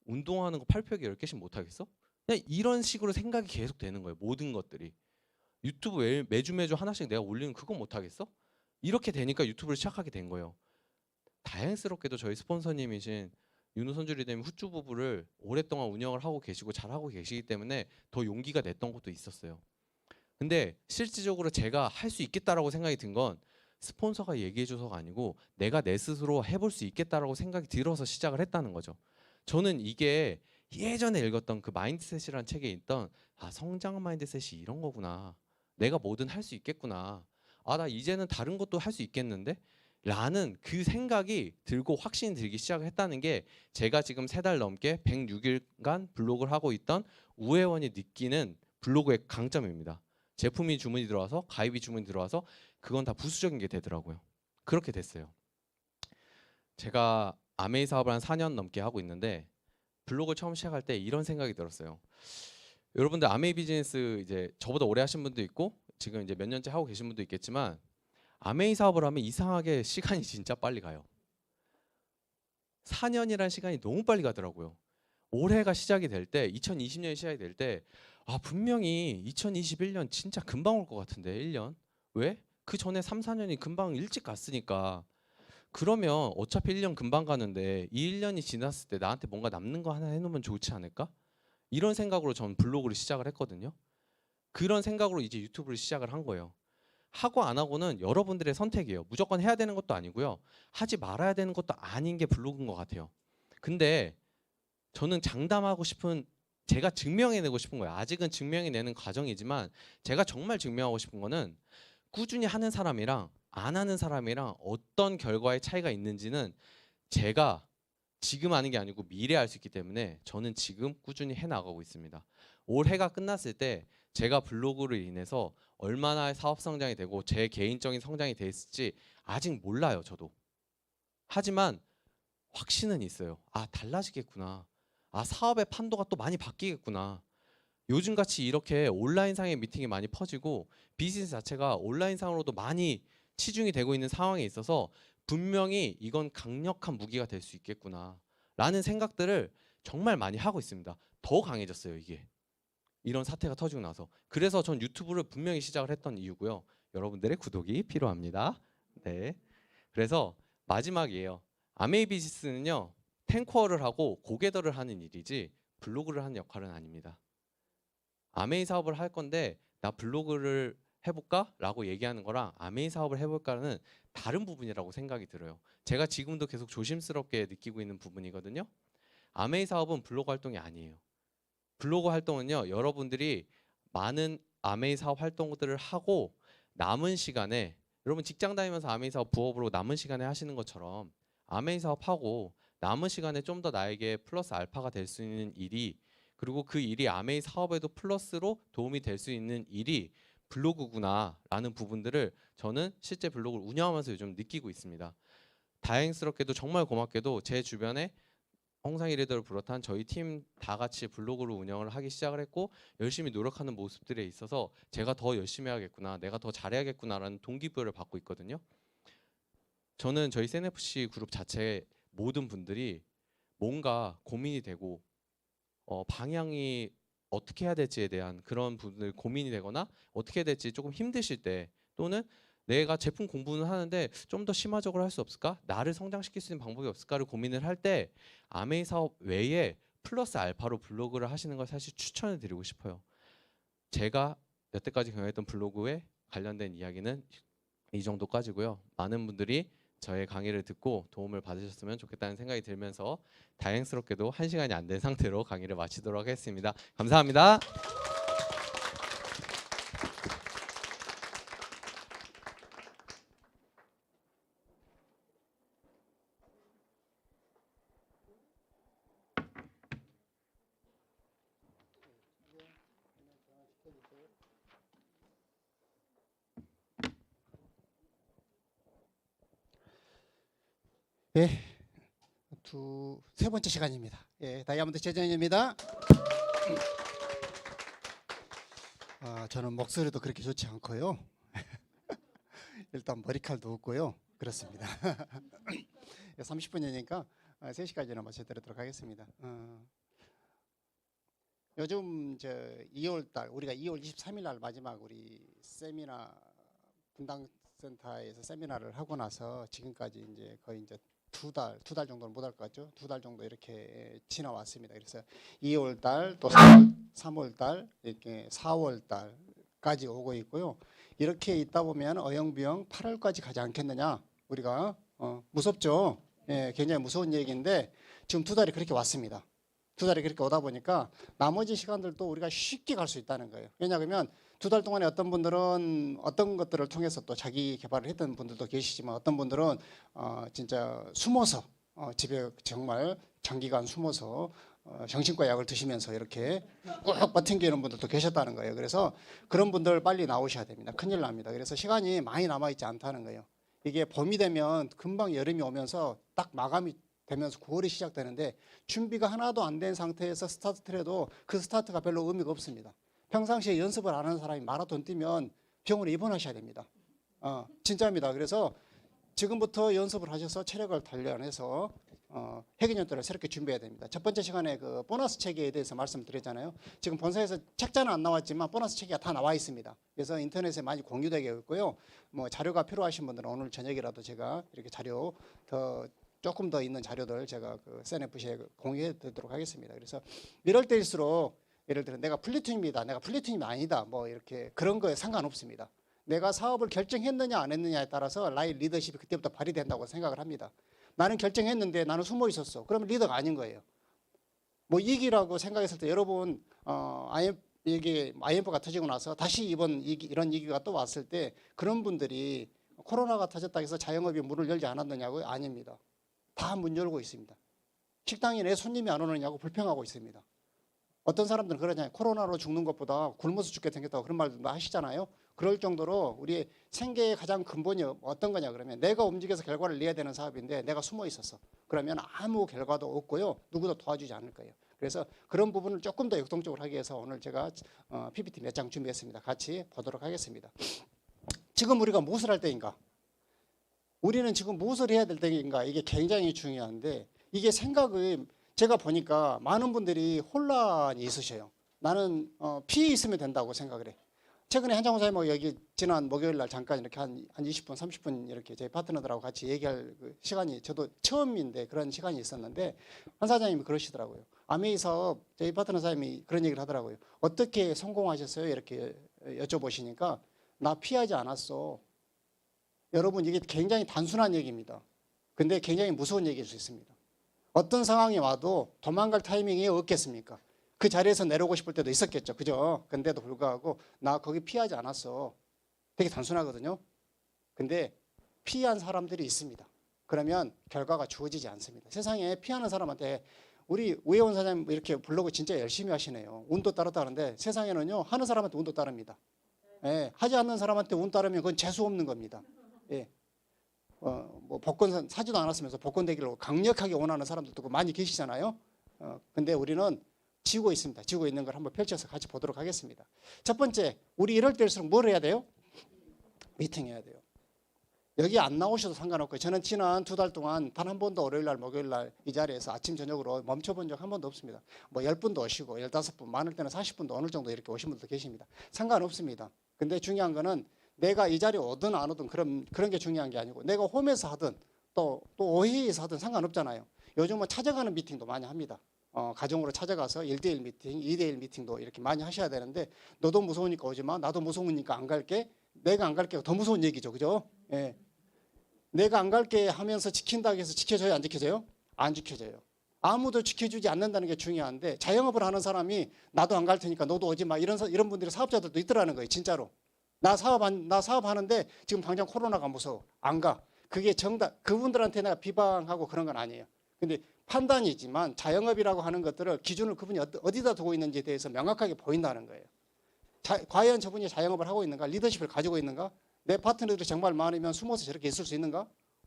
운동하는 거 팔표기 10개씩 못 하겠어? 그냥 이런 식으로 생각이 계속 되는 거예요. 모든 것들이. 유튜브 매주 하나씩 내가 올리는 그거 못 하겠어? 이렇게 되니까 유튜브를 시작하게 된 거예요. 다행스럽게도 저희 스폰서님이신 윤호 선주리님 후추 부부를 오랫동안 운영을 하고 계시고 잘하고 계시기 때문에 더 용기가 냈던 것도 있었어요. 근데 실질적으로 제가 할 수 있겠다라고 생각이 든 건 스폰서가 얘기해줘서가 아니고 내가 내 스스로 해볼 수 있겠다라고 생각이 들어서 시작을 했다는 거죠. 저는 이게 예전에 읽었던 그 마인드셋이라는 책에 있던 성장 마인드셋이 이런 거구나. 내가 뭐든 할 수 있겠구나. 나 이제는 다른 것도 할 수 있겠는데? 라는 그 생각이 들고 확신이 들기 시작했다는 게 제가 지금 3달 넘게 106일간 블로그를 하고 있던 우회원이 느끼는 블로그의 강점입니다. 제품이 주문이 들어와서 가입이 주문이 들어와서 그건 다 부수적인 게 되더라고요. 그렇게 됐어요. 제가 아메이 사업을 한 4년 넘게 하고 있는데 블로그 처음 시작할 때 이런 생각이 들었어요. 여러분들 아메이 비즈니스 이제 저보다 오래 하신 분도 있고 지금 이제 몇 년째 하고 계신 분도 있겠지만 아메이 사업을 하면 이상하게 시간이 진짜 빨리 가요. 4년이라는 시간이 너무 빨리 가더라고요. 올해가 시작이 될 때 2020년이 시작이 될 때 분명히 2021년 진짜 금방 올 것 같은데 1년. 왜? 그 전에 3, 4년이 금방 일찍 갔으니까. 그러면 어차피 1년 금방 가는데 이 1년이 지났을 때 나한테 뭔가 남는 거 하나 해놓으면 좋지 않을까? 이런 생각으로 전 블로그를 시작을 했거든요. 그런 생각으로 이제 유튜브를 시작을 한 거예요. 하고 안 하고는 여러분들의 선택이에요. 무조건 해야 되는 것도 아니고요. 하지 말아야 되는 것도 아닌 게 블로그인 것 같아요. 근데 저는 장담하고 싶은 제가 증명해내고 싶은 거예요. 아직은 증명해내는 과정이지만 제가 정말 증명하고 싶은 거는 꾸준히 하는 사람이랑 안 하는 사람이랑 어떤 결과의 차이가 있는지는 제가 지금 하는 게 아니고 미래에 알 수 있기 때문에 저는 지금 꾸준히 해나가고 있습니다. 올해가 끝났을 때 제가 블로그로 인해서 얼마나 사업 성장이 되고 제 개인적인 성장이 됐을지 아직 몰라요. 저도. 하지만 확신은 있어요. 달라지겠구나. 사업의 판도가 또 많이 바뀌겠구나. 요즘같이 이렇게 온라인상의 미팅이 많이 퍼지고 비즈니스 자체가 온라인상으로도 많이 치중이 되고 있는 상황에 있어서 분명히 이건 강력한 무기가 될 수 있겠구나 라는 생각들을 정말 많이 하고 있습니다. 더 강해졌어요. 이게 이런 사태가 터지고 나서. 그래서 전 유튜브를 분명히 시작을 했던 이유고요. 여러분들의 구독이 필요합니다. 네. 그래서 마지막이에요. 아메이 비즈니스는요, 탱커를 하고 고개더를 하는 일이지 블로그를 하는 역할은 아닙니다. 아메이 사업을 할 건데 나 블로그를 해볼까? 라고 얘기하는 거랑 아메이 사업을 해볼까는 다른 부분이라고 생각이 들어요. 제가 지금도 계속 조심스럽게 느끼고 있는 부분이거든요. 아메이 사업은 블로그 활동이 아니에요. 블로그 활동은요, 여러분들이 많은 아메이 사업 활동들을 하고 남은 시간에 여러분 직장 다니면서 아메이 사업 부업으로 남은 시간에 하시는 것처럼 아메이 사업하고 남은 시간에 좀 더 나에게 플러스 알파가 될 수 있는 일이, 그리고 그 일이 아메이 사업에도 플러스로 도움이 될 수 있는 일이 블로그구나 라는 부분들을 저는 실제 블로그를 운영하면서 요즘 느끼고 있습니다. 다행스럽게도 정말 고맙게도 제 주변에 홍상이 리더를 비롯한 저희 팀 다 같이 블로그를 운영을 하기 시작을 했고 열심히 노력하는 모습들에 있어서 제가 더 열심히 해야겠구나, 내가 더 잘해야겠구나라는 동기부여를 받고 있거든요. 저는 저희 CNFC 그룹 자체 모든 분들이 뭔가 고민이 되고 방향이 어떻게 해야 될지에 대한 그런 부분들 고민이 되거나 어떻게 해야 될지 조금 힘드실 때, 또는 내가 제품 공부는 하는데 좀 더 심화적으로 할 수 없을까? 나를 성장시킬 수 있는 방법이 없을까를 고민을 할 때 아메이 사업 외에 플러스 알파로 블로그를 하시는 걸 사실 추천해 드리고 싶어요. 제가 여태까지 경영했던 블로그에 관련된 이야기는 이 정도까지고요. 많은 분들이 저의 강의를 듣고 도움을 받으셨으면 좋겠다는 생각이 들면서 다행스럽게도 1시간이 안 된 상태로 강의를 마치도록 하겠습니다. 감사합니다. 예, 세 번째 시간입니다. 예, 다이아몬드 최정현입니다. 저는 목소리도 그렇게 좋지 않고요. 일단 머리칼도 없고요. 그렇습니다. 30분이니까 3시까지는 마쳐드리도록 하겠습니다. 요즘 2월 달 우리가 2월 23일 날 마지막 우리 세미나 분당센터에서 세미나를 하고 나서 지금까지 이제 거의 이제 두 달 정도는 못 할 것 같죠? 2달 정도 이렇게 지나왔습니다. 그래서 2월 달, 또 3월 달, 이렇게 4월 달까지 오고 있고요. 이렇게 있다 보면 어영부영 8월까지 가지 않겠느냐? 우리가 무섭죠? 예, 굉장히 무서운 얘기인데 지금 2달이 그렇게 왔습니다. 2달이 그렇게 오다 보니까 나머지 시간들도 우리가 쉽게 갈 수 있다는 거예요. 왜냐하면 2달 동안에 어떤 분들은 어떤 것들을 통해서 또 자기 개발을 했던 분들도 계시지만 어떤 분들은 진짜 숨어서 집에 정말 장기간 숨어서 정신과 약을 드시면서 이렇게 꾹 버팅기는 분들도 계셨다는 거예요. 그래서 그런 분들 빨리 나오셔야 됩니다. 큰일 납니다. 그래서 시간이 많이 남아있지 않다는 거예요. 이게 봄이 되면 금방 여름이 오면서 딱 마감이 되면서 9월이 시작되는데 준비가 하나도 안 된 상태에서 스타트를 해도 그 스타트가 별로 의미가 없습니다. 평상시에 연습을 안 하는 사람이 마라톤 뛰면 병원에 입원하셔야 됩니다. 진짜입니다. 그래서 지금부터 연습을 하셔서 체력을 단련해서 회계연도를 새롭게 준비해야 됩니다. 첫 번째 시간에 그 보너스 체계에 대해서 말씀드렸잖아요. 지금 본사에서 책자는 안 나왔지만 보너스 체계가 다 나와 있습니다. 그래서 인터넷에 많이 공유되고 있고요. 뭐 자료가 필요하신 분들은 오늘 저녁이라도 제가 이렇게 자료 조금 더 있는 자료들 제가 그 SNFC에 공유해 드리도록 하겠습니다. 그래서 이럴 때일수록 예를 들어 내가 플래티늄이다, 내가 플래티늄이 아니다, 뭐 이렇게 그런 거에 상관없습니다. 내가 사업을 결정했느냐 안 했느냐에 따라서 나의 리더십이 그때부터 발휘된다고 생각을 합니다. 나는 결정했는데 나는 숨어 있었어. 그러면 리더가 아닌 거예요. 뭐 이기라고 생각했을 때 여러분 IMF가 터지고 나서 다시 이런 위기가 또 왔을 때 그런 분들이 코로나가 터졌다 해서 자영업이 문을 열지 않았느냐고요? 아닙니다. 다 문 열고 있습니다. 식당에 내 손님이 안 오느냐고 불평하고 있습니다. 어떤 사람들은 그러잖아요. 코로나로 죽는 것보다 굶어서 죽게 생겼다고 그런 말도 하시잖아요. 그럴 정도로 우리의 생계의 가장 근본이 어떤 거냐 그러면 내가 움직여서 결과를 내야 되는 사업인데 내가 숨어 있었어. 그러면 아무 결과도 없고요. 누구도 도와주지 않을 거예요. 그래서 그런 부분을 조금 더 역동적으로 하기 위해서 오늘 제가 PPT 몇 장 준비했습니다. 같이 보도록 하겠습니다. 지금 우리가 무엇을 할 때인가? 우리는 지금 무엇을 해야 될 때인가? 이게 굉장히 중요한데 이게 생각을 제가 보니까 많은 분들이 혼란이 있으셔요. 나는 피해 있으면 된다고 생각을 해. 최근에 한장호 사장님하고 여기 지난 목요일 날 잠깐 이렇게 한 20분, 30분 이렇게 저희 파트너들하고 같이 얘기할 그 시간이 저도 처음인데 그런 시간이 있었는데 한 사장님이 그러시더라고요. 아메이 사업 저희 파트너 사장님이 그런 얘기를 하더라고요. 어떻게 성공하셨어요? 이렇게 여쭤보시니까 나 피하지 않았어. 여러분 이게 굉장히 단순한 얘기입니다. 근데 굉장히 무서운 얘기일 수 있습니다. 어떤 상황이 와도 도망갈 타이밍이 없겠습니까? 그 자리에서 내려오고 싶을 때도 있었겠죠. 그죠? 근데도 불구하고 나 거기 피하지 않았어. 되게 단순하거든요. 근데 피한 사람들이 있습니다. 그러면 결과가 주어지지 않습니다. 세상에 피하는 사람한테 우리 우혜원 사장님 이렇게 블로그 진짜 열심히 하시네요. 운도 따르다는데 세상에는요 하는 사람한테 운도 따릅니다. 예, 하지 않는 사람한테 운 따르면 그건 재수 없는 겁니다. 예. 뭐 복권 사지도 않았으면서 복권 되기를 강력하게 원하는 사람들도 많이 계시잖아요. 근데 우리는 지고 있습니다. 지고 있는 걸 한번 펼쳐서 같이 보도록 하겠습니다. 첫 번째, 우리 이럴 때일수록 뭘 해야 돼요? 미팅해야 돼요. 여기 안 나오셔도 상관없고요. 저는 지난 2달 동안 단 한 번도 월요일 날, 목요일 날 이 자리에서 아침 저녁으로 멈춰본 적 한 번도 없습니다. 뭐 10분도 오시고 15분, 많을 때는 40분도 어느 정도 이렇게 오신 분도 계십니다. 상관없습니다. 근데 중요한 거는 내가 이 자리에 오든 안 오든 그런 게 중요한 게 아니고 내가 홈에서 하든 또 오해에서 하든 상관없잖아요. 요즘은 찾아가는 미팅도 많이 합니다. 가정으로 찾아가서 1대1 미팅, 2대1 미팅도 이렇게 많이 하셔야 되는데 너도 무서우니까 오지 마. 나도 무서우니까 안 갈게. 내가 안 갈게 더 무서운 얘기죠. 그죠? 예. 내가 안 갈게 하면서 지킨다고 해서 지켜져요? 안 지켜져요? 안 지켜져요. 아무도 지켜주지 않는다는 게 중요한데 자영업을 하는 사람이 나도 안 갈 테니까 너도 오지 마. 이런 분들이 사업자들도 있더라는 거예요. 진짜로. 나 사업하는데 지금 당장 코로나가 무서워. 안 가. 그게 정답. 그분들한테 내가 비방하고 그런 건 아니에요. 근데 판단이지만 자영업이라고 하는 것들을 기준을 그분이 어디다 두고 있는지에 대해서 명확하게 보인다는 거예요. 과연 저분이 자영업을 하고 있는가? 리더십을 가지고 있는가? 내 파트너들이 정말 많으면 숨어서 저렇게 있을 수 있는가?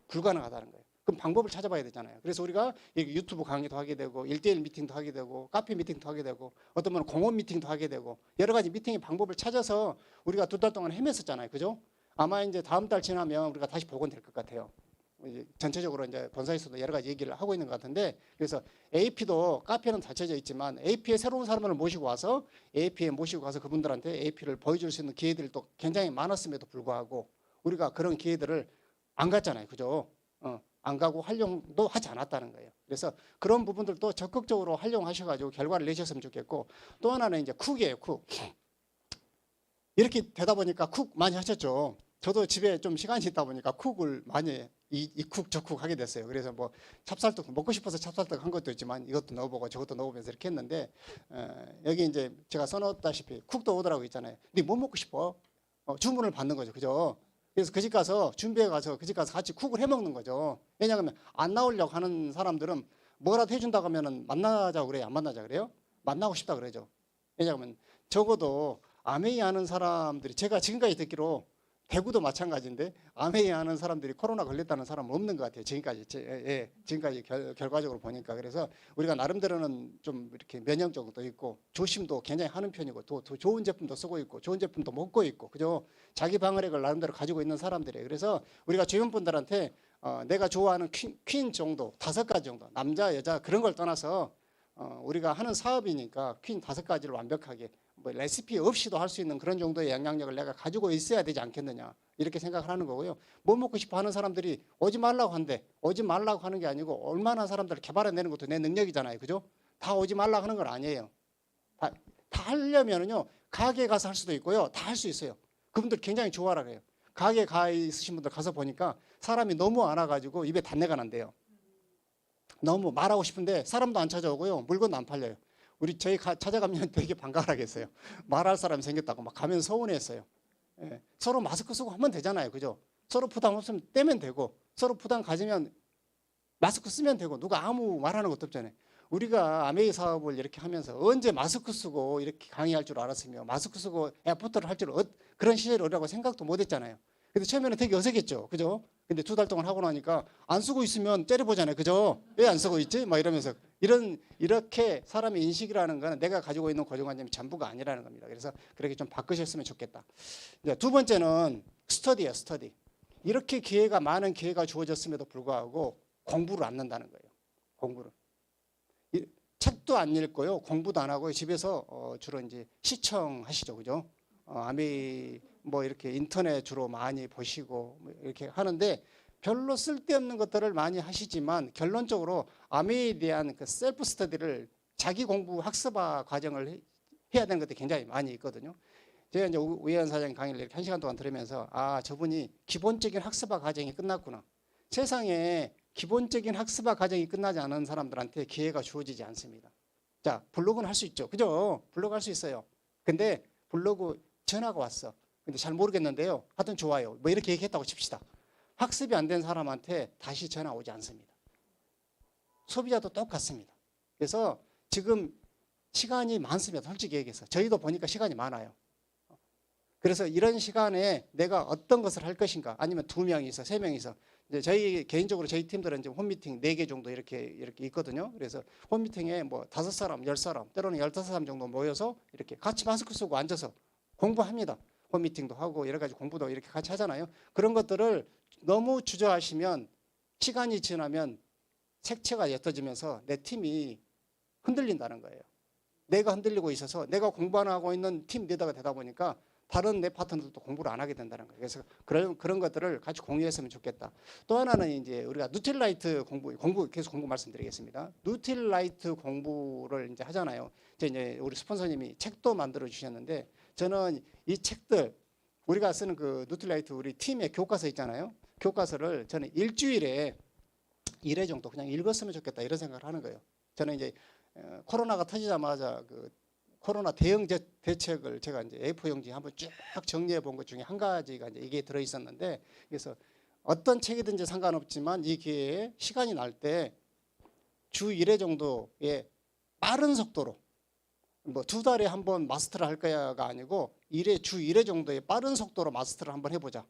불가능하다는 거예요. 그럼 방법을 찾아봐야 되잖아요. 그래서 우리가 유튜브 강의도 하게 되고 1대1 미팅도 하게 되고 카페 미팅도 하게 되고 어떤 분은 공원 미팅도 하게 되고 여러 가지 미팅의 방법을 찾아서 우리가 2달 동안 헤맸었잖아요. 그죠? 아마 이제 다음 달 지나면 우리가 다시 복원될 것 같아요. 이제 전체적으로 이제 본사에서도 여러 가지 얘기를 하고 있는 것 같은데 그래서 AP도 카페는 닫혀져 있지만 AP에 새로운 사람을 모시고 와서 AP에 모시고 가서 그분들한테 AP를 보여줄 수 있는 기회들이 또 굉장히 많았음에도 불구하고 우리가 그런 기회들을 안 갔잖아요. 그죠? 안 가고 활용도 하지 않았다는 거예요. 그래서 그런 부분들도 적극적으로 활용하셔가지고 결과를 내셨으면 좋겠고 또 하나는 이제 쿡이에요. 쿡. 이렇게 되다 보니까 쿡 많이 하셨죠. 저도 집에 좀 시간이 있다 보니까 쿡을 많이 이쿡 저쿡 하게 됐어요. 그래서 뭐 찹쌀떡 먹고 싶어서 찹쌀떡 한 것도 있지만 이것도 넣어보고 저것도 넣어보면서 이렇게 했는데 여기 이제 제가 써놓았다시피 쿡도 오더라고 있잖아요. 근데 뭐 먹고 싶어? 주문을 받는 거죠. 그죠? 그래서 그 집 가서 준비해 가서 그 집 가서 같이 쿡을 해 먹는 거죠. 왜냐하면 안 나오려고 하는 사람들은 뭐라도 해준다고 하면은 만나자고 그래요? 안 만나자 그래요? 만나고 싶다 그러죠. 왜냐하면 적어도 아메이 하는 사람들이 제가 지금까지 듣기로 대구도 마찬가지인데 아메이 하는 사람들이 코로나 걸렸다는 사람은 없는 것 같아요. 지금까지 지금까지 결과적으로 보니까 그래서 우리가 나름대로는 좀 이렇게 면역력도 있고 조심도 굉장히 하는 편이고 또 좋은 제품도 쓰고 있고 좋은 제품도 먹고 있고 그죠? 자기 방어력을 나름대로 가지고 있는 사람들이에요. 그래서 우리가 주변 분들한테 내가 좋아하는 퀸 정도 5가지 정도 남자 여자 그런 걸 떠나서 우리가 하는 사업이니까 퀸 5가지를 완벽하게 뭐 레시피 없이도 할 수 있는 그런 정도의 영향력을 내가 가지고 있어야 되지 않겠느냐 이렇게 생각을 하는 거고요. 뭐 먹고 싶어 하는 사람들이 오지 말라고 한대. 오지 말라고 하는 게 아니고 얼마나 사람들을 개발해내는 것도 내 능력이잖아요. 그죠? 다 오지 말라고 하는 건 아니에요. 다 하려면은요 가게 가서 할 수도 있고요. 다 할 수 있어요. 그분들 굉장히 좋아라 그래요. 가게 가 있으신 분들 가서 보니까 사람이 너무 안 와가지고 입에 단내가 난대요. 너무 말하고 싶은데 사람도 안 찾아오고요. 물건도 안 팔려요. 저희 찾아가면 되게 반가워하겠어요. 말할 사람이 생겼다고 막 가면 서운했어요. 예. 서로 마스크 쓰고 하면 되잖아요. 그죠? 서로 부담 없으면 떼면 되고 서로 부담 가지면 마스크 쓰면 되고 누가 아무 말하는 것도 없잖아요. 우리가 아메이 사업을 이렇게 하면서 언제 마스크 쓰고 이렇게 강의할 줄 알았으며 마스크 쓰고 에어포트를 할 줄 그런 시절이 오라고 생각도 못 했잖아요. 근데 처음에는 되게 어색했죠. 그죠? 근데 2달 동안 하고 나니까 안 쓰고 있으면 째려보잖아요. 그죠? 왜 안 쓰고 있지? 막 이러면서 이렇게 사람의 인식이라는 거는 내가 가지고 있는 고정관념이 전부가 아니라는 겁니다. 그래서 그렇게 좀 바꾸셨으면 좋겠다. 이제 두 번째는 스터디예요. 스터디. 이렇게 많은 기회가 주어졌음에도 불구하고 공부를 안 한다는 거예요. 공부를. 책도 안 읽고요. 공부도 안 하고 집에서 주로 이제 시청하시죠. 그죠? 아메이 뭐 이렇게 인터넷 주로 많이 보시고 이렇게 하는데 별로 쓸데없는 것들을 많이 하시지만 결론적으로 아메이에 대한 그 셀프 스터디를 자기 공부 학습화 과정을 해야 되는 것들이 굉장히 많이 있거든요. 제가 이제 우혜연 사장 강의를 이렇게 1시간 동안 들으면서 저분이 기본적인 학습화 과정이 끝났구나. 세상에 기본적인 학습화 과정이 끝나지 않은 사람들한테 기회가 주어지지 않습니다. 자, 블로그는 할 수 있죠. 그죠? 블로그 할 수 있어요. 근데 블로그 전화가 왔어. 근데 잘 모르겠는데요. 하여튼 좋아요. 뭐 이렇게 얘기했다고 칩시다. 학습이 안 된 사람한테 다시 전화 오지 않습니다. 소비자도 똑같습니다. 그래서 지금 시간이 많습니다. 솔직히 얘기해서. 저희도 보니까 시간이 많아요. 그래서 이런 시간에 내가 어떤 것을 할 것인가 아니면 2명이서 3명이서 이제 개인적으로 저희 팀들은 이제 홈미팅 4개 정도 이렇게 있거든요. 그래서 홈미팅에 뭐 5사람, 10사람, 때로는 15사람 정도 모여서 이렇게 같이 마스크 쓰고 앉아서 공부합니다. 홈미팅도 하고 여러 가지 공부도 이렇게 같이 하잖아요. 그런 것들을 너무 주저하시면 시간이 지나면 색채가 옅어지면서 내 팀이 흔들린다는 거예요. 내가 흔들리고 있어서 내가 공부 안 하고 있는 팀 리더가 되다 보니까 다른 내 파트너들도 공부를 안 하게 된다는 거예요. 그래서 그런 것들을 같이 공유했으면 좋겠다. 또 하나는 이제 우리가 누틸라이트 공부 계속 공부 말씀드리겠습니다. 누틸라이트 공부를 이제 하잖아요. 이제 우리 스폰서님이 책도 만들어 주셨는데 저는 이 책들 우리가 쓰는 그 누틸라이트 우리 팀의 교과서 있잖아요. 교과서를 저는 일주일에 1회 정도 그냥 읽었으면 좋겠다 이런 생각을 하는 거예요. 저는 이제 코로나가 터지자마자 그 코로나 대응 대책을 제가 이제 A4 용지에 한번 쭉 정리해 본 것 중에 한 가지가 이제 이게 들어 있었는데 그래서 어떤 책이든지 상관없지만 이 기회에 시간이 날 때 주 1회 정도의 빠른 속도로 뭐 2달에 한 번 마스터를 할 거야가 아니고 주 1회 정도의 빠른 속도로 마스터를 한번 해보자.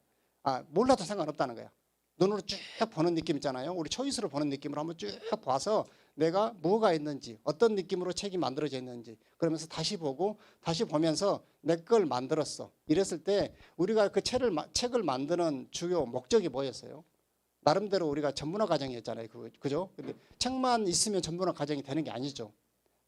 몰라도 상관없다는 거야. 눈으로 쭉 보는 느낌 있잖아요. 우리 초이스로 보는 느낌으로 한번 쭉 봐서 내가 뭐가 있는지, 어떤 느낌으로 책이 만들어져 있는지, 그러면서 다시 보고 다시 보면서 내 걸 만들었어. 이랬을 때 우리가 그 책을 만드는 주요 목적이 뭐였어요? 나름대로 우리가 전문화 과정이었잖아요. 그죠? 근데 책만 있으면 전문화 과정이 되는 게 아니죠.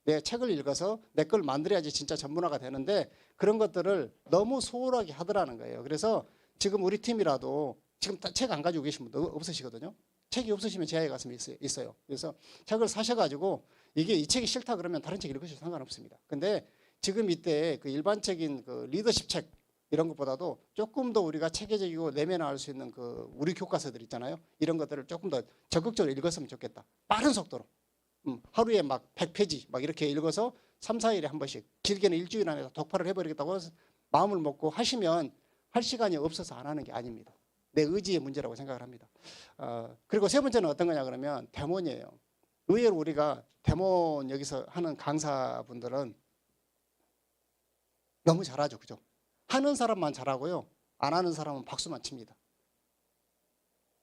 내 책을 읽어서 내 걸 만들어야지 진짜 전문화가 되는데 그런 것들을 너무 소홀하게 하더라는 거예요. 그래서 지금 우리 팀이라도 지금 책 안 가지고 계신 분도 없으시거든요. 책이 없으시면 제아에 가슴이 있어요. 그래서 책을 사셔가지고 이 책이 싫다 그러면 다른 책 읽으셔도 상관없습니다. 근데 지금 이때 그 일반적인 그 리더십 책 이런 것보다도 조금 더 우리가 체계적이고 내면화할 수 있는 그 우리 교과서들 있잖아요. 이런 것들을 조금 더 적극적으로 읽었으면 좋겠다. 빠른 속도로. 하루에 막 100페이지 막 이렇게 읽어서 3, 4일에 한 번씩 길게는 일주일 안에 독파를 해버리겠다고 마음을 먹고 하시면 할 시간이 없어서 안 하는 게 아닙니다. 내 의지의 문제라고 생각을 합니다. 그리고 세 번째는 어떤 거냐 그러면 대몬이에요. 의외로 우리가 대몬 여기서 하는 강사분들은 너무 잘하죠. 그죠? 하는 사람만 잘하고요. 안 하는 사람은 박수만 칩니다.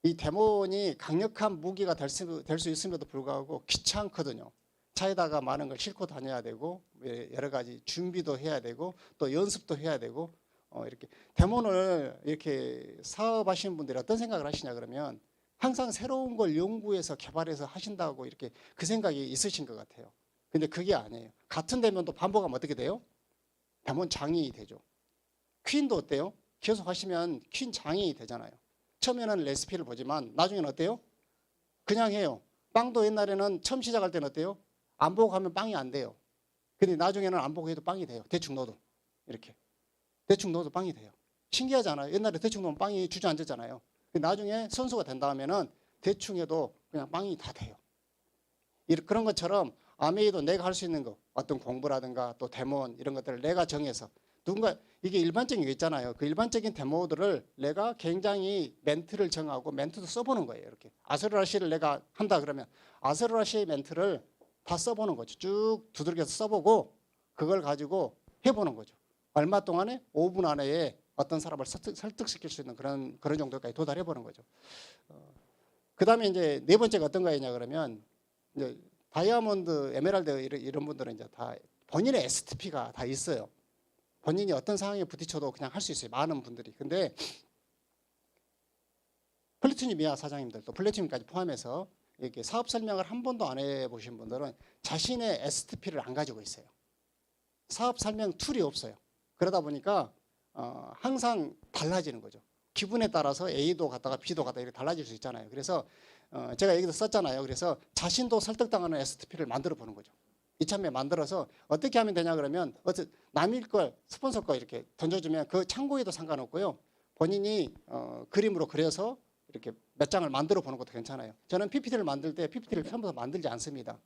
이 대몬이 강력한 무기가 될 수 있음에도 불구하고 귀찮거든요. 차에다가 많은 걸 싣고 다녀야 되고 여러 가지 준비도 해야 되고 또 연습도 해야 되고 이렇게 대몬을 이렇게 사업하시는 분들이 어떤 생각을 하시냐 그러면 항상 새로운 걸 연구해서 개발해서 하신다고 이렇게 그 생각이 있으신 것 같아요. 근데 그게 아니에요. 같은 대몬도 반복하면 어떻게 돼요? 대몬 장이 되죠. 퀸도 어때요? 계속 하시면 퀸 장이 되잖아요. 처음에는 레시피를 보지만 나중에는 어때요? 그냥 해요. 빵도 옛날에는 처음 시작할 때는 어때요? 안 보고 하면 빵이 안 돼요. 근데 나중에는 안 보고 해도 빵이 돼요. 대충 넣어도 이렇게 대충 넣어도 빵이 돼요. 신기하잖아요. 옛날에 대충 넣으면 빵이 주저앉았잖아요. 나중에 선수가 된 다음에는 대충 해도 그냥 빵이 다 돼요. 그런 것처럼 아메이도 내가 할 수 있는 거 어떤 공부라든가 또 데몬 이런 것들을 내가 정해서 누군가 이게 일반적인 게 있잖아요. 그 일반적인 데모들을 내가 굉장히 멘트를 정하고 멘트도 써보는 거예요. 이렇게 아스로라시를 내가 한다 그러면 아스로라시의 멘트를 다 써보는 거죠. 쭉 두들겨서 써보고 그걸 가지고 해보는 거죠. 얼마 동안에 5분 안에 어떤 사람을 설득시킬 수 있는 그런 정도까지 도달해보는 거죠. 그 다음에 이제 네 번째가 어떤 거였냐 그러면 이제 다이아몬드, 에메랄드 이런 분들은 이제 다 본인의 STP가 다 있어요. 본인이 어떤 상황에 부딪혀도 그냥 할 수 있어요. 많은 분들이. 근데 플래티늄이야 사장님들 또 플래티늄까지 포함해서 이렇게 사업 설명을 한 번도 안 해보신 분들은 자신의 STP를 안 가지고 있어요. 사업 설명 툴이 없어요. 그러다 보니까 항상 달라지는 거죠. 기분에 따라서 A도 갔다가 B도 갔다가 이렇게 달라질 수 있잖아요. 그래서 제가 여기서 썼잖아요. 그래서 자신도 설득당하는 STP를 만들어 보는 거죠. 이참에 만들어서 어떻게 하면 되냐 그러면 남일 걸 스폰서 거 이렇게 던져주면 그 참고해도 상관없고요. 본인이 그림으로 그려서 이렇게 몇 장을 만들어 보는 것도 괜찮아요. 저는 PPT를 만들 때 PPT를 처음부터 만들지 않습니다.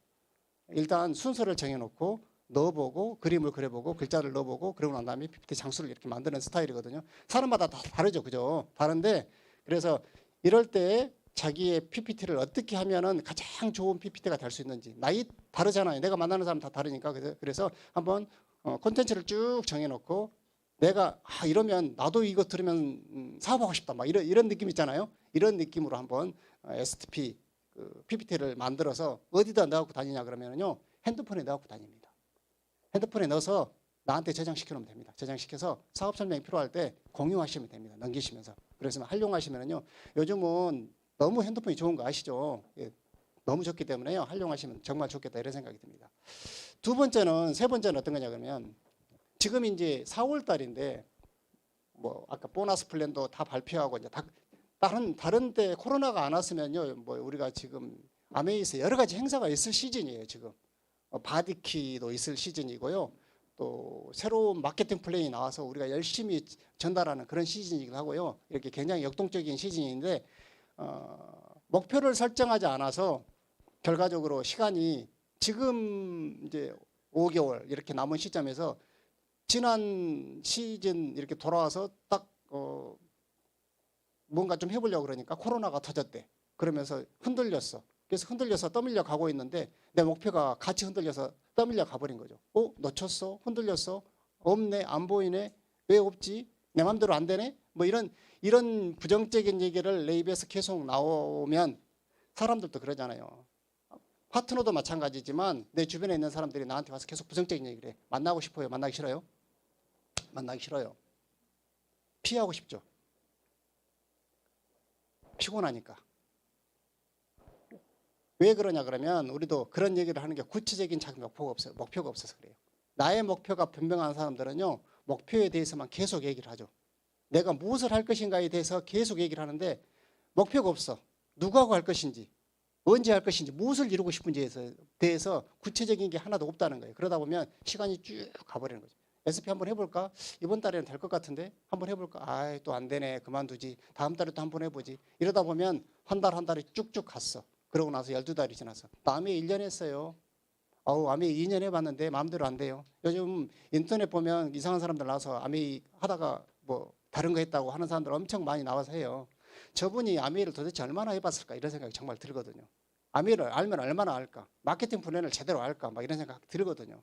일단 순서를 정해놓고 넣어보고 그림을 그려보고 글자를 넣어보고 그러고 난 다음에 PPT 장수를 이렇게 만드는 스타일이거든요. 사람마다 다 다르죠. 그죠? 다른데 그래서 이럴 때 자기의 PPT를 어떻게 하면은 가장 좋은 PPT가 될 수 있는지 나이 다르잖아요. 내가 만나는 사람 다 다르니까 그래서 한번 콘텐츠를 쭉 정해놓고 내가 이러면 나도 이거 들으면 사업하고 싶다 막 이런 느낌 있잖아요. 이런 느낌으로 한번 STP PPT를 만들어서 어디다 넣고 다니냐 그러면요 핸드폰에 넣고 다닙니다. 핸드폰에 넣어서 나한테 저장시켜 놓으면 됩니다. 저장시켜서 사업 설명이 필요할 때 공유하시면 됩니다. 넘기시면서. 그래서 활용하시면요 요즘은 너무 핸드폰이 좋은 거 아시죠? 예, 너무 좋기 때문에요. 활용하시면 정말 좋겠다 이런 생각이 듭니다. 세 번째는 어떤 거냐 그러면 지금 이제 4월 달인데 뭐 아까 보너스 플랜도 다 발표하고 이제 다른 때 코로나가 안 왔으면요 뭐 우리가 지금 아메이에서 여러 가지 행사가 있을 시즌이에요. 지금 바디키도 있을 시즌이고요. 또 새로운 마케팅 플랜이 나와서 우리가 열심히 전달하는 그런 시즌이기도 하고요. 이렇게 굉장히 역동적인 시즌인데 목표를 설정하지 않아서 결과적으로 시간이 지금 이제 5개월 이렇게 남은 시점에서 지난 시즌 이렇게 돌아와서 딱 뭔가 좀 해보려고 그러니까 코로나가 터졌대. 그러면서 흔들렸어. 그래서 흔들려서 떠밀려 가고 있는데 내 목표가 같이 흔들려서 떠밀려 가버린 거죠. 놓쳤어? 흔들렸어? 없네? 안 보이네? 왜 없지? 내 맘대로 안 되네? 뭐 이런 이런 부정적인 얘기를 내 입에서 계속 나오면 사람들도 그러잖아요. 파트너도 마찬가지지만 내 주변에 있는 사람들이 나한테 와서 계속 부정적인 얘기를 해. 만나고 싶어요? 만나기 싫어요? 만나기 싫어요. 피하고 싶죠. 피곤하니까. 왜 그러냐 그러면 우리도 그런 얘기를 하는 게 구체적인 자기 목표가 없어서 그래요. 나의 목표가 분명한 사람들은요, 목표에 대해서만 계속 얘기를 하죠. 내가 무엇을 할 것인가에 대해서 계속 얘기를 하는데 목표가 없어. 누구하고 할 것인지, 언제 할 것인지, 무엇을 이루고 싶은지에 대해서 구체적인 게 하나도 없다는 거예요. 그러다 보면 시간이 쭉 가버리는 거죠. SP 한번 해볼까? 이번 달에는 될 것 같은데 한번 해볼까? 아이, 또 안 되네. 그만두지. 다음 달에 또 한번 해보지. 이러다 보면 한 달이 쭉쭉 갔어. 그러고 나서 12달이 지났어. 나 아메 1년 했어요. 아메 2년 해봤는데 마음대로 안 돼요. 요즘 인터넷 보면 이상한 사람들 나와서 아메 하다가 뭐 다른 거 했다고 하는 사람들 엄청 많이 나와서 해요. 저분이 아메를 도대체 얼마나 해봤을까 이런 생각이 정말 들거든요. 아메를 알면 얼마나 알까? 마케팅 플랜을 제대로 알까? 막 이런 생각 들거든요.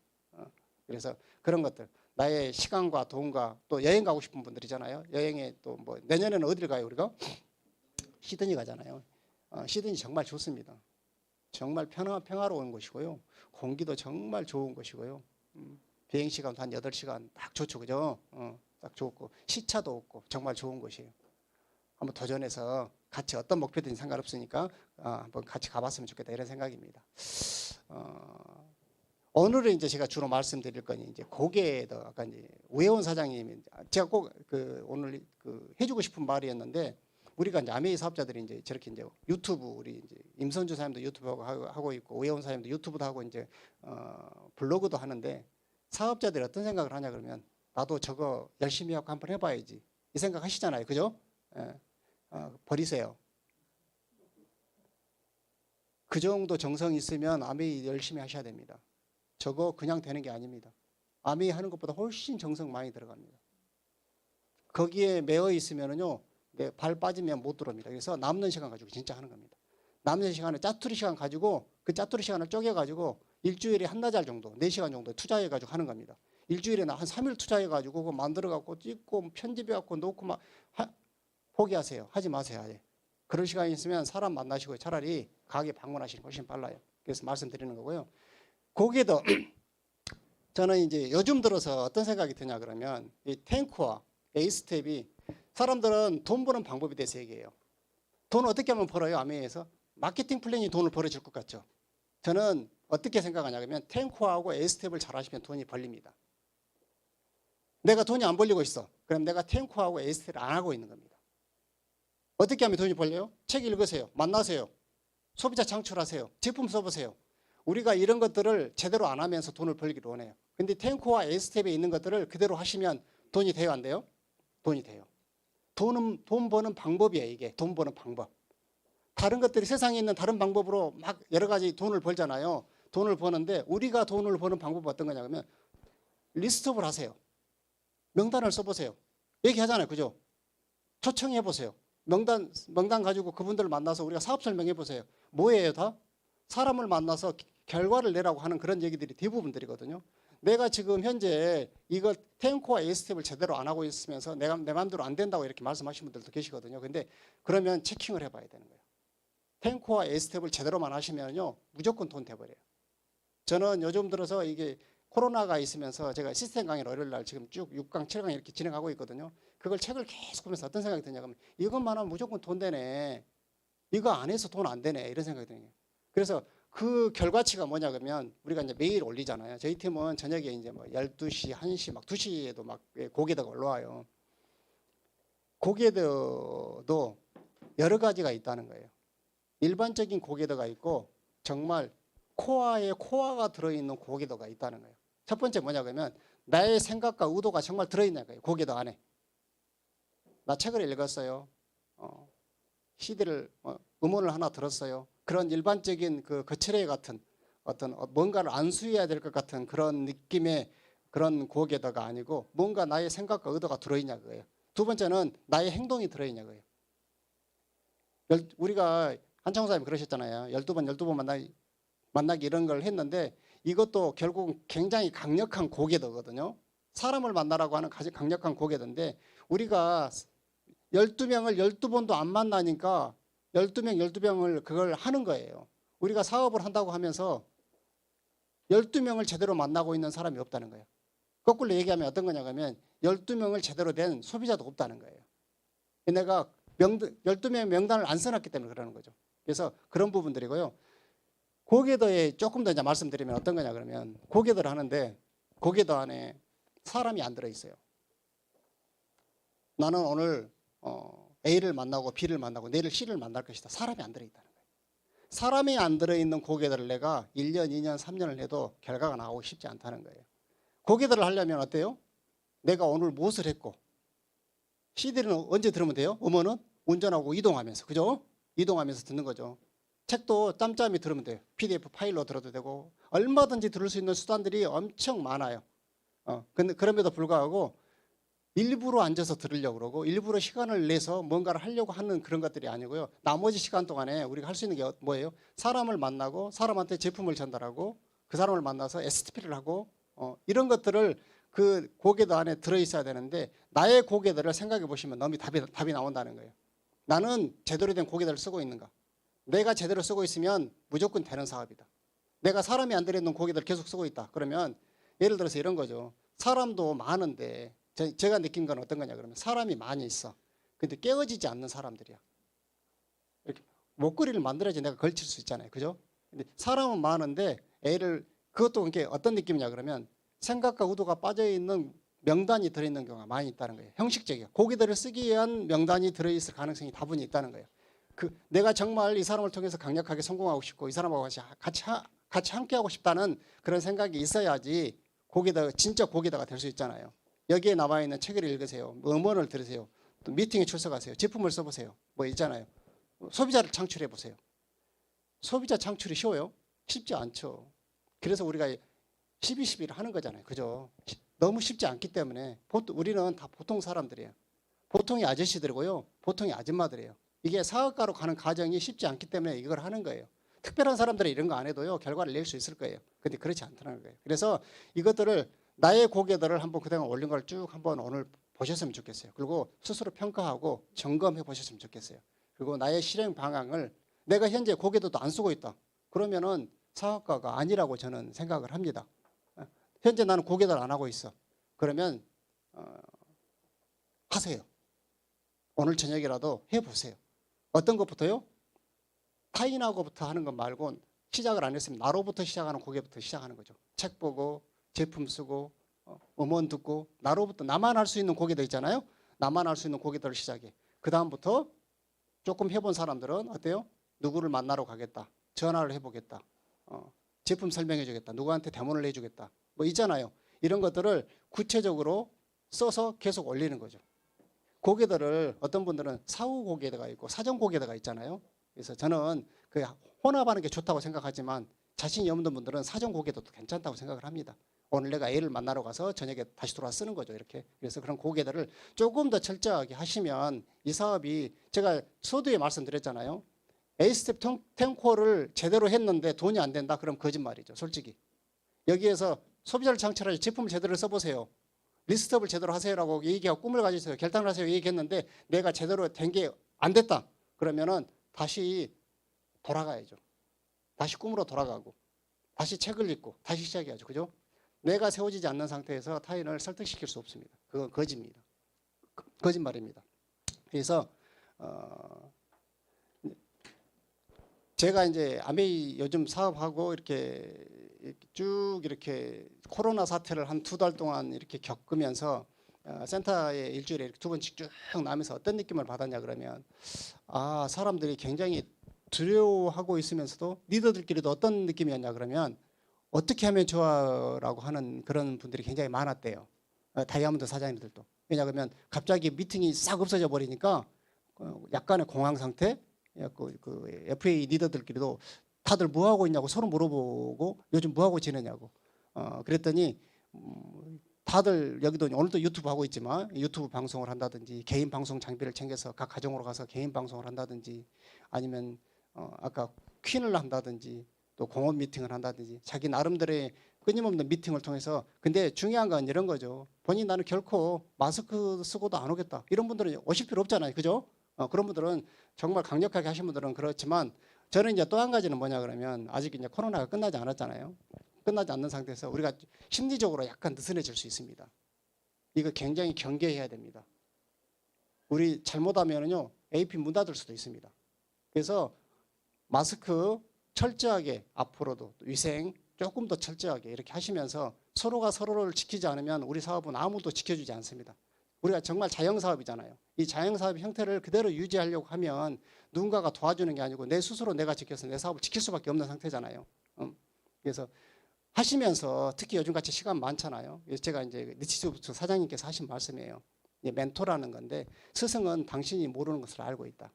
그래서 그런 것들, 나의 시간과 돈과 또 여행 가고 싶은 분들이잖아요. 여행에 또 뭐 내년에는 어디를 가요 우리가? 시드니 가잖아요. 시드니 정말 좋습니다. 정말 평화로운 곳이고요. 공기도 정말 좋은 곳이고요. 비행시간도 한 8시간 딱 좋죠. 그죠? 딱 좋고 시차도 없고 정말 좋은 곳이에요. 한번 도전해서 같이 어떤 목표든지 상관없으니까 한번 같이 가봤으면 좋겠다 이런 생각입니다. 오늘은 이제 제가 주로 말씀드릴 건 이제 고객도 아까 이제 우혜원 사장님이 제가 꼭 오늘 해주고 싶은 말이었는데 우리가 이제 아메이 사업자들이 이제 저렇게 이제 유튜브 우리 이제 임선주 사장님도 유튜브 하고 있고 우혜원 사장님도 유튜브도 하고 이제 블로그도 하는데 사업자들이 어떤 생각을 하냐 그러면 나도 저거 열심히 하고 한번 해봐야지 이 생각 하시잖아요, 그죠? 예. 버리세요. 그 정도 정성 있으면 아메이 열심히 하셔야 됩니다. 저거 그냥 되는 게 아닙니다. 아메이 하는 것보다 훨씬 정성 많이 들어갑니다. 거기에 매여 있으면은요. 발 빠지면 못 들어옵니다. 그래서 남는 시간 가지고 진짜 하는 겁니다. 남는 시간에 짜투리 시간 가지고 그 짜투리 시간을 쪼개가지고 일주일에 한나절 정도 4시간 정도 투자해가지고 하는 겁니다. 일주일에 한 3일 투자해가지고 그거 만들어갖고 찍고 편집해갖고 놓고 막 포기하세요. 하지 마세요. 아예. 그럴 시간이 있으면 사람 만나시고 차라리 가게 방문하시는 게 훨씬 빨라요. 그래서 말씀드리는 거고요. 거기에도 저는 이제 요즘 들어서 어떤 생각이 드냐 그러면 이 탱크와 에이스텝이 사람들은 돈 버는 방법에 대해서 얘기해요. 돈 어떻게 하면 벌어요? 아메이에서 마케팅 플랜이 돈을 벌어줄 것 같죠. 저는 어떻게 생각하냐 그러면 탱크하고 에이스텝을 잘 하시면 돈이 벌립니다. 내가 돈이 안 벌리고 있어. 그럼 내가 탱크하고 에이스텝을 안 하고 있는 겁니다. 어떻게 하면 돈이 벌려요? 책 읽으세요. 만나세요. 소비자 창출하세요. 제품 써보세요. 우리가 이런 것들을 제대로 안 하면서 돈을 벌기를 원해요. 근데 탱크와 에이스텝에 있는 것들을 그대로 하시면 돈이 돼요, 안 돼요? 돈이 돼요. 돈 버는 방법이에요, 이게. 돈 버는 방법. 다른 것들이 세상에 있는 다른 방법으로 막 여러 가지 돈을 벌잖아요. 돈을 버는데 우리가 돈을 버는 방법은 어떤 거냐 그러면 리스트업을 하세요. 명단을 써보세요. 얘기하잖아요, 그죠? 초청해 보세요. 명단 가지고 그분들을 만나서 우리가 사업 설명해 보세요. 뭐예요, 다? 사람을 만나서 결과를 내라고 하는 그런 얘기들이 대부분들이거든요. 내가 지금 현재 이걸 탱크와 에이스텝을 제대로 안 하고 있으면서 내 마음대로 안 된다고 이렇게 말씀하시는 분들도 계시거든요. 근데 그러면 체킹을 해봐야 되는 거예요. 탱크와 에이스텝을 제대로만 하시면요 무조건 돈 돼버려요. 저는 요즘 들어서 이게 코로나가 있으면서 제가 시스템 강의를 월요일 날 지금 쭉 6강, 7강 이렇게 진행하고 있거든요. 그걸 책을 계속 보면서 어떤 생각이 드냐 그러면 이것만 하면 무조건 돈 되네. 이거 안 해서 돈 안 되네. 이런 생각이 드는 거예요. 그래서 그 결과치가 뭐냐 그러면 우리가 이제 매일 올리잖아요. 저희 팀은 저녁에 이제 뭐 12시, 1시, 막 2시에도 막 고개도가 올라와요. 고개도도 여러 가지가 있다는 거예요. 일반적인 고개도가 있고 정말 코어에 코어가 들어있는 고개도가 있다는 거예요. 첫 번째 뭐냐 그러면 나의 생각과 의도가 정말 들어있는 거예요. 고개도 안에. 나 책을 읽었어요. CD를 음원을 하나 들었어요. 그런 일반적인 그 거칠애 같은 어떤 뭔가를 안수해야 될 것 같은 그런 느낌의 그런 고개도가 아니고 뭔가 나의 생각과 의도가 들어있냐 그거예요. 두 번째는 나의 행동이 들어있냐 그거예요. 우리가 한창호 사장님 그러셨잖아요. 12번 만나기 이런 걸 했는데 이것도 결국 굉장히 강력한 고개도거든요. 사람을 만나라고 하는 가장 강력한 고개도인데 우리가 12명을 12번도 안 만나니까 12명 12명을 그걸 하는 거예요. 우리가 사업을 한다고 하면서 12명을 제대로 만나고 있는 사람이 없다는 거예요. 거꾸로 얘기하면 어떤 거냐 하면 12명을 제대로 된 소비자도 없다는 거예요. 내가 12명의 명단을 안 써놨기 때문에 그러는 거죠. 그래서 그런 부분들이고요. 고개도에 조금 더 이제 말씀드리면 어떤 거냐 그러면 고개도를 하는데 고개도 안에 사람이 안 들어있어요. 나는 오늘 A를 만나고 B를 만나고 내일 C를 만날 것이다. 사람이 안 들어있다는 거예요. 사람이 안 들어있는 고개들을 내가 1년, 2년, 3년을 해도 결과가 나오기 쉽지 않다는 거예요. 고개들을 하려면 어때요? 내가 오늘 무엇을 했고 CD는 언제 들으면 돼요? 음원은 운전하고 이동하면서, 그죠? 이동하면서 듣는 거죠. 책도 짬짬이 들으면 돼요. PDF 파일로 들어도 되고 얼마든지 들을 수 있는 수단들이 엄청 많아요. 근데 그럼에도 불구하고 일부러 앉아서 들으려고 그러고 일부러 시간을 내서 뭔가를 하려고 하는 그런 것들이 아니고요. 나머지 시간 동안에 우리가 할 수 있는 게 뭐예요? 사람을 만나고 사람한테 제품을 전달하고 그 사람을 만나서 STP를 하고 이런 것들을 그 고개도 안에 들어있어야 되는데 나의 고개들을 생각해 보시면 너무 답이 나온다는 거예요. 나는 제대로 된 고개들을 쓰고 있는가? 내가 제대로 쓰고 있으면 무조건 되는 사업이다. 내가 사람이 안 들어있는 고개들을 계속 쓰고 있다. 그러면 예를 들어서 이런 거죠. 사람도 많은데 제가 느낀 건 어떤 거냐 그러면 사람이 많이 있어. 근데 깨어지지 않는 사람들이야. 이렇게 목걸이를 만들어야지 내가 걸칠 수 있잖아요. 그죠? 근데 사람은 많은데 그것도 이게 어떤 느낌이냐 그러면 생각과 의도가 빠져있는 명단이 들어있는 경우가 많이 있다는 거예요. 형식적이야. 고기들을 쓰기 위한 명단이 들어있을 가능성이 다분히 있다는 거예요. 내가 정말 이 사람을 통해서 강력하게 성공하고 싶고 이 사람하고 같이 함께 하고 싶다는 그런 생각이 있어야지 진짜 고기다가 될 수 있잖아요. 여기에 나와 있는 책을 읽으세요. 음원을 들으세요. 또 미팅에 출석하세요. 제품을 써보세요. 뭐 있잖아요. 소비자를 창출해 보세요. 소비자 창출이 쉬워요? 쉽지 않죠. 그래서 우리가 12.11을 하는 거잖아요. 그죠? 너무 쉽지 않기 때문에 우리는 다 보통 사람들이에요. 보통의 아저씨들이고요. 보통의 아줌마들이에요. 이게 사업가로 가는 과정이 쉽지 않기 때문에 이걸 하는 거예요. 특별한 사람들은 이런 거 안 해도요. 결과를 낼 수 있을 거예요. 근데 그렇지 않다는 거예요. 그래서 이것들을 나의 고개들을 한번 그동안 올린 걸 쭉 한번 오늘 보셨으면 좋겠어요. 그리고 스스로 평가하고 점검해 보셨으면 좋겠어요. 그리고 나의 실행 방향을 내가 현재 고개들도 안 쓰고 있다. 그러면은 사업가가 아니라고 저는 생각을 합니다. 현재 나는 고개들 안 하고 있어. 그러면 하세요. 오늘 저녁이라도 해보세요. 어떤 것부터요? 타인하고부터 하는 것 말고 시작을 안 했으면 나로부터 시작하는 고개부터 시작하는 거죠. 책 보고 제품 쓰고 음원 듣고 나만 할 수 있는 고개들 있잖아요. 나만 할 수 있는 고개들을 시작해. 그 다음부터 조금 해본 사람들은 어때요? 누구를 만나러 가겠다. 전화를 해보겠다. 제품 설명해 주겠다. 누구한테 대문을 내주겠다. 뭐 있잖아요. 이런 것들을 구체적으로 써서 계속 올리는 거죠. 고개들을 어떤 분들은 사후 고개대가 있고 사전 고개대가 있잖아요. 그래서 저는 그 혼합하는 게 좋다고 생각하지만 자신이 없는 분들은 사전 고개도 괜찮다고 생각을 합니다. 오늘 내가 A를 만나러 가서 저녁에 다시 돌아와 쓰는 거죠. 이렇게. 그래서 그런 고개들을 조금 더 철저하게 하시면 이 사업이 제가 서두에 말씀드렸잖아요. A스텝 10코어를 제대로 했는데 돈이 안 된다? 그럼 거짓말이죠. 솔직히. 여기에서 소비자를 창출하지 제품을 제대로 써보세요. 리스트업을 제대로 하세요라고 얘기하고 꿈을 가지세요. 결단을 하세요. 얘기했는데 내가 제대로 된 게 안 됐다. 그러면은 다시 돌아가야죠. 다시 꿈으로 돌아가고 다시 책을 읽고 다시 시작해야죠. 그죠? 내가 세워지지 않는 상태에서 타인을 설득시킬 수 없습니다. 그건 거짓입니다. 거짓말입니다. 그래서 제가 이제 아메이 요즘 사업하고 이렇게 쭉 이렇게 코로나 사태를 한 2달 동안 이렇게 겪으면서 센터에 일주일에 이렇게 2번씩 쭉 나면서 어떤 느낌을 받았냐 그러면 사람들이 굉장히 두려워하고 있으면서도 리더들끼리도 어떤 느낌이었냐 그러면 어떻게 하면 좋아라고 하는 그런 분들이 굉장히 많았대요. 다이아몬드 사장님들도. 왜냐하면 갑자기 미팅이 싹 없어져 버리니까 약간의 공황 상태. 그 FA 리더들끼리도 다들 뭐 하고 있냐고 서로 물어보고 요즘 뭐 하고 지내냐고. 그랬더니 다들 여기도 오늘도 유튜브 하고 있지만 유튜브 방송을 한다든지 개인 방송 장비를 챙겨서 각 가정으로 가서 개인 방송을 한다든지 아니면 아까 퀸을 한다든지 또 공업 미팅을 한다든지 자기 나름대로의 끊임없는 미팅을 통해서. 근데 중요한 건 이런 거죠. 본인 나는 결코 마스크 쓰고도 안 오겠다. 이런 분들은 오실 필요 없잖아요. 그죠? 그런 분들은 정말 강력하게 하신 분들은 그렇지만 저는 이제 또 한 가지는 뭐냐 그러면 아직 이제 코로나가 끝나지 않았잖아요. 끝나지 않는 상태에서 우리가 심리적으로 약간 느슨해질 수 있습니다. 이거 굉장히 경계해야 됩니다. 우리 잘못하면은요 AP 문 닫을 수도 있습니다. 그래서 마스크 철저하게 앞으로도 위생 조금 더 철저하게 이렇게 하시면서 서로가 서로를 지키지 않으면 우리 사업은 아무도 지켜주지 않습니다. 우리가 정말 자영사업이잖아요. 이 자영사업 형태를 그대로 유지하려고 하면 누군가가 도와주는 게 아니고 내 스스로 내가 지켜서 내 사업을 지킬 수밖에 없는 상태잖아요. 그래서 하시면서 특히 요즘같이 시간 많잖아요. 제가 이제 니치스부터 사장님께서 하신 말씀이에요. 멘토라는 건데 스승은 당신이 모르는 것을 알고 있다.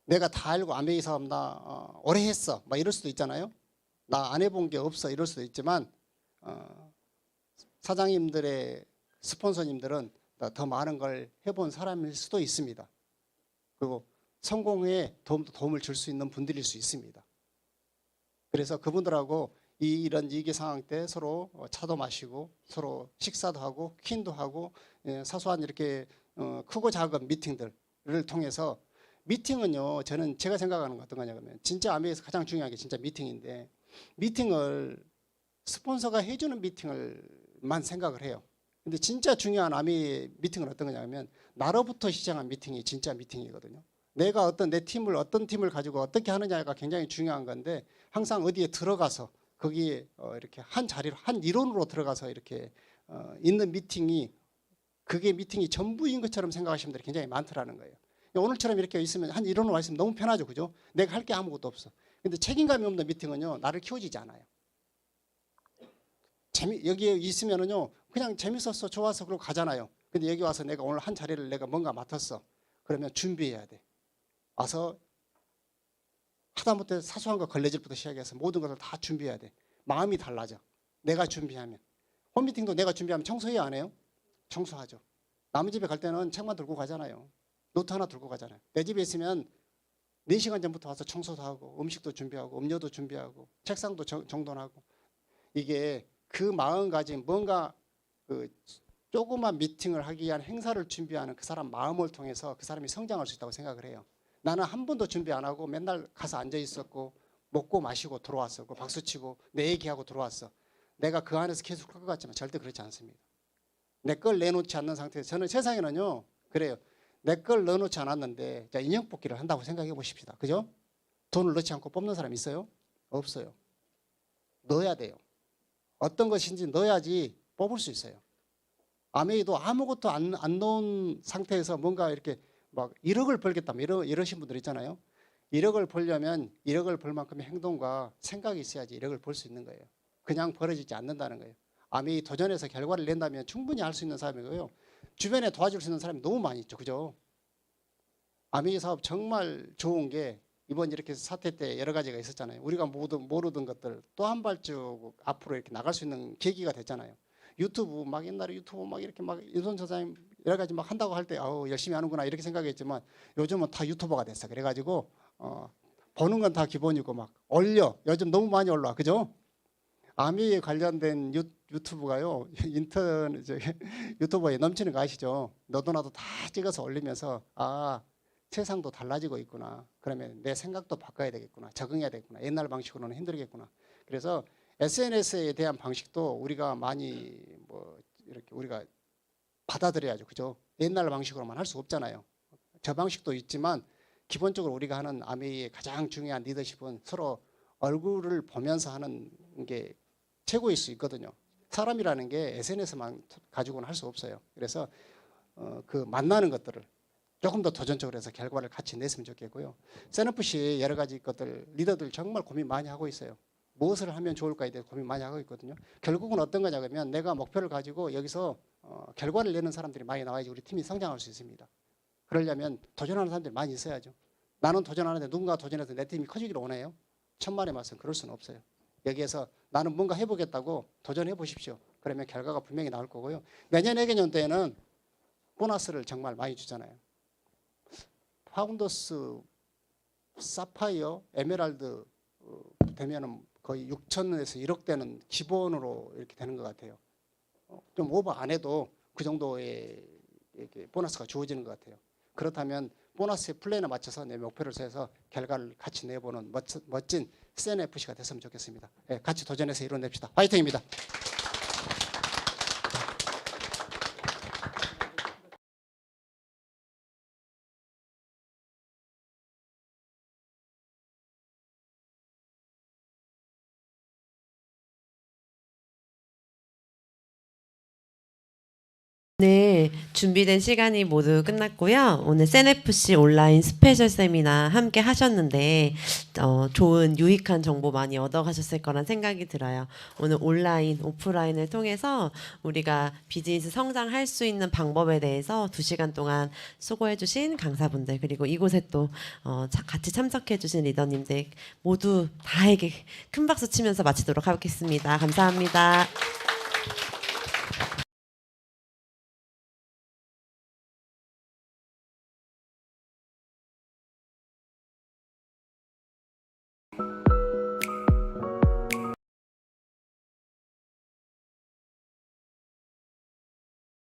내가 다 알고 아메이 사업 나 오래 했어 막 이럴 수도 있잖아요. 나 안 해본 게 없어 이럴 수도 있지만 사장님들의 스폰서님들은 더 많은 걸 해본 사람일 수도 있습니다. 그리고 성공에 도움을 줄 수 있는 분들일 수 있습니다. 그래서 그분들하고 이런 위기 상황 때 서로 차도 마시고 서로 식사도 하고 퀸도 하고 사소한 이렇게 크고 작은 미팅들을 통해서 미팅은요 저는 제가 생각하는 건 어떤 거냐 그러면 진짜 아메이에서 가장 중요한 게 진짜 미팅인데 미팅을 스폰서가 해주는 미팅을만 생각을 해요. 근데 진짜 중요한 아메이 미팅은 어떤 거냐 하면 나로부터 시작한 미팅이 진짜 미팅이거든요. 내가 어떤 팀을 가지고 어떻게 하느냐가 굉장히 중요한 건데 항상 어디에 들어가서 거기에 이렇게 한 자리로 한 이론으로 들어가서 이렇게 있는 미팅이 그게 미팅이 전부인 것처럼 생각하시는 분들이 굉장히 많더라는 거예요. 오늘처럼 이렇게 있으면 한 이론으로 와 있으면 너무 편하죠, 그죠? 내가 할 게 아무것도 없어. 근데 책임감이 없는 미팅은요 나를 키워지지 않아요. 여기에 있으면은요 그냥 재밌었어, 좋아서 그러고 가잖아요. 근데 여기 와서 내가 오늘 한 자리를 내가 뭔가 맡았어. 그러면 준비해야 돼. 와서 하다못해 사소한 거 걸레질부터 시작해서 모든 것을 다 준비해야 돼. 마음이 달라져. 내가 준비하면. 홈미팅도 내가 준비하면 청소해야 안 해요? 청소하죠. 남의 집에 갈 때는 책만 들고 가잖아요. 노트 하나 들고 가잖아요. 내 집에 있으면 4시간 전부터 와서 청소도 하고 음식도 준비하고 음료도 준비하고 책상도 정돈하고 이게 그 마음가짐 뭔가 그 조그만 미팅을 하기 위한 행사를 준비하는 그 사람 마음을 통해서 그 사람이 성장할 수 있다고 생각을 해요. 나는 한 번도 준비 안 하고 맨날 가서 앉아 있었고 먹고 마시고 들어왔었고 박수치고 내 얘기하고 들어왔어. 내가 그 안에서 계속 할 것 같지만 절대 그렇지 않습니다. 내 걸 내놓지 않는 상태에서 저는 세상에는요 그래요. 내 걸 넣어놓지 않았는데 자, 인형 뽑기를 한다고 생각해 보십시다. 그죠? 돈을 넣지 않고 뽑는 사람 있어요? 없어요. 넣어야 돼요. 어떤 것인지 넣어야지 뽑을 수 있어요. 아메이도 아무것도 안 넣은 상태에서 뭔가 이렇게 막 1억을 벌겠다 이러신 분들 있잖아요. 1억을 벌려면 1억을 벌 만큼의 행동과 생각이 있어야지 1억을 벌 수 있는 거예요. 그냥 벌어지지 않는다는 거예요. 아메이 도전해서 결과를 낸다면 충분히 할 수 있는 사람이고요. 주변에 도와줄 수 있는 사람이 너무 많이 있죠. 그죠? 아메이 사업 정말 좋은 게 이번 이렇게 사태 때 여러 가지가 있었잖아요. 우리가 모르던 것들 또 한 발쭉 앞으로 이렇게 나갈 수 있는 계기가 됐잖아요. 유튜브 막 옛날에 유튜브 막 이렇게 막 윤선 저자님 여러 가지 막 한다고 할 때 열심히 하는구나 이렇게 생각했지만 요즘은 다 유튜버가 됐어. 그래가지고 보는 건 다 기본이고 막 올려. 요즘 너무 많이 올라와. 그죠? 아미에 관련된 유튜브가요. 유튜버에 넘치는 거 아시죠? 너도 나도 다 찍어서 올리면서 세상도 달라지고 있구나. 그러면 내 생각도 바꿔야 되겠구나. 적응해야 되겠구나. 옛날 방식으로는 힘들겠구나. 그래서 SNS에 대한 방식도 우리가 많이 이렇게 우리가 받아들여야죠. 그죠? 옛날 방식으로만 할 수 없잖아요. 저 방식도 있지만 기본적으로 우리가 하는 아메이의 가장 중요한 리더십은 서로 얼굴을 보면서 하는 게 최고일 수 있거든요. 사람이라는 게 SNS만 가지고는 할 수 없어요. 그래서 그 만나는 것들을 조금 더 도전적으로 해서 결과를 같이 냈으면 좋겠고요. 셋업시 여러 가지 것들 리더들 정말 고민 많이 하고 있어요. 무엇을 하면 좋을까에 대해서 고민 많이 하고 있거든요. 결국은 어떤 거냐 그러면 내가 목표를 가지고 여기서 결과를 내는 사람들이 많이 나와야지 우리 팀이 성장할 수 있습니다. 그러려면 도전하는 사람들이 많이 있어야죠. 나는 도전하는데 누군가 도전해서 내 팀이 커지기를 원해요. 천만의 말씀 그럴 수는 없어요. 여기에서 나는 뭔가 해보겠다고 도전해 보십시오. 그러면 결과가 분명히 나올 거고요. 매년 회계년 때에는 보너스를 정말 많이 주잖아요. 파운더스, 사파이어, 에메랄드 되면은 거의 6천에서 1억 대는 기본으로 이렇게 되는 것 같아요. 좀 오버 안 해도 그 정도의 이렇게 보너스가 주어지는 것 같아요. 그렇다면 보너스의 플랜에 맞춰서 내 목표를 세워서 결과를 같이 내보는 멋진 CNFC가 됐으면 좋겠습니다. 예, 같이 도전해서 이뤄냅시다. 파이팅입니다. 네, 준비된 시간이 모두 끝났고요. 오늘 CNFC 온라인 스페셜 세미나 함께 하셨는데 좋은 유익한 정보 많이 얻어가셨을 거란 생각이 들어요. 오늘 온라인, 오프라인을 통해서 우리가 비즈니스 성장할 수 있는 방법에 대해서 2시간 동안 수고해주신 강사분들 그리고 이곳에 또 같이 참석해주신 리더님들 모두 다에게 큰 박수 치면서 마치도록 하겠습니다. 감사합니다.